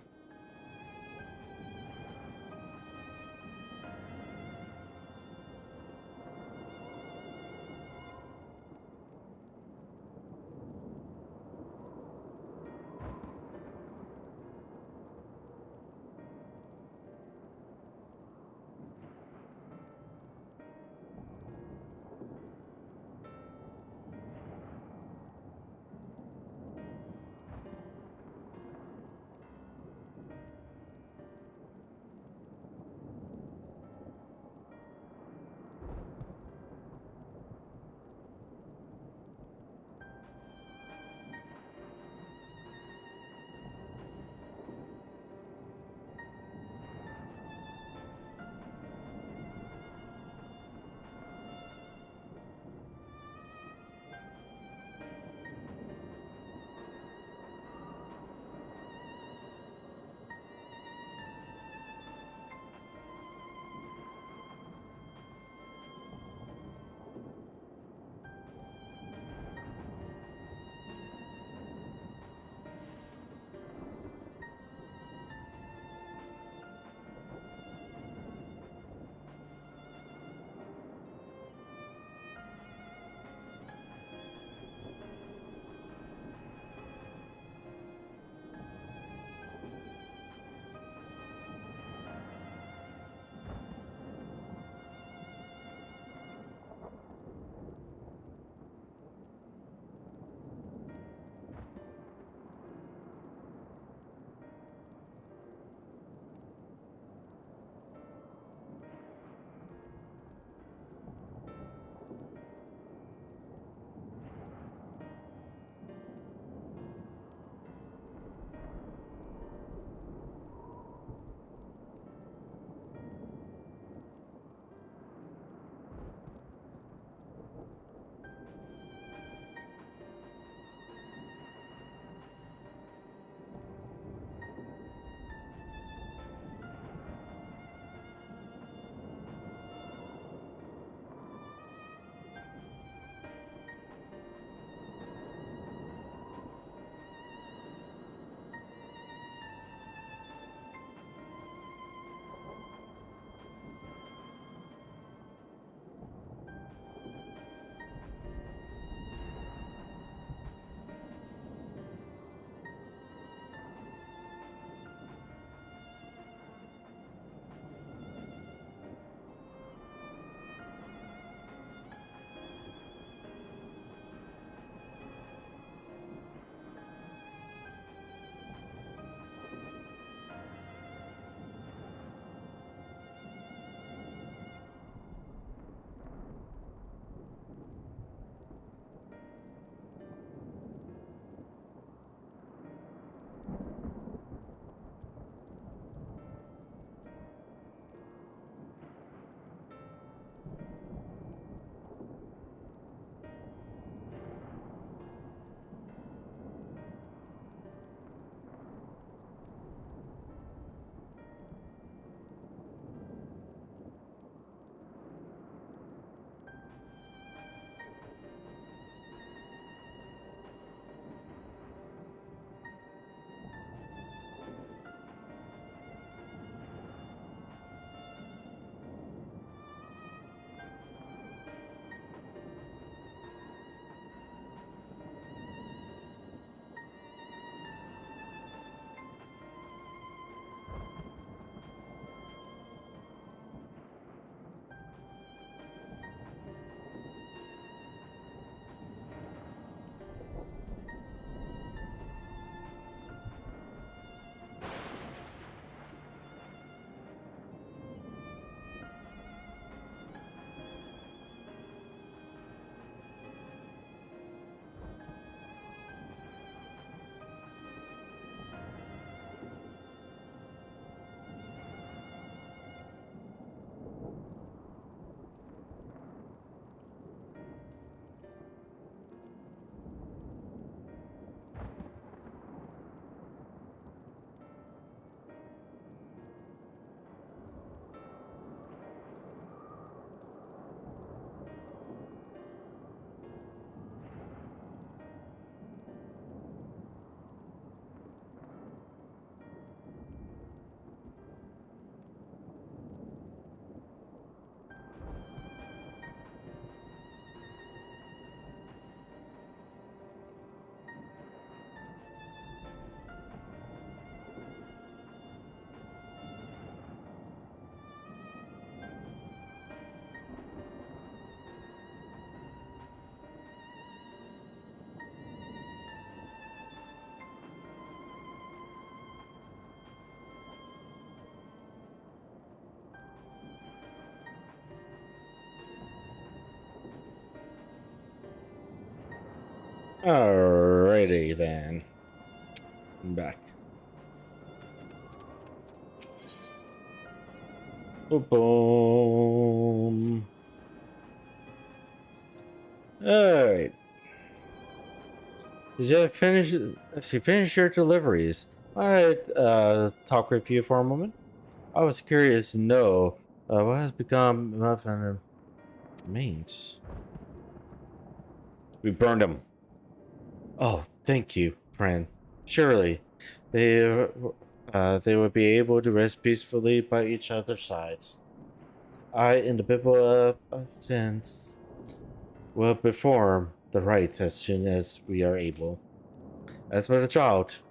Alrighty then. I'm back. Boom. Alright. As you finish your deliveries, I talk with you for a moment. I was curious to know what has become of means. We burned him. Oh, thank you, friend. Surely they would be able to rest peacefully by each other's sides. I and the people of since will perform the rites as soon as we are able. As for the child,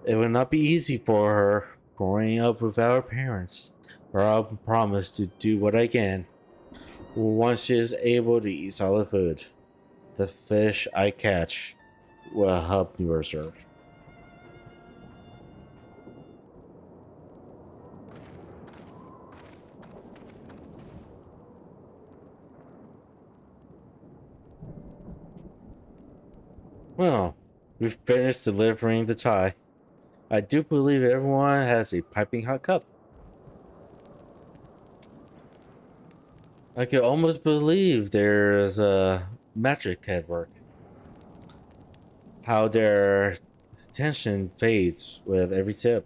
it will not be easy for her growing up without her parents, but I'll promise to do what I can. Once she is able to eat solid food, the fish I catch will help nurse her. Well, we've finished delivering the chai. I do believe everyone has a piping hot cup. I can almost believe there's magic at work. How their tension fades with every sip.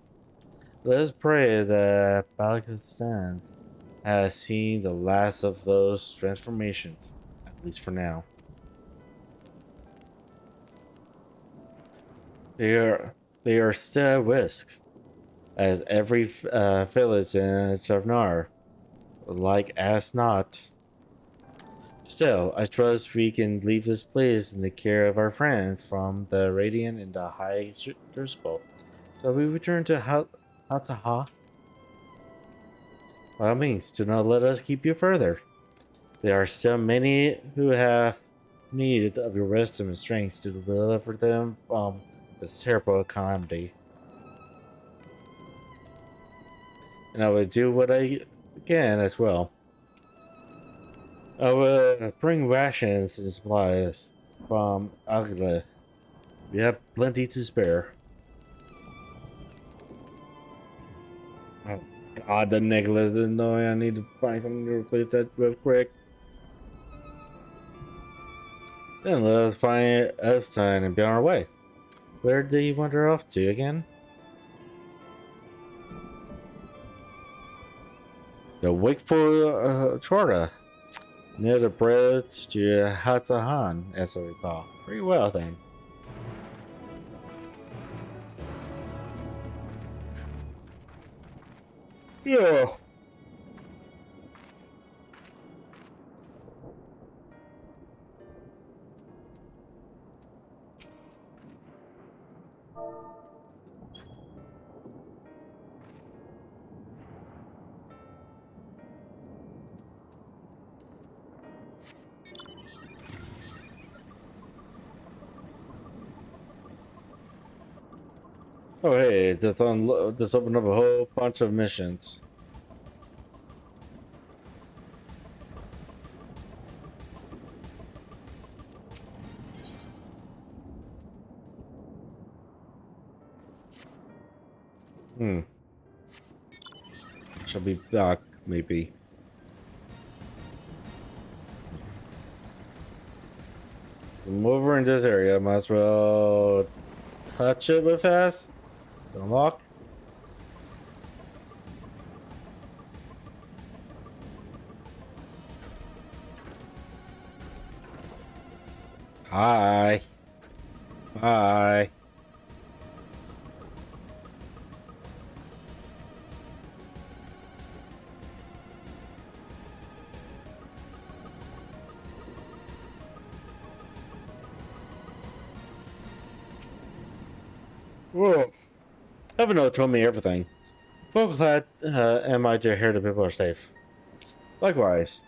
Let us pray that Balakistan has seen the last of those transformations, at least for now. They are still at risk, as every village in Javnar, like as not. Still, I trust we can leave this place in the care of our friends from the Radiant and the High Crucible. So we return to Hatsaha. By all means, do not let us keep you further. There are still many who have need of your wisdom and strength to deliver them from this terrible calamity. And I will do what I can as well. I will bring rations and supplies from Agra. We have plenty to spare. Oh god, the necklace is annoying. I need to find something to replace that real quick. Then let us find Elstein and be on our way. Where do you wander off to again? The Wakeful Chorda, near the bridge to Hatsahan, as I recall. Pretty well then. Yeah. Oh hey, this opened up a whole bunch of missions. Shall be back, maybe. I'm over in this area, might as well touch it with fast. Unlock. Hi. Hi. Whoa. Evernote told me everything. Folk glad am I to hear the people are safe. Likewise,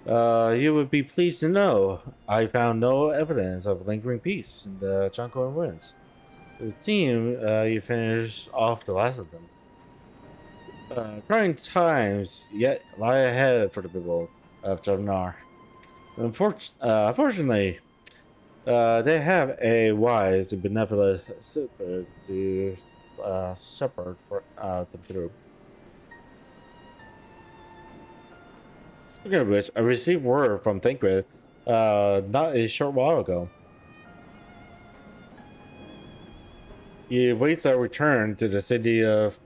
you would be pleased to know I found no evidence of lingering peace in the Jungle ruins. It seems you finished off the last of them. Trying times yet lie ahead for the people of Javnar. Unfortunately, They have a wise and benevolent citizens to shepherd for them through. Speaking of which, I received word from Thancred not a short while ago. He awaits our return to the city of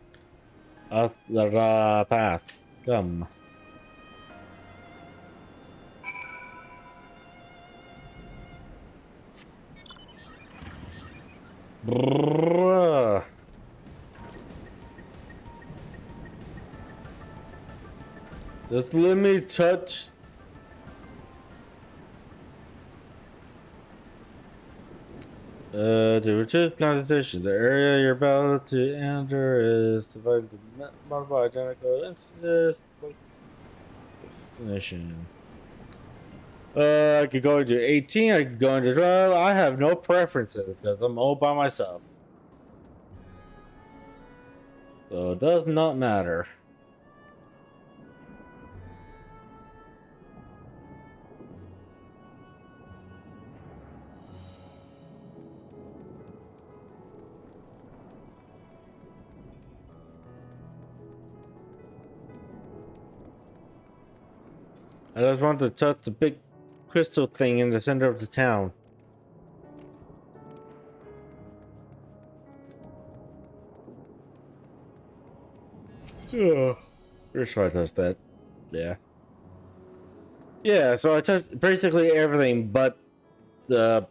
Path. Come. Bruh. Just let me touch. To reduce competition, the area you're about to enter is divided into multiple identical instances. Destination. I could go into 18, I could go into 12. I have no preferences because I'm all by myself. So it does not matter. I just want to touch the big crystal thing in the center of the town. Yeah. Pretty sure I touched that. Yeah. Yeah, so I touched basically everything but the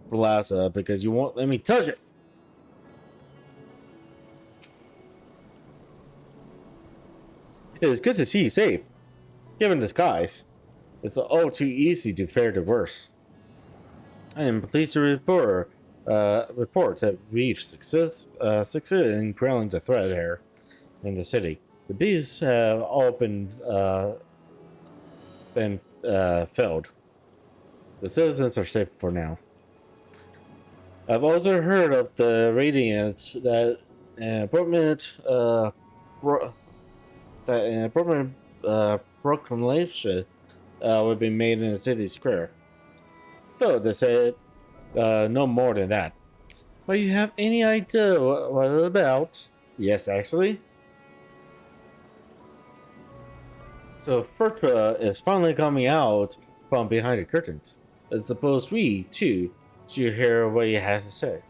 plaza because you won't let me touch it. It is good to see you safe. Given the skies, it's all too easy to fare the worse. I am pleased to report that we've succeeded in quelling the threat here in the city. The bees have all been felled. The citizens are safe for now. I've also heard of the radiance that an important proclamation would be made in the city square. Though they said no more than that. But you have any idea what it's about? Yes, actually. So Fertra is finally coming out from behind the curtains. I suppose we, too, should hear what he has to say.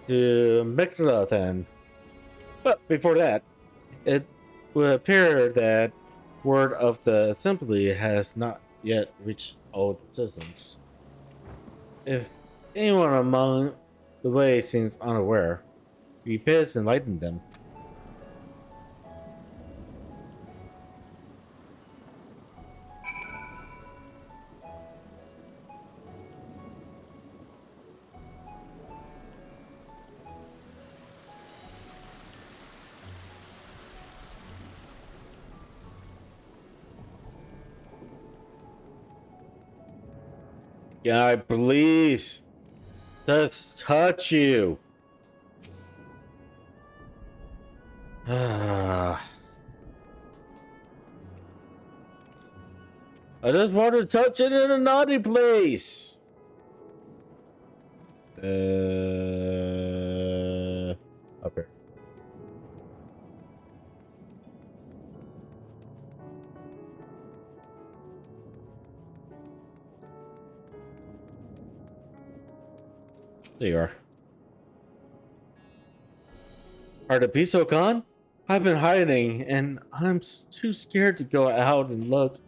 To Mechala, then. But before that, it would appear that word of the assembly has not yet reached all the citizens. If anyone among the way seems unaware, we best enlighten them. Can I please just touch you? I just want to touch it in a naughty place. Up here. There you are. Are the bees so gone? I've been hiding, and I'm too scared to go out and look.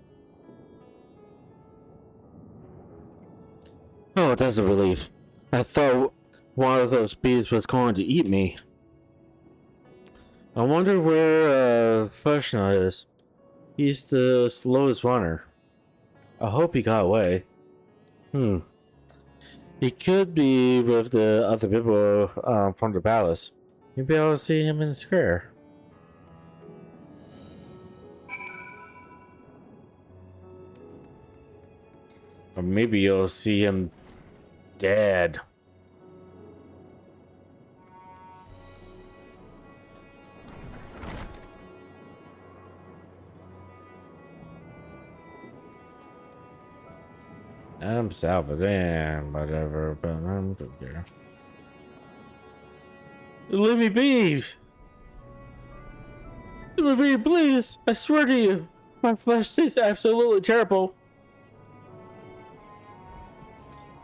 Oh, that's a relief. I thought one of those bees was going to eat me. I wonder where Fushna is. He's the slowest runner. I hope he got away. He could be with the other people from the palace. Maybe I'll see him in the square. Or maybe you'll see him dead. I'm Salvador, whatever, but I don't care. Let me be! Let me be, please! I swear to you! My flesh tastes absolutely terrible!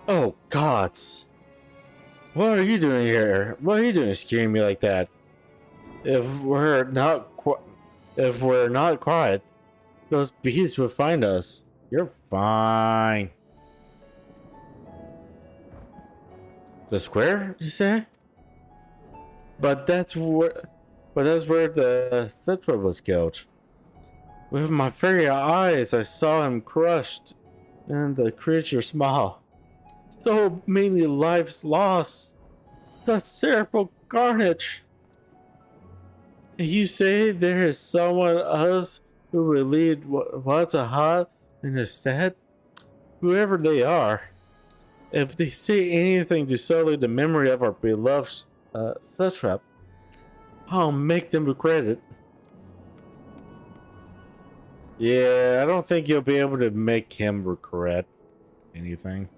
Oh, gods! What are you doing here? What are you doing scaring me like that? If we're not quiet, those beasts will find us. You're fine. The square, you say? But that's where the statue was killed. With my very eyes, I saw him crushed, and the creature smile. So many lives lost. Such terrible carnage. You say there is someone else who will lead whatzup in his stead? Whoever they are. If they say anything to sully the memory of our beloved satrap, I'll make them regret it. Yeah, I don't think you'll be able to make him regret anything.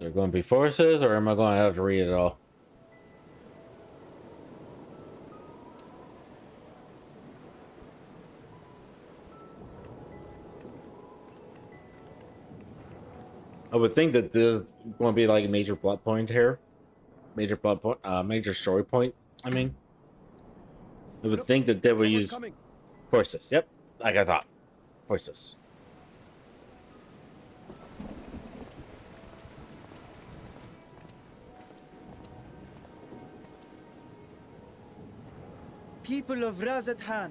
They're going to be forces, or am I going to have to read it all? I would think that this is going to be like a major plot point here. Major plot point, major story point, I mean. I would think that they would use forces. Yep, like I thought. Forces. People of Razathan,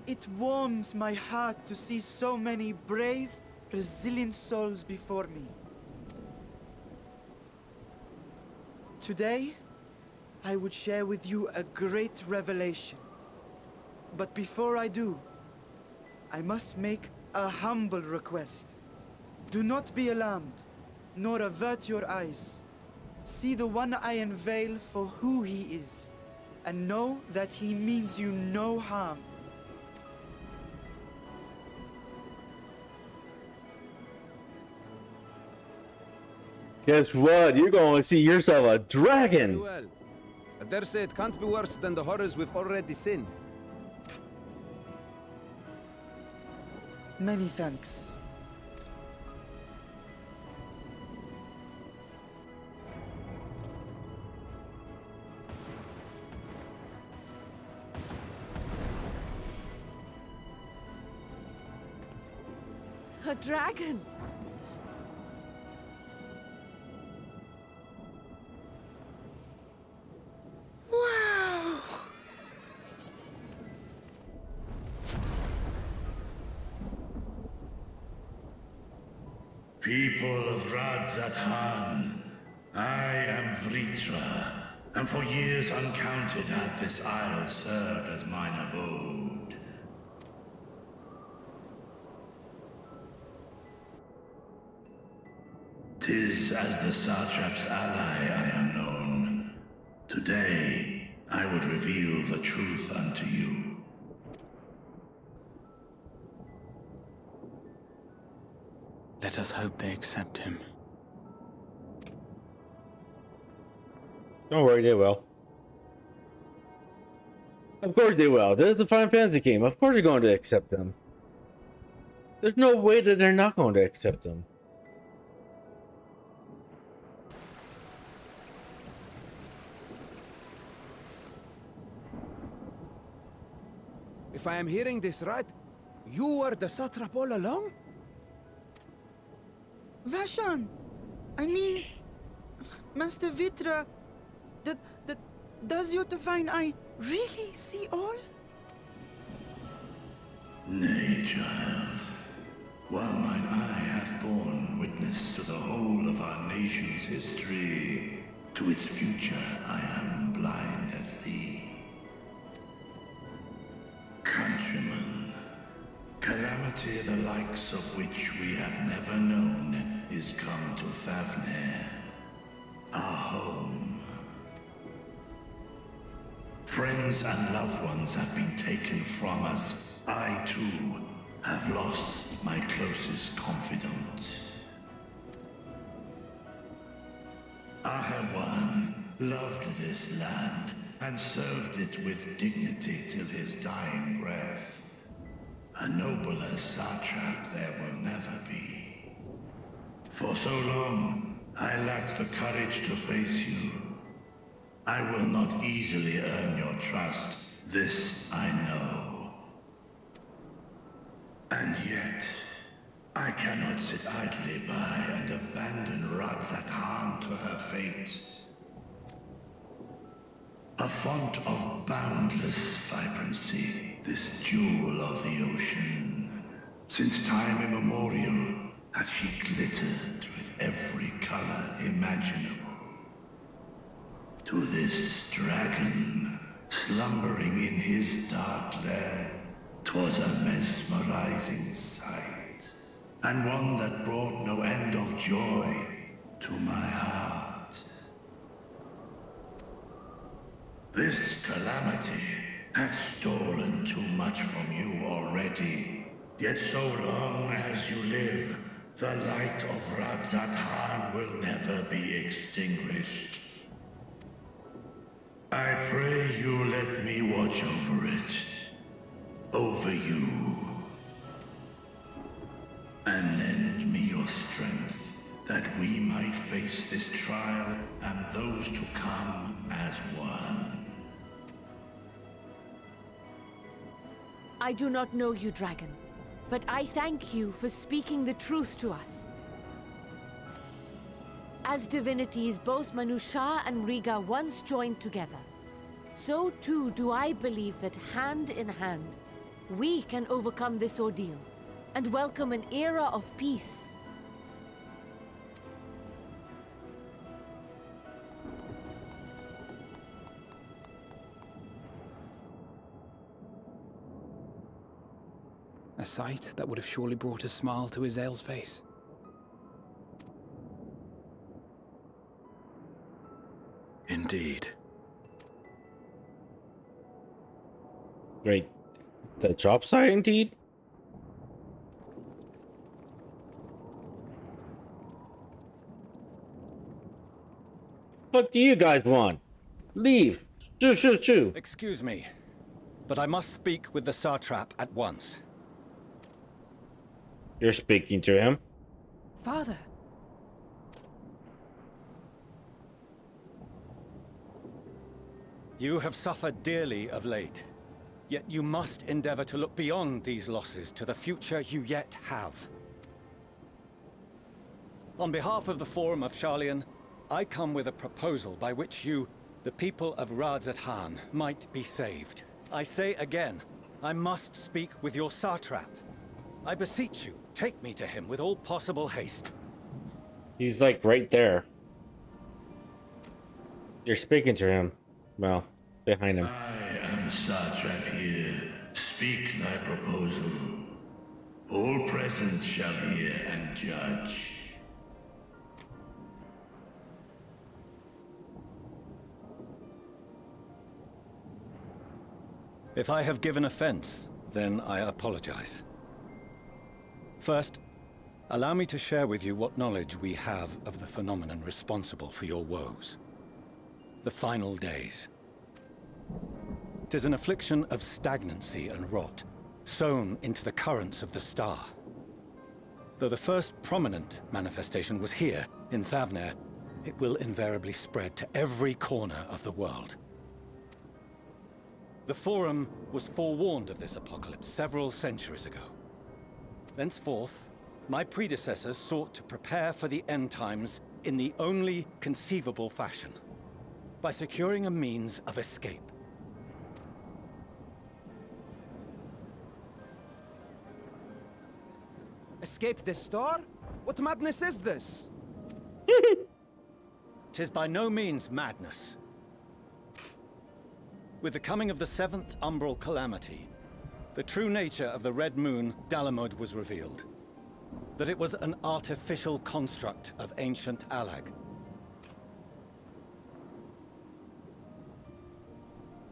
it warms my heart to see so many brave, resilient souls before me. Today, I would share with you a great revelation. But before I do, I must make a humble request. Do not be alarmed, nor avert your eyes. See the one I unveil for who he is, and know that he means you no harm. Guess what? You're going to see yourself a dragon. Well, I dare say it can't be worse than the horrors we've already seen. Many thanks. A dragon! Wow! People of Razathan, I am Vritra, and for years uncounted hath this isle served as mine abode. Tis as the satrap's ally I am known. Today, I would reveal the truth unto you. Let us hope they accept him. Don't worry, they will. Of course they will. This is the Final Fantasy game. Of course they're going to accept them. There's no way that they're not going to accept them. If I am hearing this right, you were the satrap all along? Vashan! I mean, Master Vitra, does your divine eye really see all? Nay, child. While mine eye hath borne witness to the whole of our nation's history, to its future I am blind as thee. Calamity the likes of which we have never known is come to Thavnair, our home. Friends and loved ones have been taken from us. I, too, have lost my closest confidant. Ahawan loved this land and served it with dignity till his dying breath. A nobler satrap there will never be. For so long, I lacked the courage to face you. I will not easily earn your trust, this I know. And yet, I cannot sit idly by and abandon Radzat to her fate. A font of boundless vibrancy, this jewel of the ocean. Since time immemorial, hath she glittered with every color imaginable. To this dragon, slumbering in his dark lair, 'twas a mesmerizing sight, and one that brought no end of joy to my heart. This calamity hath stolen too much from you already. Yet so long as you live, the light of Radzat will never be extinguished. I pray you let me watch over it. Over you. And lend me your strength, that we might face this trial and those to come as one. I do not know you, dragon, but I thank you for speaking the truth to us. As divinities, both Manusha and Riga once joined together, so too do I believe that hand in hand, we can overcome this ordeal and welcome an era of peace. A sight that would have surely brought a smile to Izael's face. Indeed. Wait, the job site indeed? What do you guys want? Leave! Shoo! Excuse me, but I must speak with the satrap at once. You're speaking to him? Father. You have suffered dearly of late, yet you must endeavor to look beyond these losses to the future you yet have. On behalf of the Forum of Sharlayan, I come with a proposal by which you, the people of Radzat, might be saved. I say again, I must speak with your satrap. I beseech you, take me to him with all possible haste. He's like right there. You're speaking to him. Well, behind him. I am satrap here. Speak thy proposal. All present shall hear and judge. If I have given offense, then I apologize. First, allow me to share with you what knowledge we have of the phenomenon responsible for your woes. The final days. 'Tis an affliction of stagnancy and rot, sown into the currents of the star. Though the first prominent manifestation was here, in Thavnair, it will invariably spread to every corner of the world. The Forum was forewarned of this apocalypse several centuries ago. Thenceforth, my predecessors sought to prepare for the end times in the only conceivable fashion, by securing a means of escape. Escape the star? What madness is this? 'Tis by no means madness. With the coming of the 7th umbral calamity, the true nature of the Red Moon, Dalamud, was revealed. That it was an artificial construct of ancient Alag.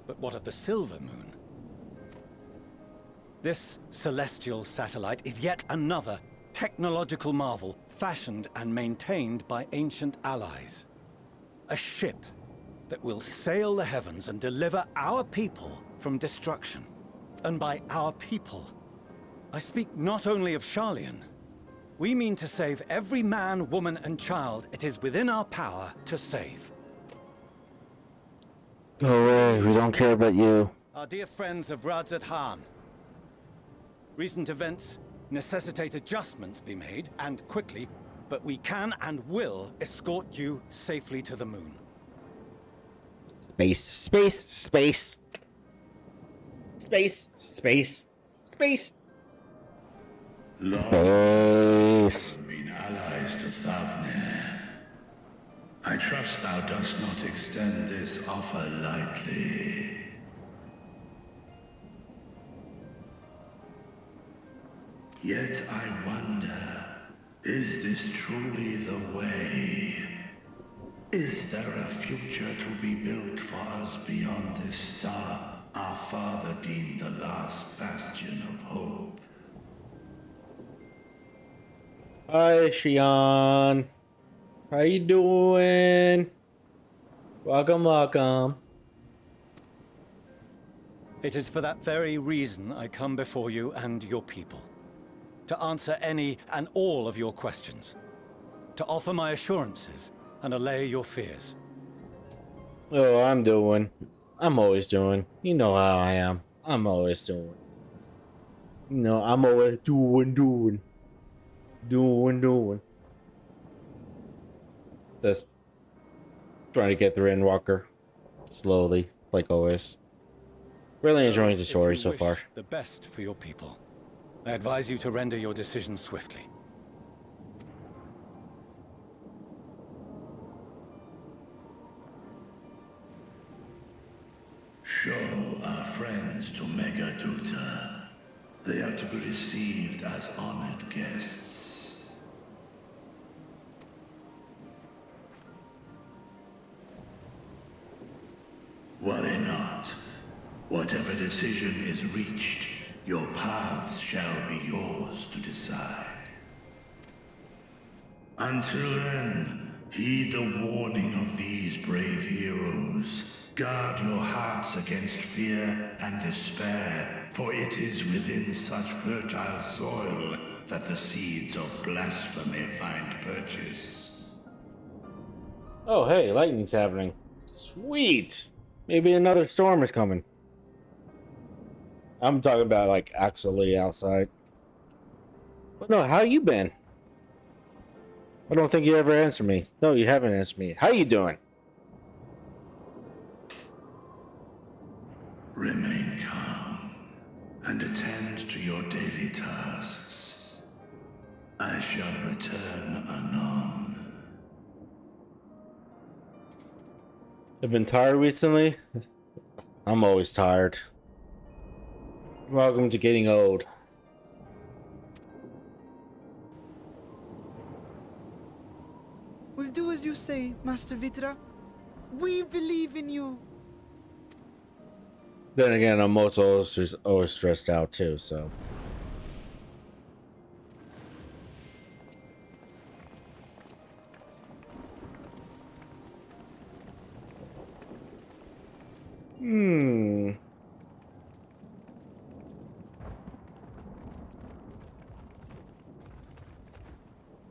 But what of the Silver Moon? This celestial satellite is yet another technological marvel fashioned and maintained by ancient allies. A ship that will sail the heavens and deliver our people from destruction. And by our people, I speak not only of Sharlayan. We mean to save every man, woman, and child it is within our power to save. Go away, we don't care about you. Our dear friends of Radzat Han. Recent events necessitate adjustments be made, and quickly, but we can and will escort you safely to the moon. Space, space, space. Space, space, space. Space. Been allies to Thavnir. I trust thou dost not extend this offer lightly. Yet I wonder, is this truly the way? Is there a future to be built for us beyond this star our father deemed the last bastion of hope? Hi, Shion. How you doing? Welcome, welcome. It is for that very reason I come before you and your people. To answer any and all of your questions. To offer my assurances and allay your fears. Oh, I'm doing. I'm always doing. You know how I am. I'm always doing. You know, I'm always doing. Just trying to get through Endwalker. Slowly, like always. Really enjoying the story so far. The best for your people. I advise you to render your decision swiftly. Show our friends to Megaduta. They are to be received as honored guests. Worry not. Whatever decision is reached, your paths shall be yours to decide. Until then, heed the warning of these brave heroes. Guard your hearts against fear and despair, for it is within such fertile soil that the seeds of blasphemy find purchase. Oh, hey, lightning's happening. Sweet! Maybe another storm is coming. I'm talking about, like, actually outside. But no, how you been? I don't think you ever answered me. No, you haven't answered me. How you doing? Remain calm and attend to your daily tasks. I shall return anon. I've been tired recently. I'm always tired. Welcome to getting old. We'll do as you say, Master Vitra. We believe in you. Then again, I'm also always stressed out too, so.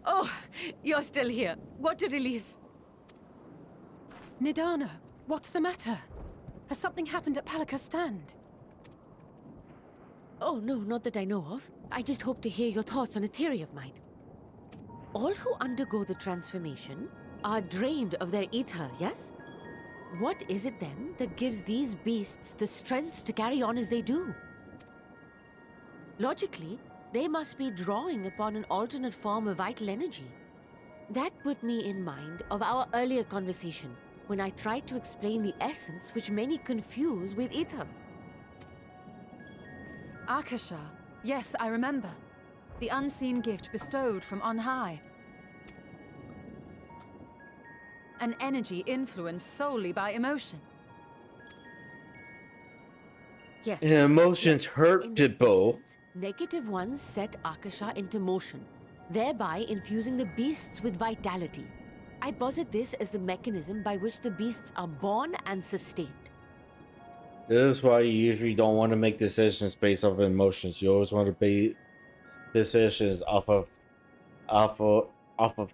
Oh, you're still here. What a relief. Nidana, what's the matter? Has something happened at Palaka's stand? Oh, no, not that I know of. I just hope to hear your thoughts on a theory of mine. All who undergo the transformation are drained of their ether, yes? What is it then that gives these beasts the strength to carry on as they do? Logically, they must be drawing upon an alternate form of vital energy. That put me in mind of our earlier conversation, when I tried to explain the essence which many confuse with ether. Akasha. Yes, I remember. The unseen gift bestowed from on high. An energy influenced solely by emotion. Yes. Emotions hurt In this people. instance, negative ones set Akasha into motion, thereby infusing the beasts with vitality. I posit this as the mechanism by which the beasts are born and sustained. This is why you usually don't want to make decisions based off of emotions. You always want to base decisions off of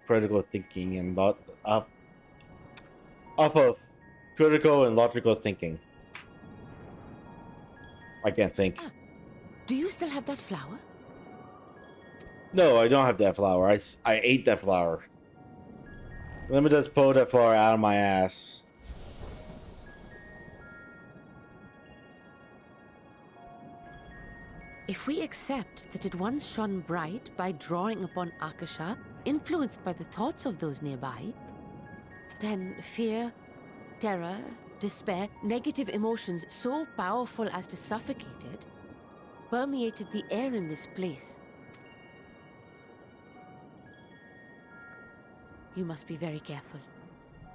critical thinking and off of critical and logical thinking. I can't think. Do you still have that flower? No, I don't have that flower. I ate that flower. Let me just pull that flower out of my ass. If we accept that it once shone bright by drawing upon Akasha, influenced by the thoughts of those nearby, then fear, terror, despair, negative emotions so powerful as to suffocate it, permeated the air in this place. You must be very careful.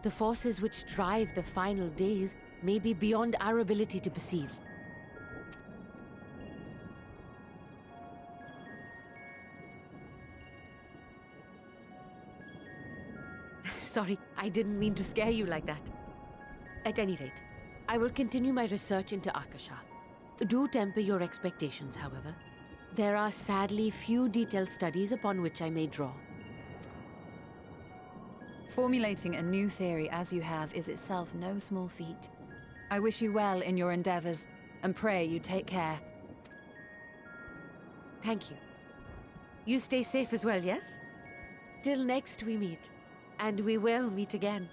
The forces which drive the final days may be beyond our ability to perceive. Sorry, I didn't mean to scare you like that. At any rate, I will continue my research into Akasha. Do temper your expectations, however. There are sadly few detailed studies upon which I may draw. Formulating a new theory as you have is itself no small feat. I wish you well in your endeavors, and pray you take care. Thank you. You stay safe as well, yes? Till next we meet. And we will meet again.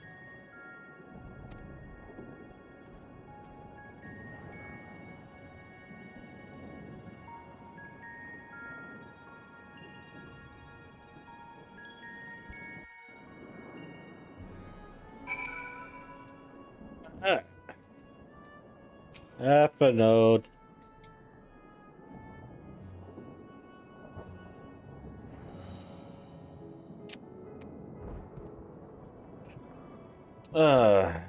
Half a node.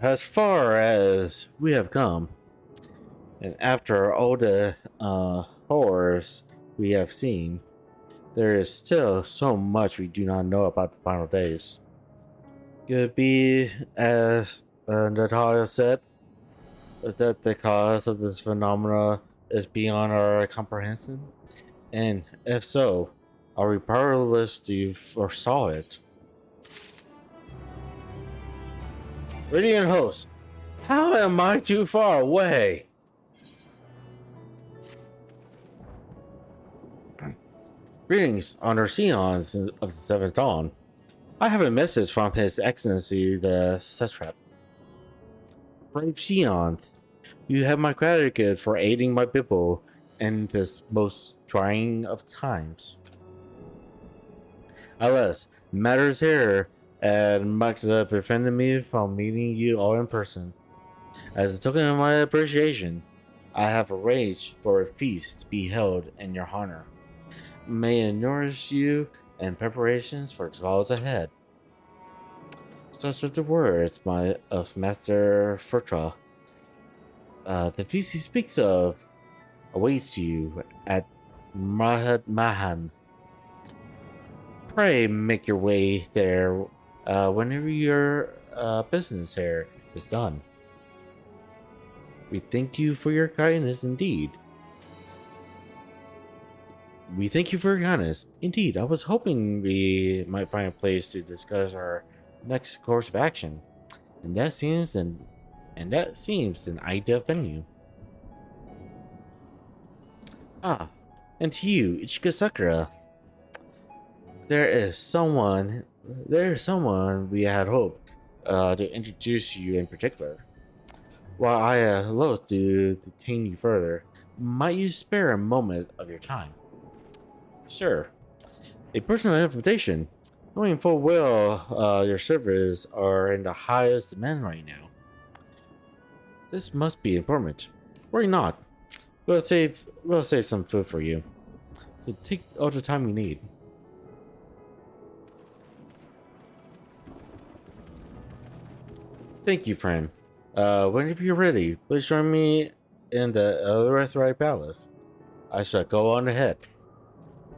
As far as we have come, and after all the horrors we have seen, there is still so much we do not know about the final days. Could be, as Natalia said, that the cause of this phenomena is beyond our comprehension? And if so, are we powerless to foresaw it? Radiant host, how am I too far away? Greetings, Honor Seons of the Seventh Dawn. I have a message from His Excellency the Satrap. Brave Seons, you have my gratitude for aiding my people in this most trying of times. Alas, matters here and Max prevented me from meeting you all in person. As a token of my appreciation, I have arranged for a feast to be held in your honor. May it nourish you in preparations for trials ahead. Such are the words of Master Furtra. The feast he speaks of awaits you at Mahad Mahan. Pray make your way there whenever your business here is done. We thank you for your kindness indeed. We thank you for your kindness. Indeed, I was hoping we might find a place to discuss our next course of action. And that seems an ideal venue. Ah, and to you, Ichika Sakura. There is someone we had hoped to introduce you in particular. While I loathe to detain you further, might you spare a moment of your time? Sure. A personal invitation. Knowing full well your servers are in the highest demand right now. This must be important. Worry not. We'll save some food for you. So take all the time you need. Thank you, friend. Whenever you're ready, please join me in the Earthright Palace. I shall go on ahead.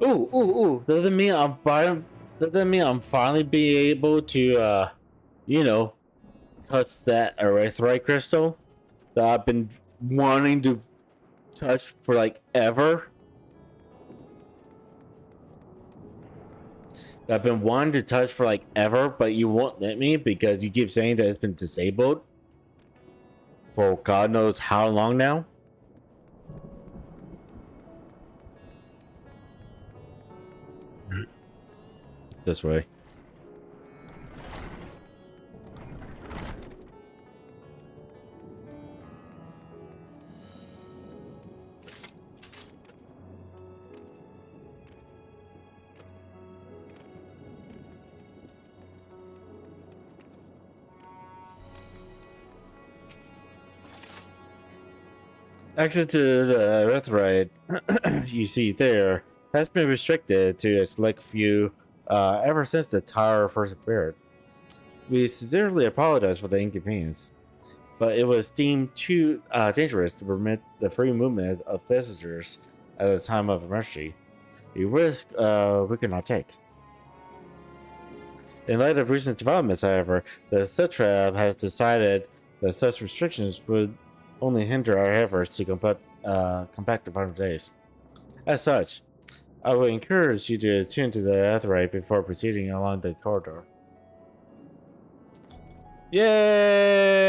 Ooh. Doesn't mean I'm finally be able to, you know, touch that Earthright crystal that I've been wanting to touch for like ever. I've been wanting to touch for like ever, but you won't let me because you keep saying that it's been disabled for God knows how long now. This way. Access to the Earthright you see there has been restricted to a select few ever since the tower first appeared. We sincerely apologize for the inconvenience, but it was deemed too dangerous to permit the free movement of visitors at a time of emergency, a risk we could not take. In light of recent developments, however, the Satrap has decided that such restrictions would only hinder our efforts to compact the final days. As such, I would encourage you to attune to the Earthright before proceeding along the corridor. Yay!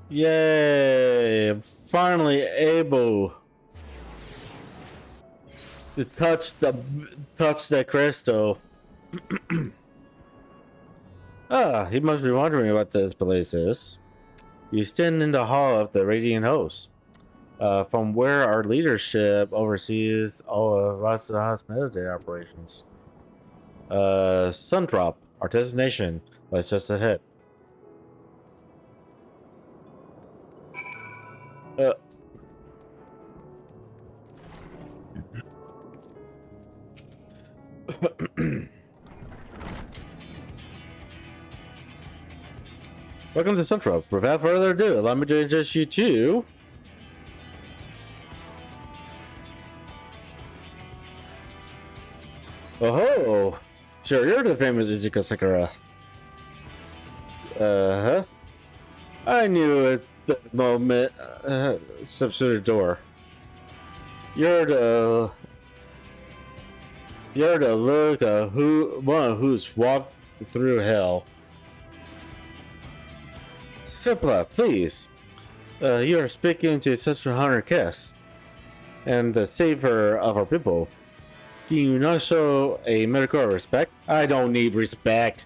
Yay! I'm finally able to touch the crystal. You must be wondering what this place is. You stand in the hall of the Radiant Host, from where our leadership oversees all of Ratza's military operations. Sundrop, our destination, was just ahead. Welcome to Central. Without further ado, allow me to introduce you to oh, sure, you're the famous Ichika Sakura. I knew at the moment. Steps through the door. You're the look of one who's walked through hell. Simpla, please. You are speaking to such a hunter guest and the savior of our people. Do you not show a medical respect? I don't need respect.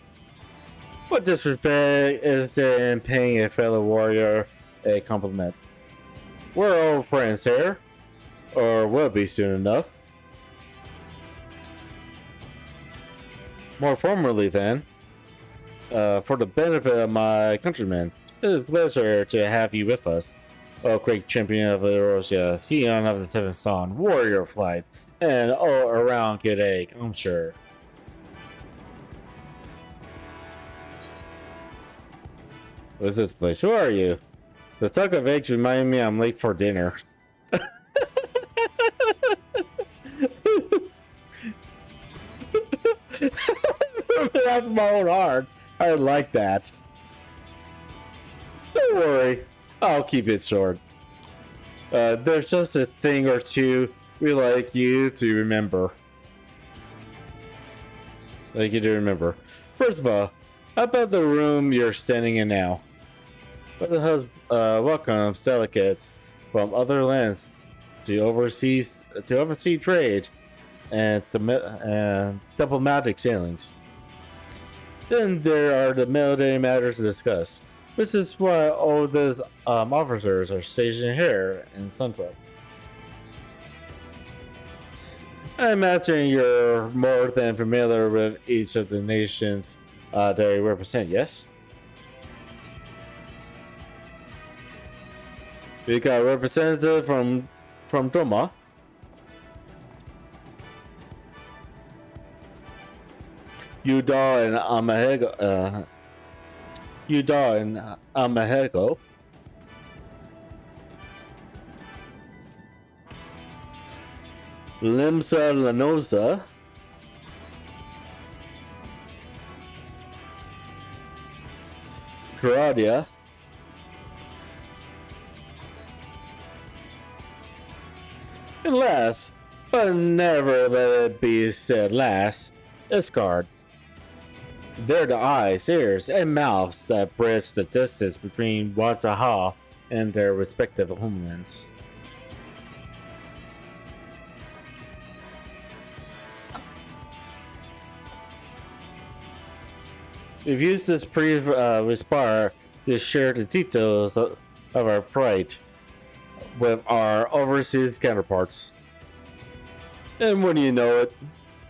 What disrespect is there in paying a fellow warrior a compliment? We're old friends here, or will be soon enough. More formally, then, for the benefit of my countrymen, it is a pleasure to have you with us. Oh, great champion of Erosia, Scion of the Seventh Dawn, warrior of flight, and all around good egg, I'm sure. What's this place? Who are you? The talk of eggs remind me I'm late for dinner. After my own heart. I like that. Don't worry. I'll keep it short. There's just a thing or two we like you to remember. First of all, how about the room you're standing in now? But it has welcomes delegates from other lands to oversee trade and diplomatic sailings. Then there are the military matters to discuss, which is why all the officers are stationed here in Central. I imagine you're more than familiar with each of the nations they represent, yes? We got a representative from Doma. Udar and Amahego. Udar and Amahego. Limsa Lanosa. Claudia. And last, but never let it be said last, Iscard. They're the eyes, ears, and mouths that bridge the distance between Watzaha and their respective homelands. We've used this respire to share the details of our plight with our overseas counterparts. And when you know it,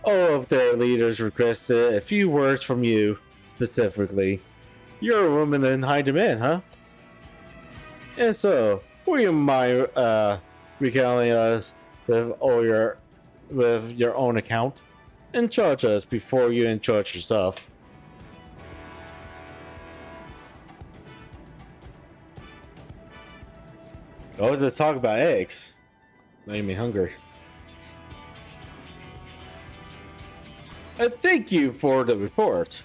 all of their leaders requested a few words from you, specifically. You're a woman in high demand, huh? And so, will you mind regaling us with your own account? And charge us before you charge yourself. Oh, let's talk about eggs. Made me hungry. Thank you for the report.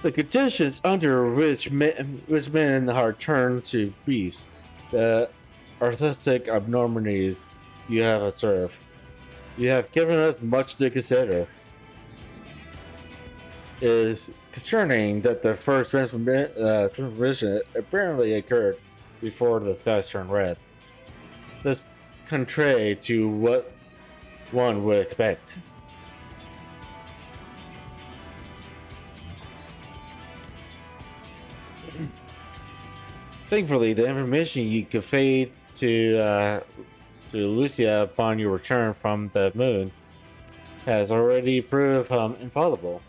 The conditions under which men are turned to beasts, the artistic abnormalities you have observed, you have given us much to consider. It is concerning that the first transformation apparently occurred before the skies turned red. This contrary to what one would expect. Thankfully, the information you conveyed to Lucia upon your return from the moon has already proved infallible.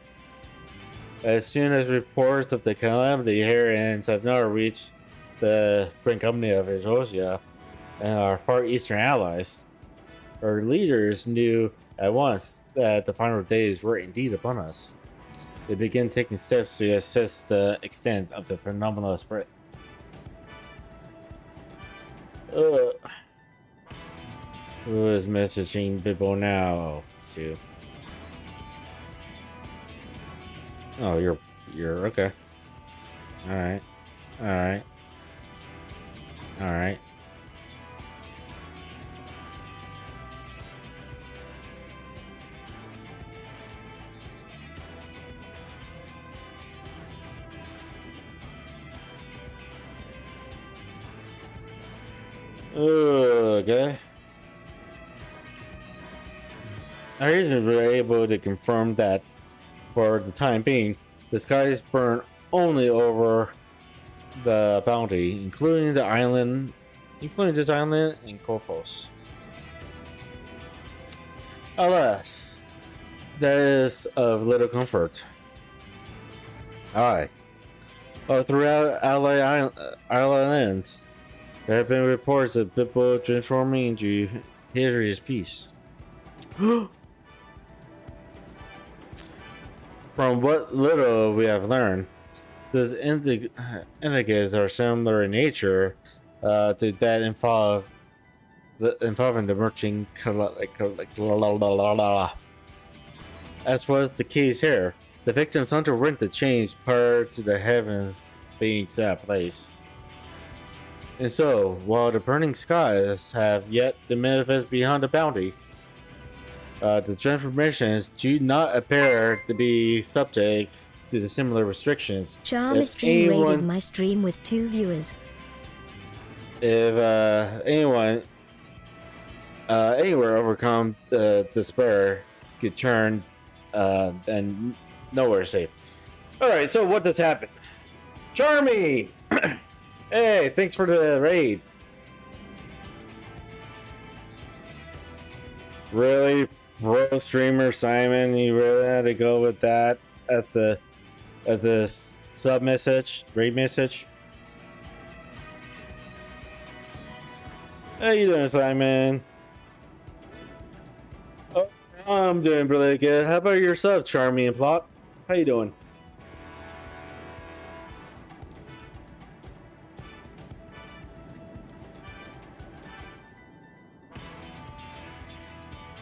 As soon as reports of the calamity herons have now reached the Grand Company of Eosia and our far eastern allies, our leaders knew at once that the final days were indeed upon us. They began taking steps to assess the extent of the phenomenal spread. Who is messaging people now, Sue? Oh, you're okay. Alright. Alright. Alright. Okay. Our agents were able to confirm that for the time being, the skies burn only over the bounty, including this island and Korphos. Alas, that is of little comfort. Aye. Throughout Allied Islands, there have been reports of people transforming into hideous beasts. From what little we have learned, these indicates are similar in nature to that involving the merchant. As was the case here, the victims underwent the change prior to the heavens being set in place. And so, while the burning skies have yet to manifest beyond the bounty, the transformations do not appear to be subject to the similar restrictions. Charm stream raided my stream with 2 viewers. If anyone anywhere overcome despair could turn, then nowhere safe. Alright, so what does happen? Charmy! Hey, thanks for the raid. Really, pro streamer Simon? You really had to go with that as the sub message, raid message? How you doing, Simon? Oh, I'm doing really good. How about yourself, Charmy and Plot? How you doing?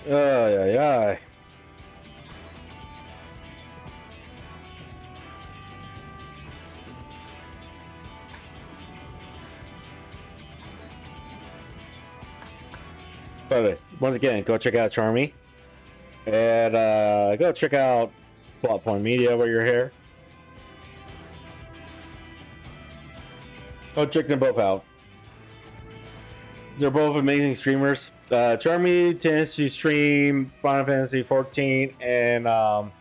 Ay, ay, ay. But once again, go check out Charmy. And go check out Plot Point Media while you're here. Go check them both out. They're both amazing streamers. Charmy tends to stream Final Fantasy 14 and what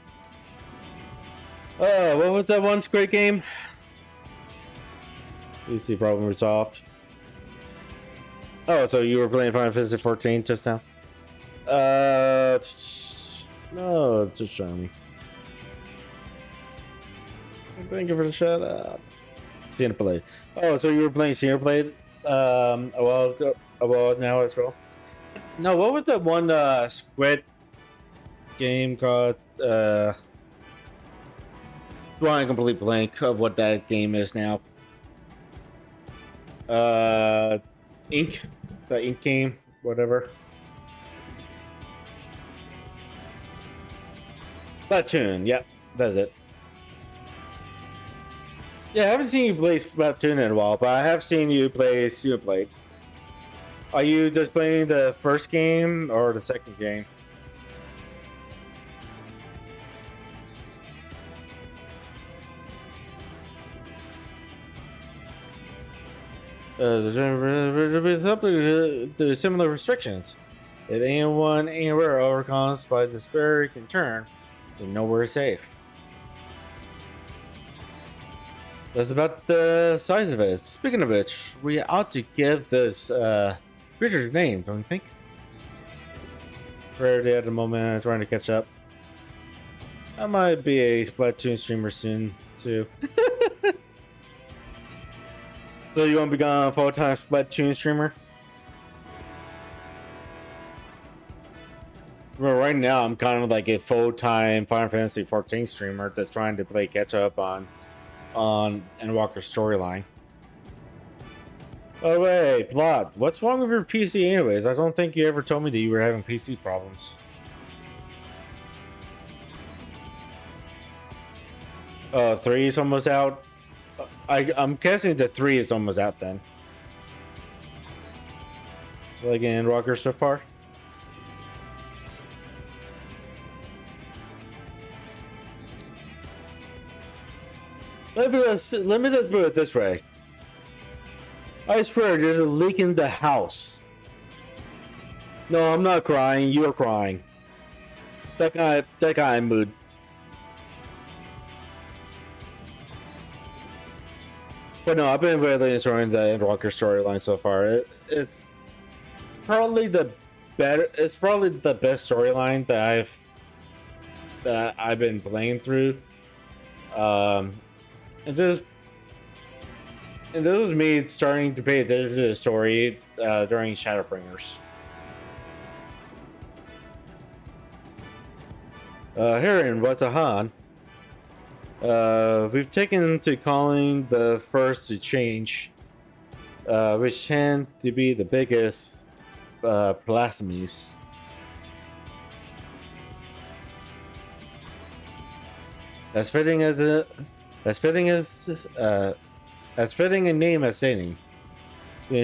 was that one great game? PC problem resolved. Oh, so you were playing Final Fantasy 14 just now? No, it's just Charmy. Thank you for the shout out. Xenoblade. Oh, so you were playing Xenoblade a while now as well? No, what was that one Squid game called? Drawing a complete blank of what that game is now. Ink, the Ink game, whatever. Splatoon, yep, that's it. Yeah, I haven't seen you play Splatoon in a while, but I have seen you play Xenoblade. Are you just playing the first game or the second game? There's similar restrictions. If anyone anywhere overcomes by despair can turn, then nowhere is safe. That's about the size of it. Speaking of which, we ought to give this creature a name, don't you think? It's rarity at the moment. I'm trying to catch up. I might be a Splatoon streamer soon, too. So you want to become a full-time Splatoon streamer? Well, right now I'm kind of like a full-time Final Fantasy 14 streamer that's trying to play catch-up on EndWalker's storyline. Oh wait, Plot, what's wrong with your PC anyways? I don't think you ever told me that you were having PC problems. Oh, 3 is almost out. I'm guessing the 3 is almost out then. Like in EndWalker so far. Let me just put it this way. I swear there's a leak in the house. No, I'm not crying. You're crying. That kind of mood. But no, I've been really enjoying the EndWalker storyline so far. It's probably the best storyline that I've been playing through. And this was me starting to pay attention to the story during Shadowbringers. Here in Watahan, we've taken to calling the first to change, which tend to be the biggest blasphemies. As fitting a name as any. To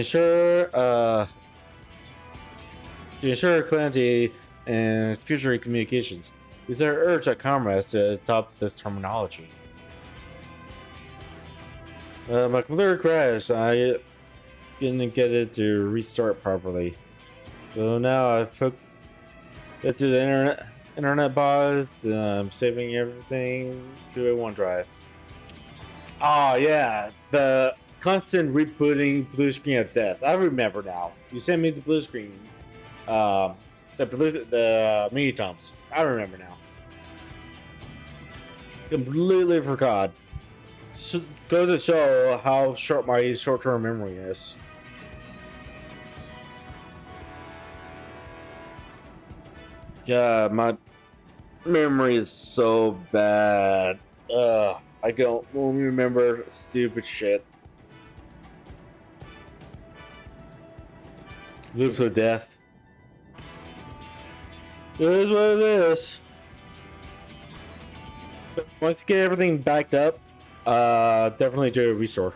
ensure clarity and future communications, we urge our comrades to adopt this terminology. My computer crashed. I didn't get it to restart properly, so now I've hooked it to the internet box. I'm saving everything to a OneDrive. Oh yeah, the constant rebooting blue screen of death. I remember now. You sent me the blue screen the mini toms. I remember now. Completely forgot. Goes to show how short my short-term memory is. God, my memory is so bad. I don't only remember stupid shit. Lives with death. It is what it is. But once you get everything backed up, definitely do a restore.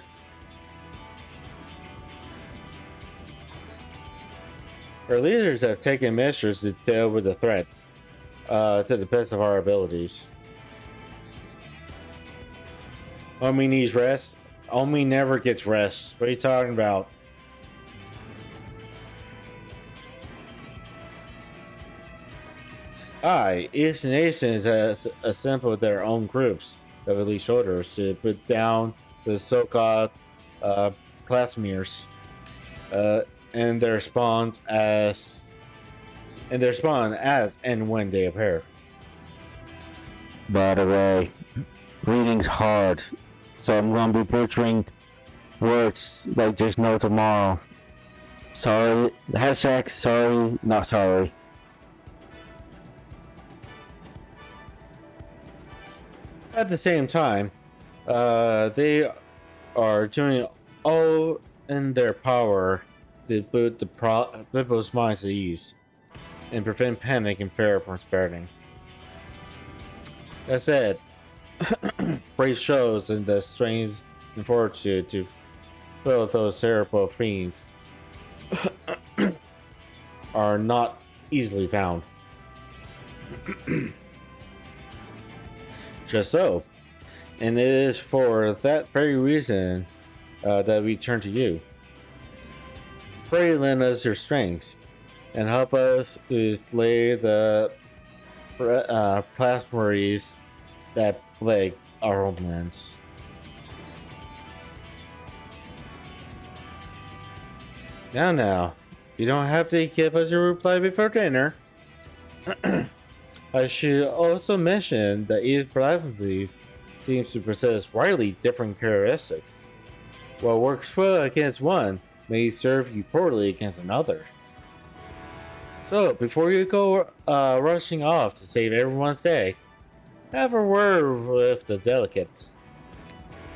Our leaders have taken measures to deal with the threat, to the best of our abilities. Omi needs rest. Omi never gets rest. What are you talking about? Each nation has assembled their own groups of elite soldiers to put down the so-called Classmeres, and their spawn as and when they appear. By the way, reading's hard, so I'm gonna be butchering words like there's no tomorrow. Sorry, hashtag sorry, not sorry. At the same time, they are doing all in their power to put the people's minds at ease and prevent panic and fear from spreading. That said, brave shows and the strength and fortitude to fill those terrible fiends are not easily found. Just so, and it is for that very reason that we turn to you. Pray lend us your strengths and help us to slay the Classmeres that plague our homelands. Now, you don't have to give us your reply before dinner. I should also mention that each privately seems to possess widely different characteristics. What works well against one may serve you poorly against another. So, before you go rushing off to save everyone's day, have a word with the delegates.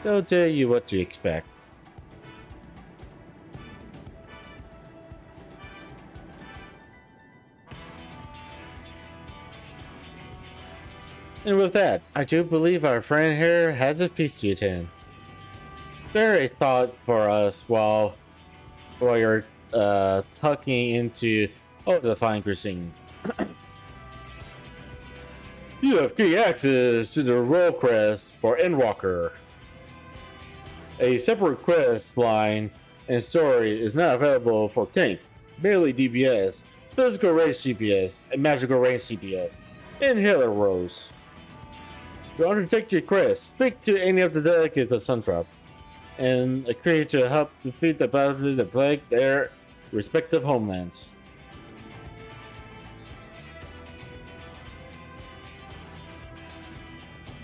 They'll tell you what to expect. And with that, I do believe our friend here has a feast to attend. Spare a thought for us while you're tucking into the fine cuisine. You have key access to the role quest for EndWalker. A separate quest line and story is now available for tank, melee DPS, physical range DPS, and magical range CPS, and healer roles. To undertake your quest, speak to any of the delegates of Suntrap, and agree to help defeat the battle that plague their respective homelands.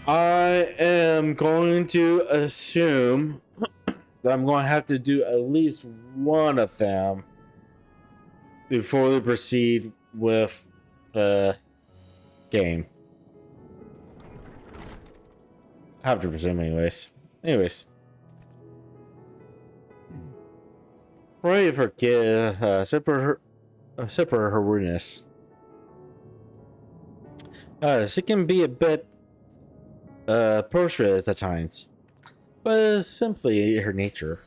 I am going to assume that I'm going to have to do at least one of them before we proceed with the game. I have to presume anyways. Pray for Super Harunus. She can be a bit boisterous at times, but it's simply her nature.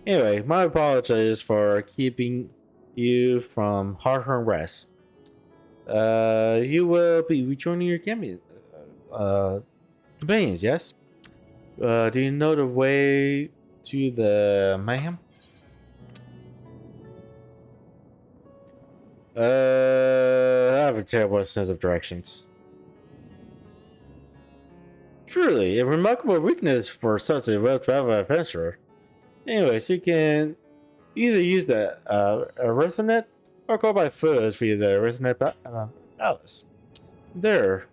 Anyway, my apologies for keeping you from hard-earned rest. You will be rejoining your companions, yes? Do you know the way to the mayhem? I have a terrible sense of directions. Truly, a remarkable weakness for such a well-traveled adventurer. Anyways, you can either use the Earthnet or go by foot via the original palace. There,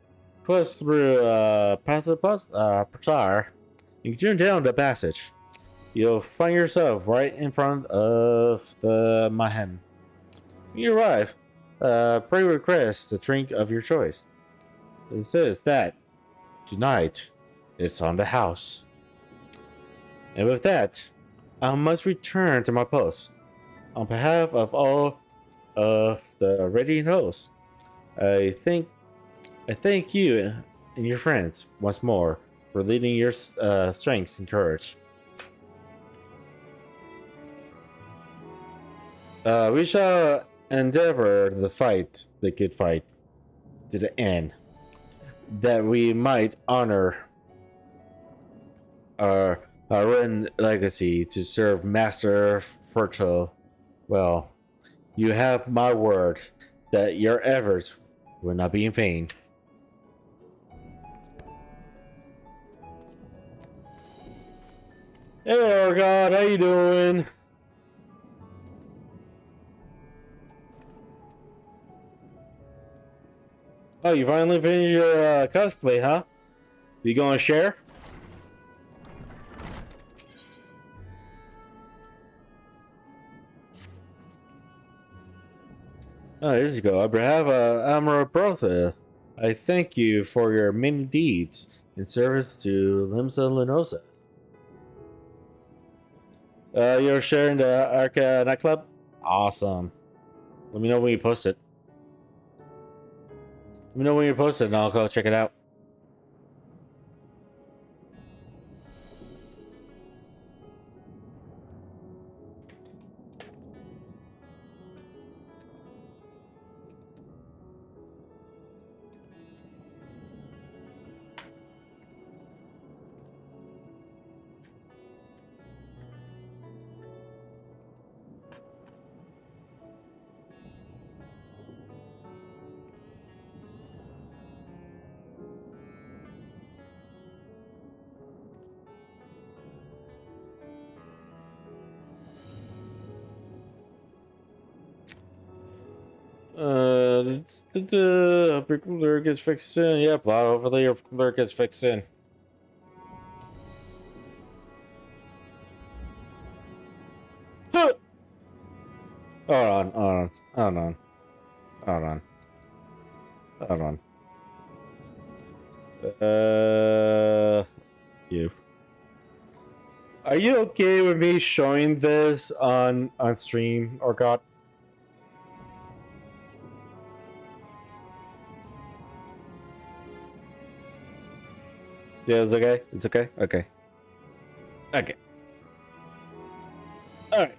push through past the bazaar, and continue down the passage. You'll find yourself right in front of the Mahem. When you arrive, pray request a drink of your choice. It says that tonight it's on the house. And with that, I must return to my post. On behalf of all of the Radiant hosts, I thank you and your friends once more for leading your strengths and courage. We shall endeavor to fight the good fight to the end, that we might honor our written legacy to serve Master Fertile well. You have my word that your efforts will not be in vain. Hey, Orgod, how you doing? Oh, you finally finished your cosplay, huh? You gonna share? Oh, here you go. On behalf of Admiral Bertha, I thank you for your many deeds in service to Limsa Lenosa. You're sharing the Arca nightclub? Awesome. Let me know when you post it. Let me know when you post it and I'll go check it out. Your computer gets fixed soon. Yep, hopefully your computer gets fixed soon. Hold on. You. Are you okay with me showing this on stream, or God? Yeah, it's okay. It's okay. Okay. Okay. All right.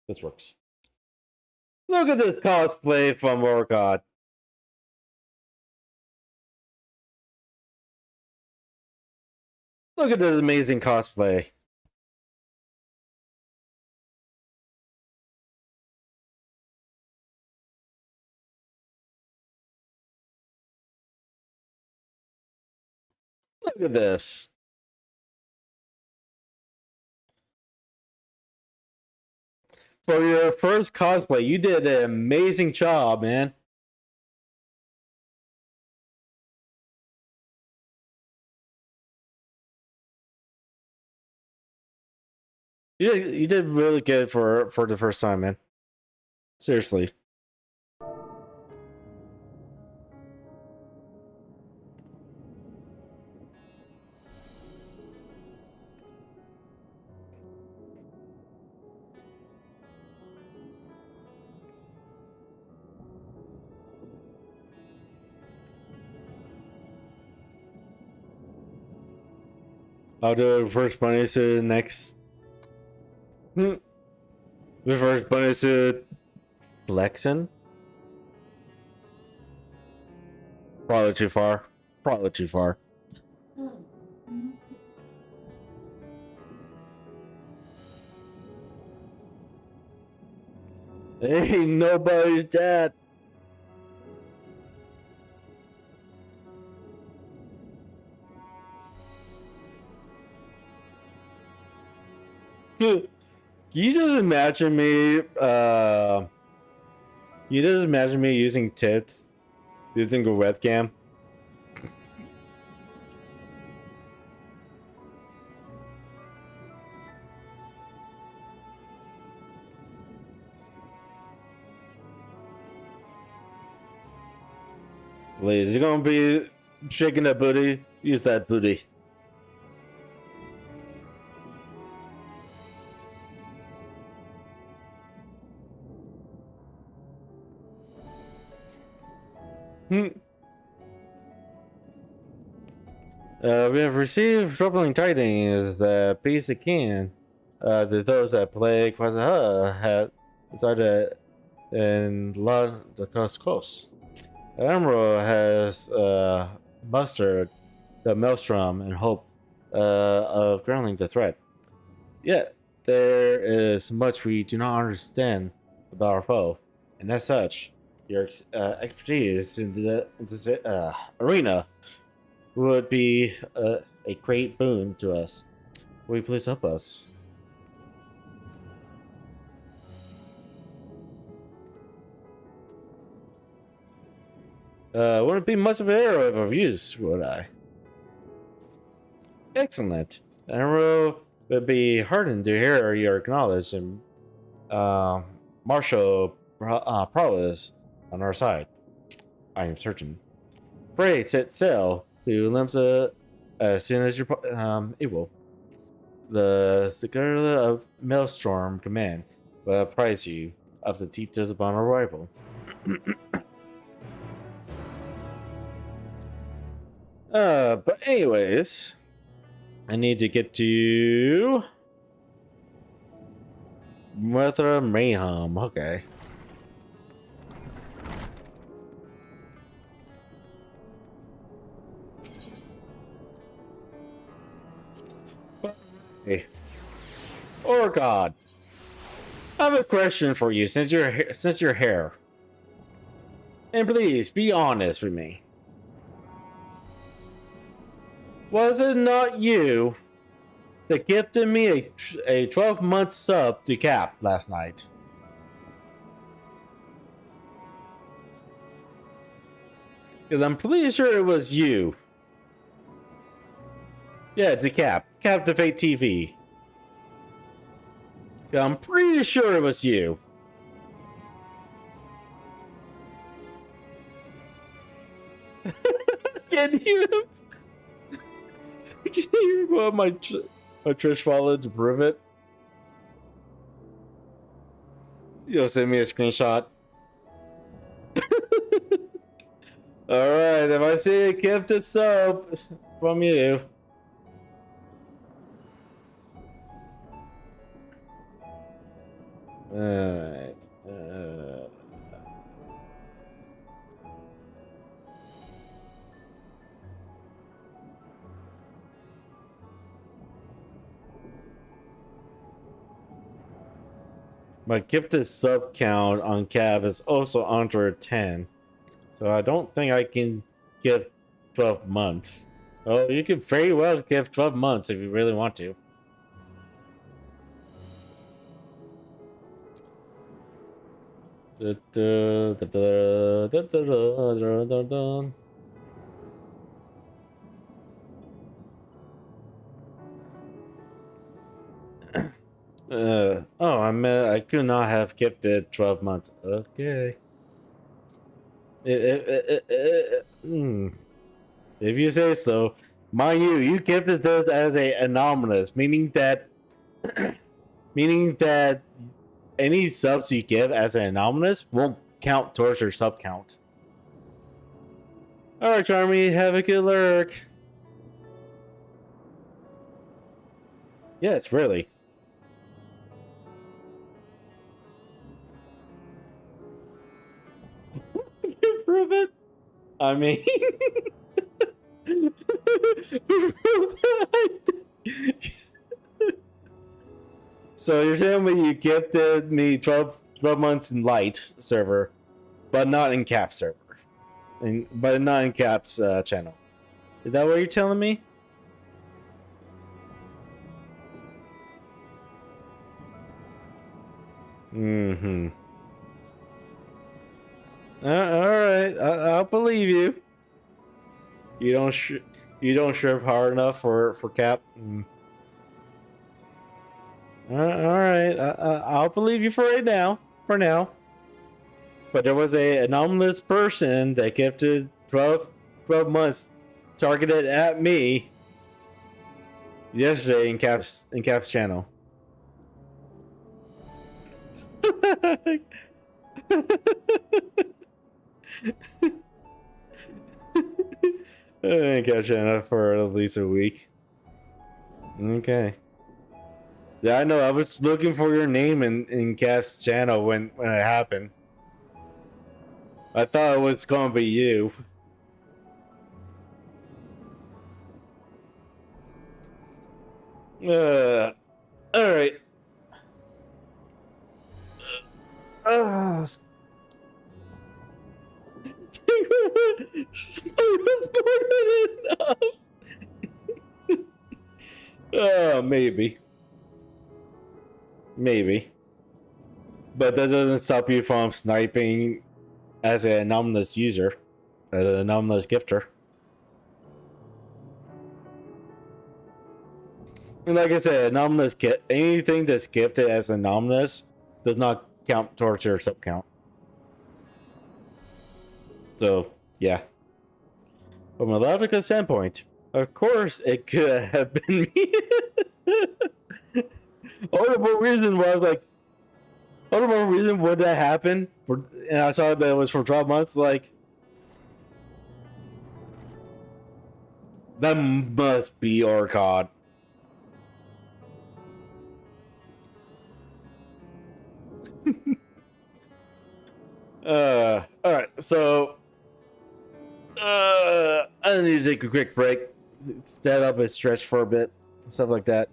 This works. Look at this cosplay from Orcott. Look at this amazing cosplay. Look at this. For your first cosplay, you did an amazing job, man. You did really good for the first time, man. Seriously. I'll do first bunny suit next. The first bunny suit Lexan? Probably too far. Probably too far. Ain't nobody's dad. Can you just imagine me? You just imagine me using tits, using a webcam. Please, you're gonna be shaking that booty. Use that booty. We have received troubling tidings that peace again to those that plague Quasahara had decided in La de Coast. The Admiral has mustered the Maelstrom in hope of grounding the threat. Yet, there is much we do not understand about our foe, and as such, your expertise in this arena would be a great boon to us. Will you please help us? Wouldn't be much of an error of use, would I? Excellent. The Admiral would be heartened to hear your acknowledged and martial prowess on our side. I am certain. Pray set sail to Limsa as soon as you're able. The Secretary of Maelstrom Command will apprise you of the details upon arrival. But anyways, I need to get to Mother Mayhem. Okay. Hey. Oh God. I have a question for you since you're here. And please be honest with me. Was it not you that gifted me a 12-month sub to Cap last night? Because I'm pretty sure it was you. Yeah, to Captivate TV. I'm pretty sure it was you. Can you go on my Trish wallet to prove it? You'll send me a screenshot. Alright, if I see a gifted sub from you. Alright. My gifted sub count on Cav is also under 10. So I don't think I can give 12 months. Oh, you can very well give 12 months if you really want to. Oh, I could not have gifted 12 months. Okay. If you say so. Mind you, you gifted those as a anomalous, meaning that any subs you give as an anomalous won't count towards your sub count. Alright, Charmy, have a good lurk. Yes, really. Prove it. I mean, so you're telling me you gifted me 12 months in light server, but not in cap server, but not in cap's channel. Is that what you're telling me? Mm-hmm. All right, I'll believe you. You don't shrimp hard enough for Cap. All right, I'll believe you for right now. For now. But there was a anomalous person that kept his 12 months targeted at me yesterday in Cap's channel. I didn't catch channel for at least a week. Okay. Yeah, I know. I was looking for your name in Cap's channel when it happened. I thought it was gonna be you. All right. Maybe. Maybe. But that doesn't stop you from sniping as an anomalous user, as an anomalous gifter. And like I said, anomalous anything that's gifted as anomalous does not count towards your sub count. So, yeah. From a logical standpoint, of course it could have been me. Horrible reason why I was like, horrible reason would that happen? And I saw that it was for 12 months, like, that must be Orcod. Alright, so I need to take a quick break, stand up and stretch for a bit, stuff like that.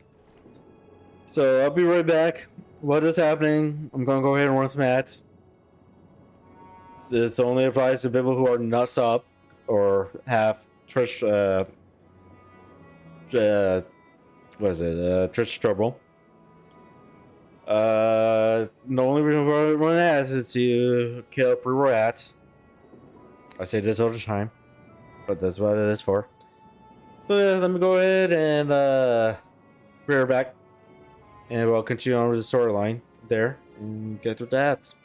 So I'll be right back. What is happening? I'm gonna go ahead and run some ads. This only applies to people who are not sub or have Twitch what is it? Twitch trouble. The only reason why I run ads is to kill pre-roll ads. I say this all the time, but that's what it is for. So yeah, let me go ahead and bring her back, and we'll continue on with the storyline there and get through the ads.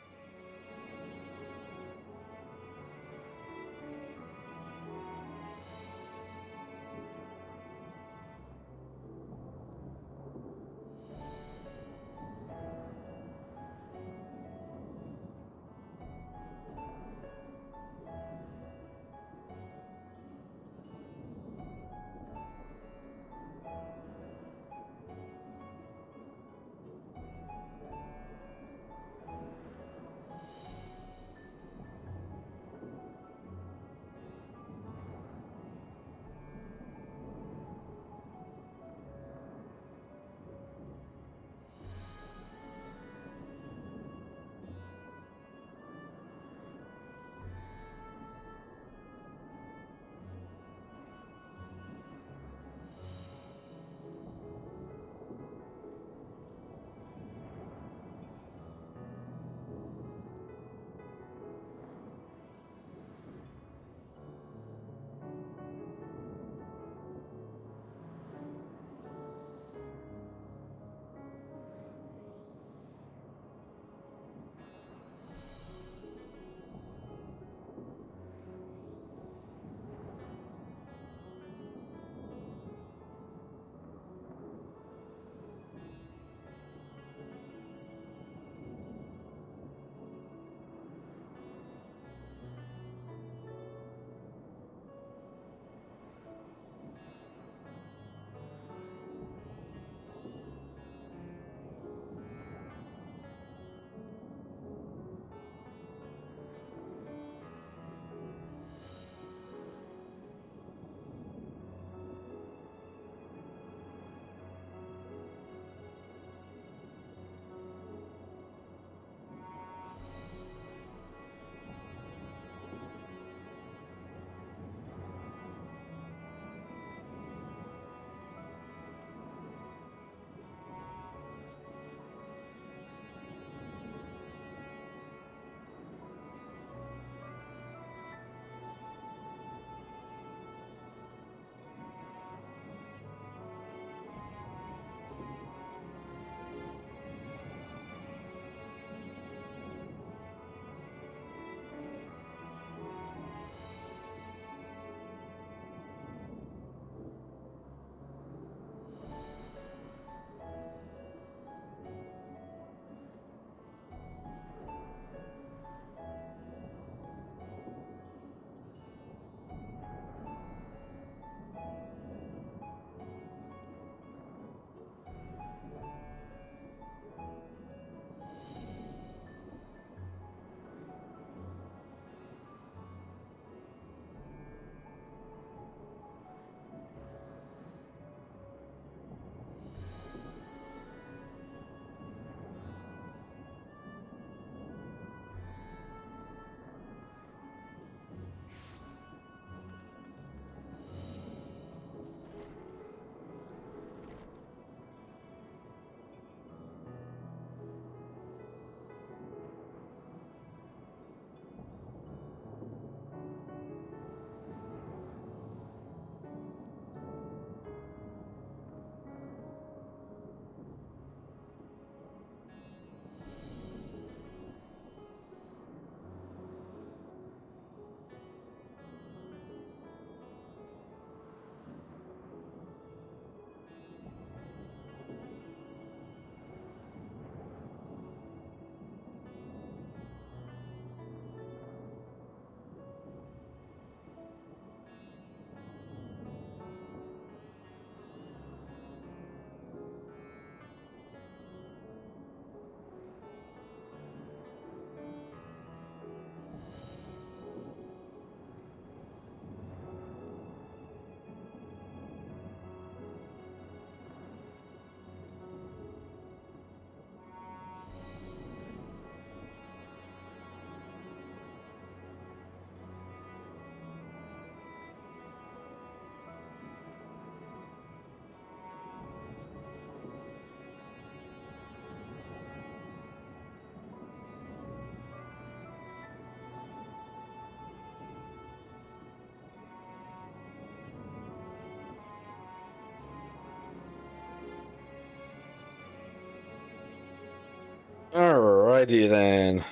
Alrighty then.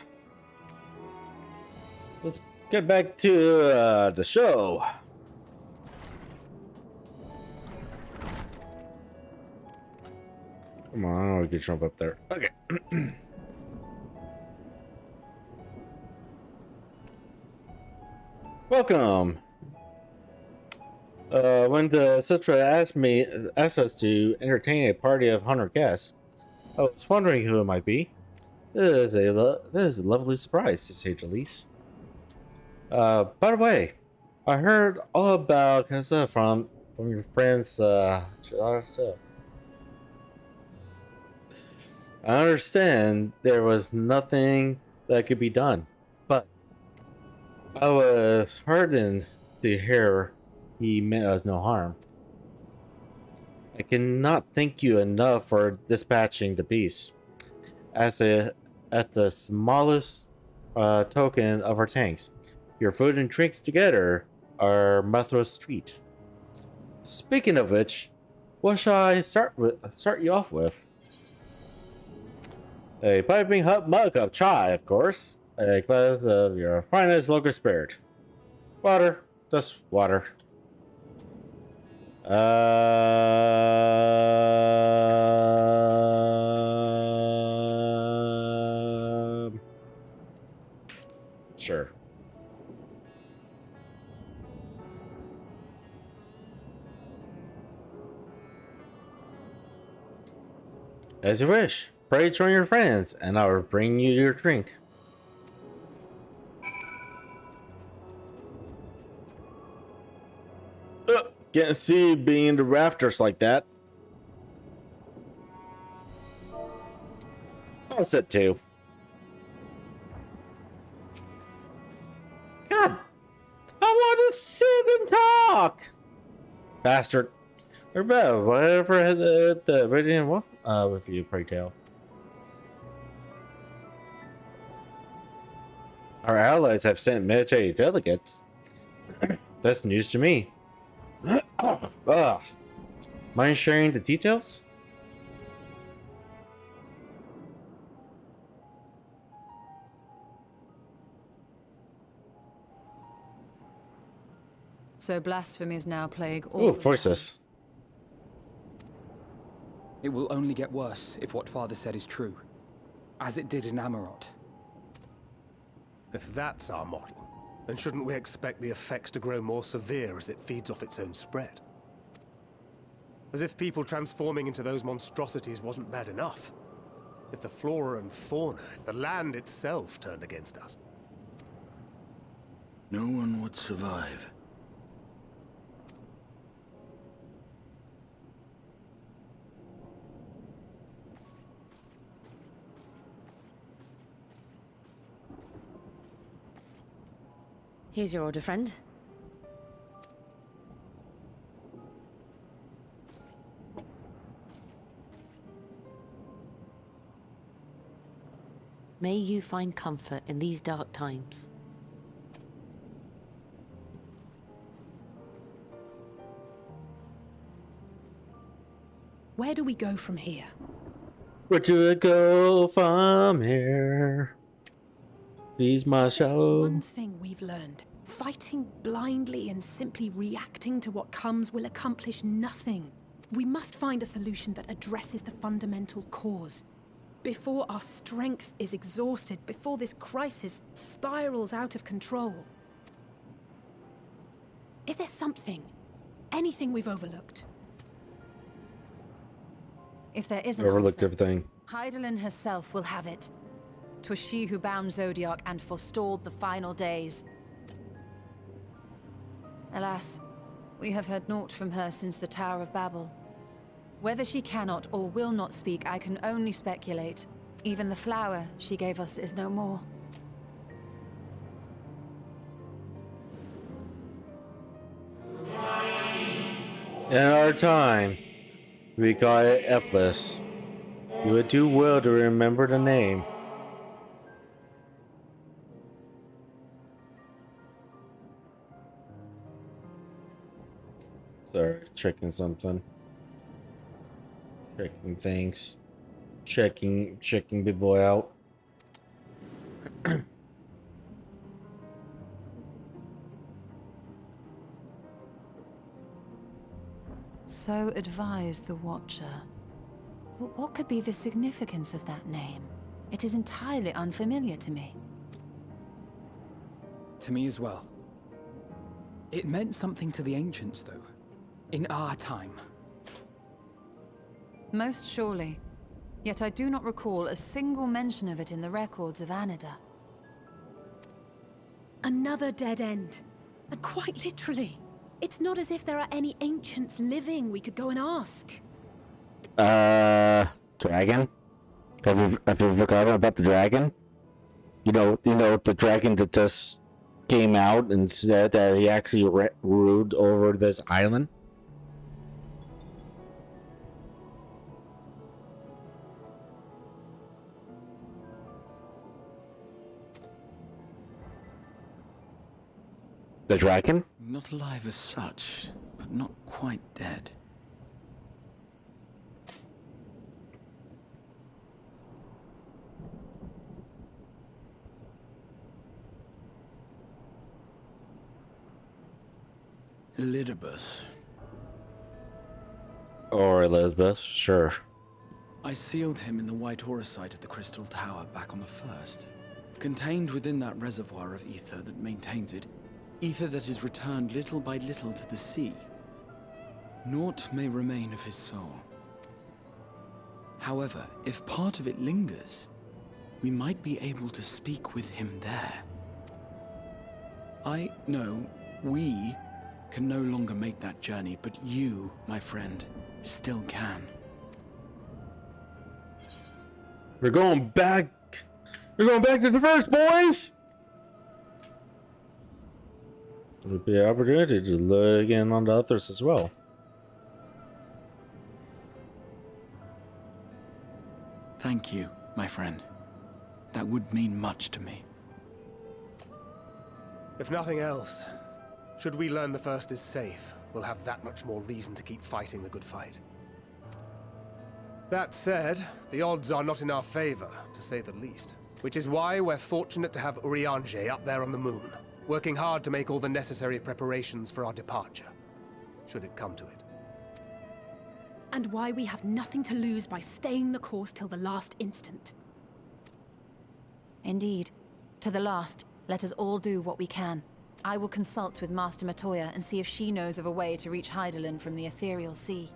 Let's get back to the show. Come on, we can jump up there. Okay. Welcome. When the Citra asked us to entertain a party of 100 guests, I was wondering who it might be. This is a lovely surprise, to say the least. By the way, I heard all about Kasa from your friends. I understand there was nothing that could be done, but I was heartened to hear he meant us no harm. I cannot thank you enough for dispatching the beast. As the smallest token of our tanks, your food and drinks together are Mathros treat. Speaking of which, what shall I start you off with? A piping hot mug of chai, of course. A glass of your finest local spirit. Water, just water. Sure. As you wish. Pray join your friends, and I will bring you your drink. Can't see being in the rafters like that. I'll sit too. God, I want to sit and talk. Bastard. Or better, whatever had the Radiant Wolf with you, pray tell. Our allies have sent military delegates. That's news to me. Mind sharing the details? So blasphemy is now plague all. Ooh, voices. It will only get worse if what Father said is true, as it did in Amarot. If that's our model, then shouldn't we expect the effects to grow more severe as it feeds off its own spread? As if people transforming into those monstrosities wasn't bad enough. If the flora and fauna, if the land itself turned against us. No one would survive. Here's your order, friend. May you find comfort in these dark times. Where do we go from here? Where do we go from here? These my show. One thing we've learned. Fighting blindly and simply reacting to what comes will accomplish nothing. We must find a solution that addresses the fundamental cause. Before our strength is exhausted, before this crisis spirals out of control. Is there something? Anything we've overlooked? If there is an Overlooked answer, everything. Hydaelyn herself will have it. 'Twas she who bound Zodiac and forestalled the final days. Alas, we have heard naught from her since the Tower of Babel. Whether she cannot or will not speak, I can only speculate. Even the flower she gave us is no more. In our time, we got it Eplis. You would do well to remember the name. Sorry, checking something. Checking things. Checking big boy out. So advised the Watcher. But what could be the significance of that name? It is entirely unfamiliar to me. To me as well. It meant something to the ancients, though. In our time. Most surely. Yet I do not recall a single mention of it in the records of Anida. Another dead end. And quite literally. It's not as if there are any ancients living we could go and ask. Dragon? Have you forgotten about the dragon? You know the dragon that just came out and said that he actually ruled over this island? The dragon? Not alive as such, but not quite dead. Elidibus. Or Elizabeth, sure. I sealed him in the White Horus site of the Crystal Tower back on the first. Contained within that reservoir of ether that maintains it, ether that is returned little by little to the sea. Naught may remain of his soul. However, if part of it lingers, we might be able to speak with him there. I know we can no longer make that journey, but you, my friend, still can. We're going back. We're going back to the first, boys. There'll be an opportunity to look in on the others as well. Thank you, my friend. That would mean much to me. If nothing else, should we learn the first is safe, we'll have that much more reason to keep fighting the good fight. That said, the odds are not in our favor, to say the least. Which is why we're fortunate to have Urianger up there on the moon, working hard to make all the necessary preparations for our departure, should it come to it. And why we have nothing to lose by staying the course till the last instant. Indeed. To the last, let us all do what we can. I will consult with Master Matoya and see if she knows of a way to reach Hydaelyn from the Ethereal Sea.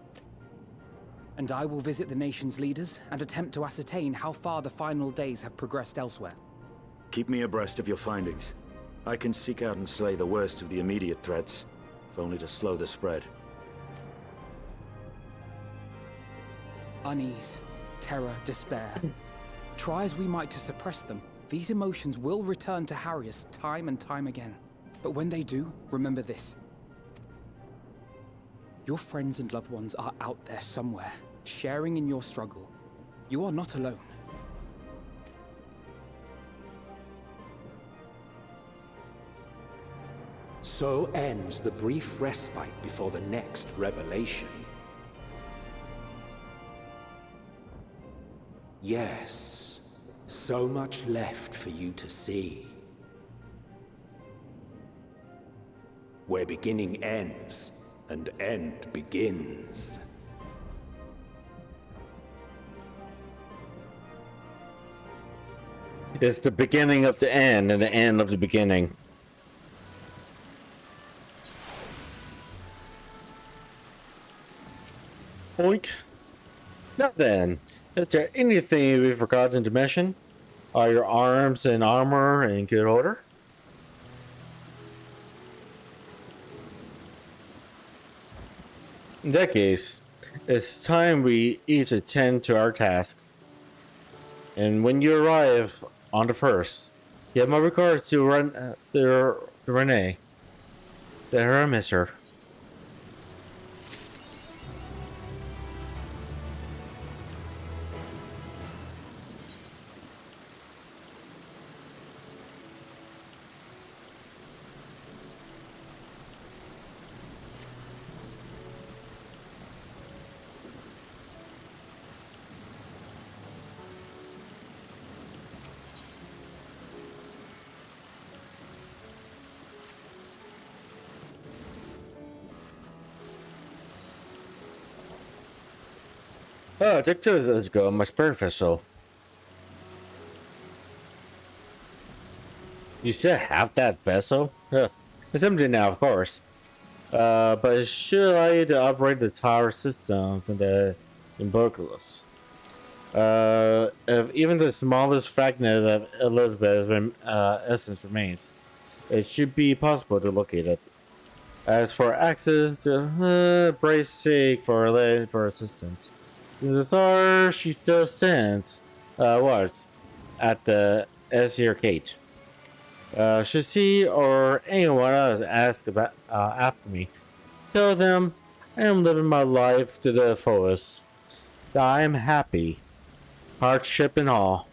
And I will visit the nation's leaders and attempt to ascertain how far the final days have progressed elsewhere. Keep me abreast of your findings. I can seek out and slay the worst of the immediate threats, if only to slow the spread. Unease, terror, despair. Try as we might to suppress them, these emotions will return to harry us time and time again. But when they do, remember this. Your friends and loved ones are out there somewhere, sharing in your struggle. You are not alone. So ends the brief respite before the next revelation. Yes, so much left for you to see. Where beginning ends, and end begins. It's the beginning of the end and the end of the beginning. Oink. Now then, is there anything we've forgotten to mention? Are your arms and armor in good order? In that case, it's time we each attend to our tasks. And when you arrive on the first, give my regards to Renee. Let her miss her. Oh, check this. Let's go. My spirit vessel. You still have that vessel? Huh. It's empty now, of course. But it should allow you to operate the tower systems and the Imburgulus. If even the smallest fragment of Elizabeth's essence remains, it should be possible to locate it. As for access to brace sake for assistance, the Thor she still sends what at the Ezir Gate. Should she or anyone else ask about after me, tell them I am living my life to the fullest. That I am happy, hardship and all.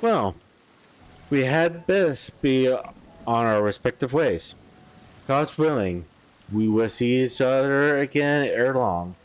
Well, we had best be on our respective ways. God's willing, we will see each other again ere long.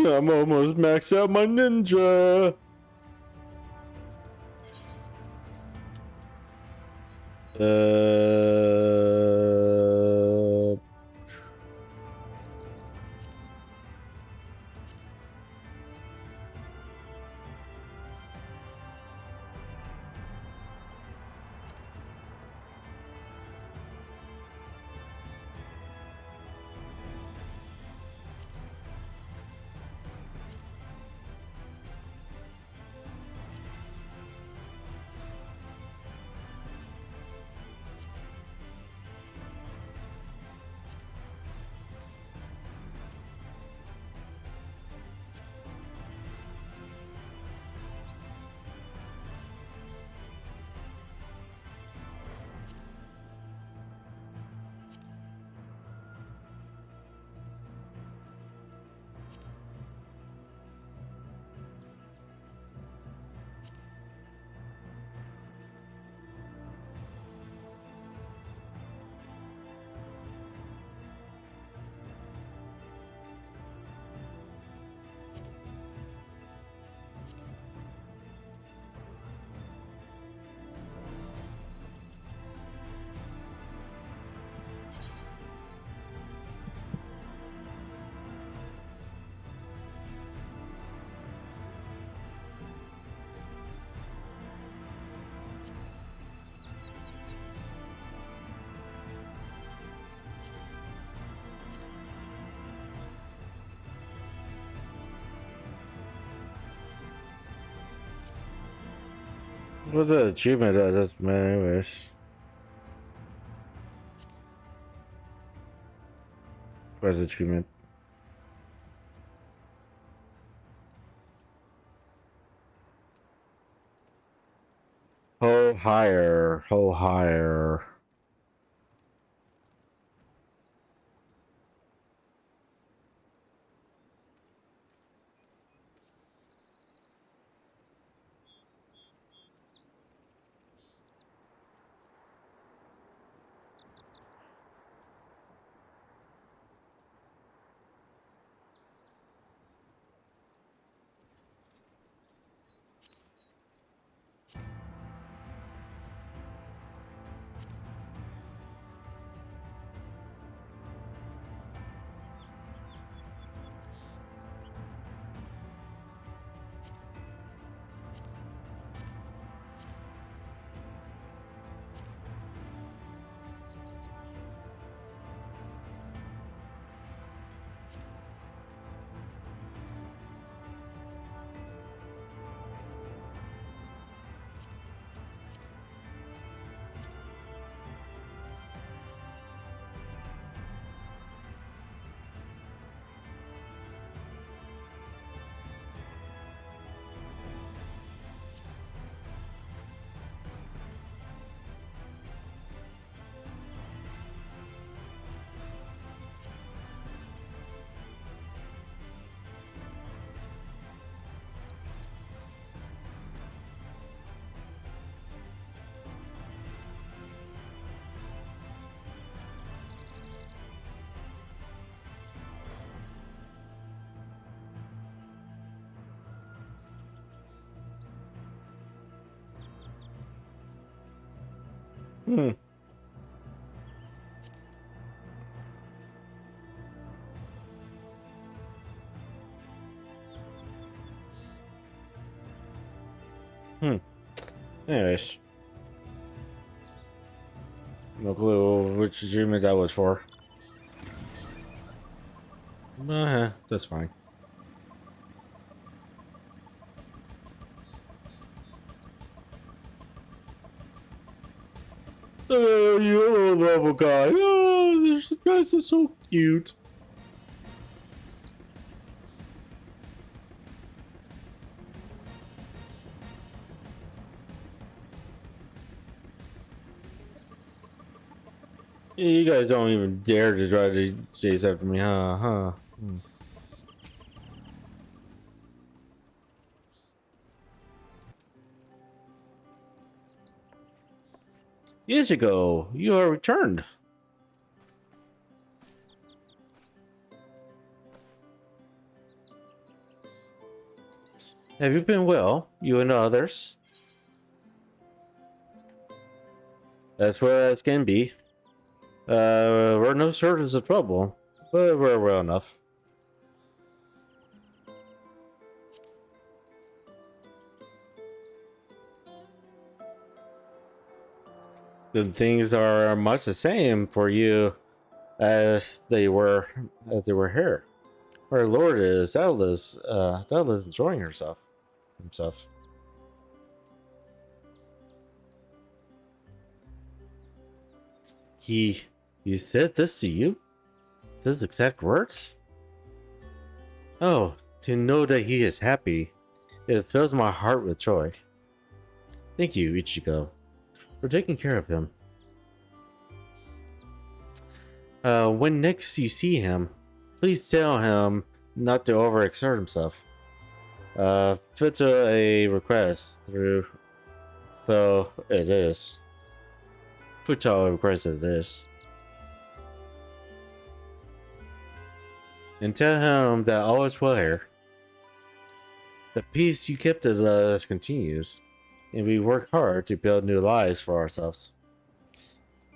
I'm almost maxed out my ninja. What's the achievement that doesn't matter anyways? Where's the achievement? Ho higher, ho higher. Hmm. Anyways. No clue which achievement that was for. That's fine. Oh, you level guy. Oh, this guy's so cute. You guys don't even dare to try to chase after me, huh? Years ago, you are returned. Have you been well, you and others? As well as can be. We're no sources of trouble, but we're well enough. Then things are much the same for you as they were here. Our Lord is doubtless enjoying himself. He said this to you? These exact words? Oh, to know that he is happy, it fills my heart with joy. Thank you, Ichigo, for taking care of him. When next you see him, please tell him not to overexert himself. Filter a request through, though it is. Put all request as this. And tell him that all is well here. The peace you kept at us continues, and we work hard to build new lives for ourselves.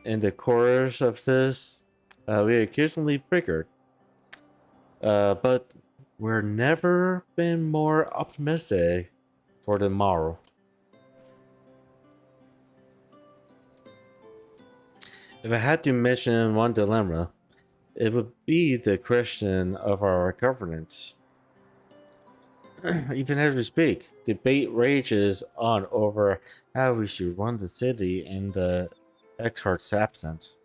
In the course of this, we occasionally bickered, but we're never been more optimistic for the morrow. If I had to mention one dilemma, it would be the question of our governance. Even as we speak, debate rages on over how we should run the city in the Exarch's absence.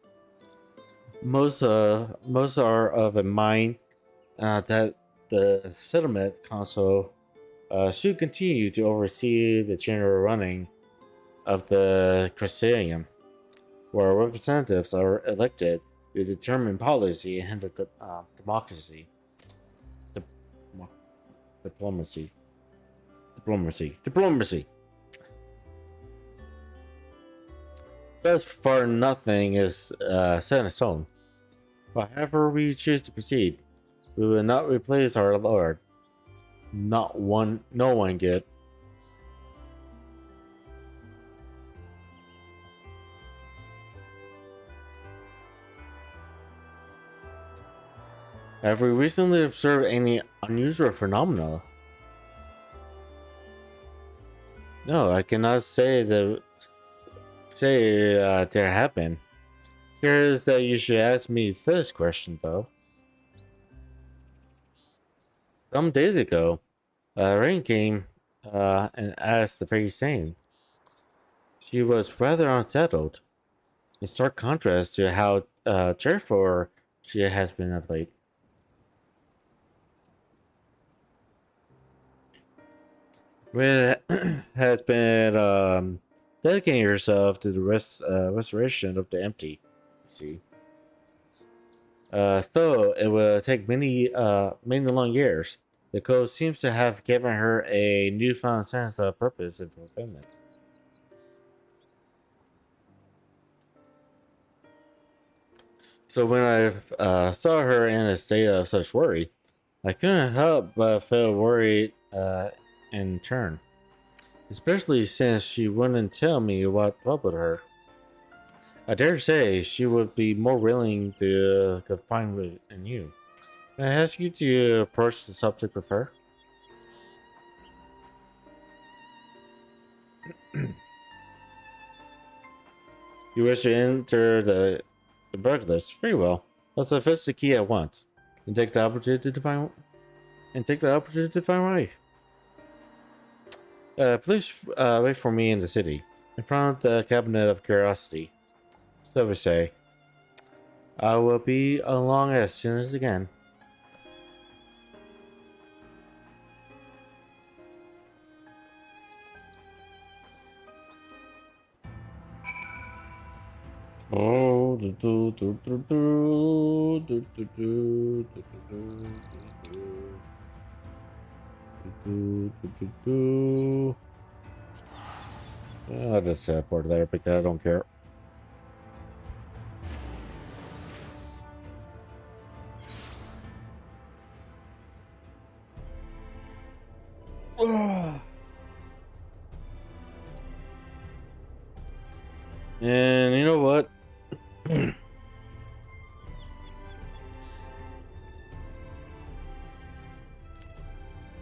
Most are of a mind that the settlement council should continue to oversee the general running of the Crystalium, where representatives are elected to determine policy and the democracy. Diplomacy. Thus far, nothing is set in stone. However we choose to proceed, we will not replace our Lord. No one get. Have we recently observed any unusual phenomena? No, I cannot say that. There have been. Curious that you should ask me this question, though. Some days ago, Rain came and asked the very same. She was rather unsettled, in stark contrast to how cheerful she has been of late. Rin has been dedicating herself to the restoration of the empty. See, though it will take many long years, the code seems to have given her a newfound sense of purpose and fulfillment. So when I saw her in a state of such worry, I couldn't help but feel worried in turn, especially since she wouldn't tell me what troubled her. I dare say she would be more willing to confide in you. Can I ask you to approach the subject with her? You wish to enter the burglars? Very well. Let's fetch the key at once and take the opportunity to find way. Please wait for me in the city, in front of the Cabinet of Curiosity. So we say. I will be along as soon as I can. Oh, I'll just teleport there because I don't care. And you know what?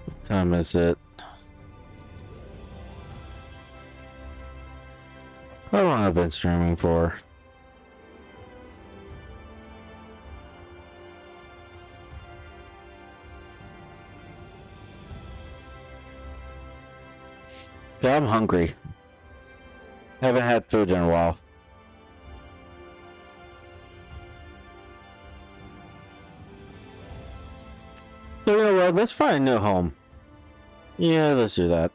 What time is it? How long have I been streaming for? Yeah, I'm hungry. Haven't had food in a while. So you know what? Let's find a new home. Yeah, let's do that.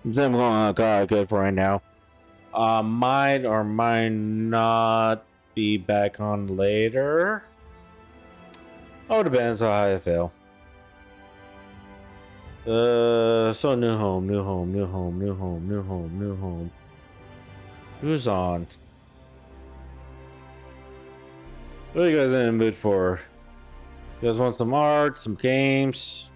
Then we're going to go good for right now. Might or might not be back on later. Oh, depends on how I feel. So new home. Who's on? What are you guys in the mood for? You guys want some art, some games?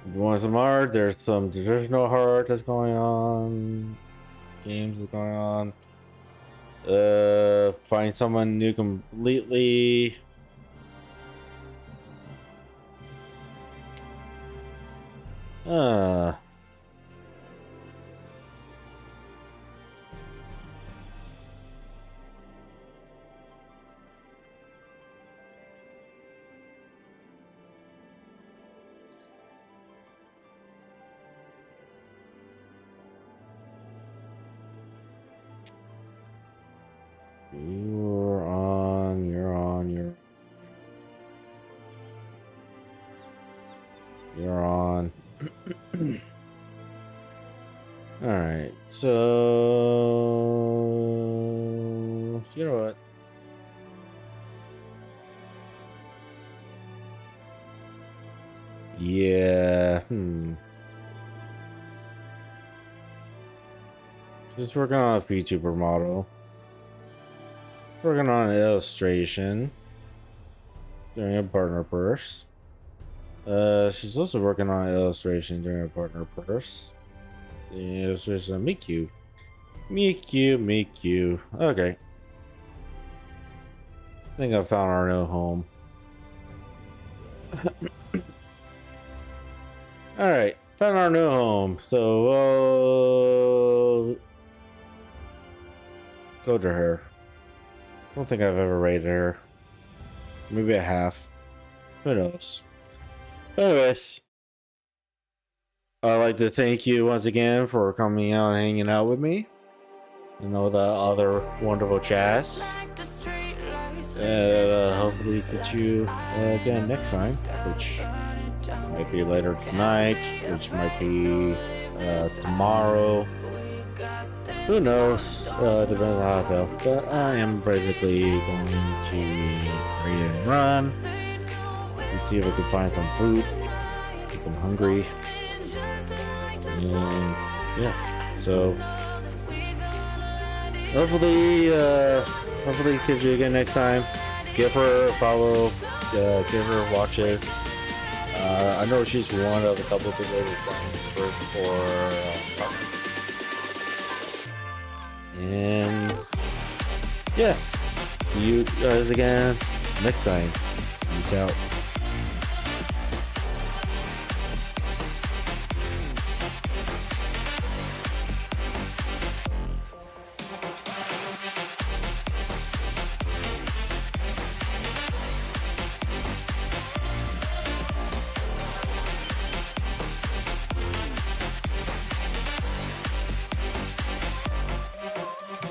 If you want some art, there's some traditional art that's going on. Games is going on. Find someone new completely. You're on. Alright, so you know what? Yeah, Just working on a VTuber model. Working on an illustration. Doing a partner purse. She's also working on an illustration during a partner purse. The illustration of Miku. Okay. I think I found our new home. Alright, found our new home. So, go to her. I don't think I've ever rated her. Maybe a half. Who knows? Anyways, I'd like to thank you once again for coming out and hanging out with me. And all the other wonderful chats. And hopefully catch you again next time, which might be later tonight, which might be tomorrow. Who knows? Depends on how I feel. But I am basically going to read and run. Let's see if I can find some food. I'm hungry. And yeah, so hopefully catch you again next time. Give her a follow, give her watches. I know she's one of a couple of people that work for and yeah, see you guys again next time. Peace out.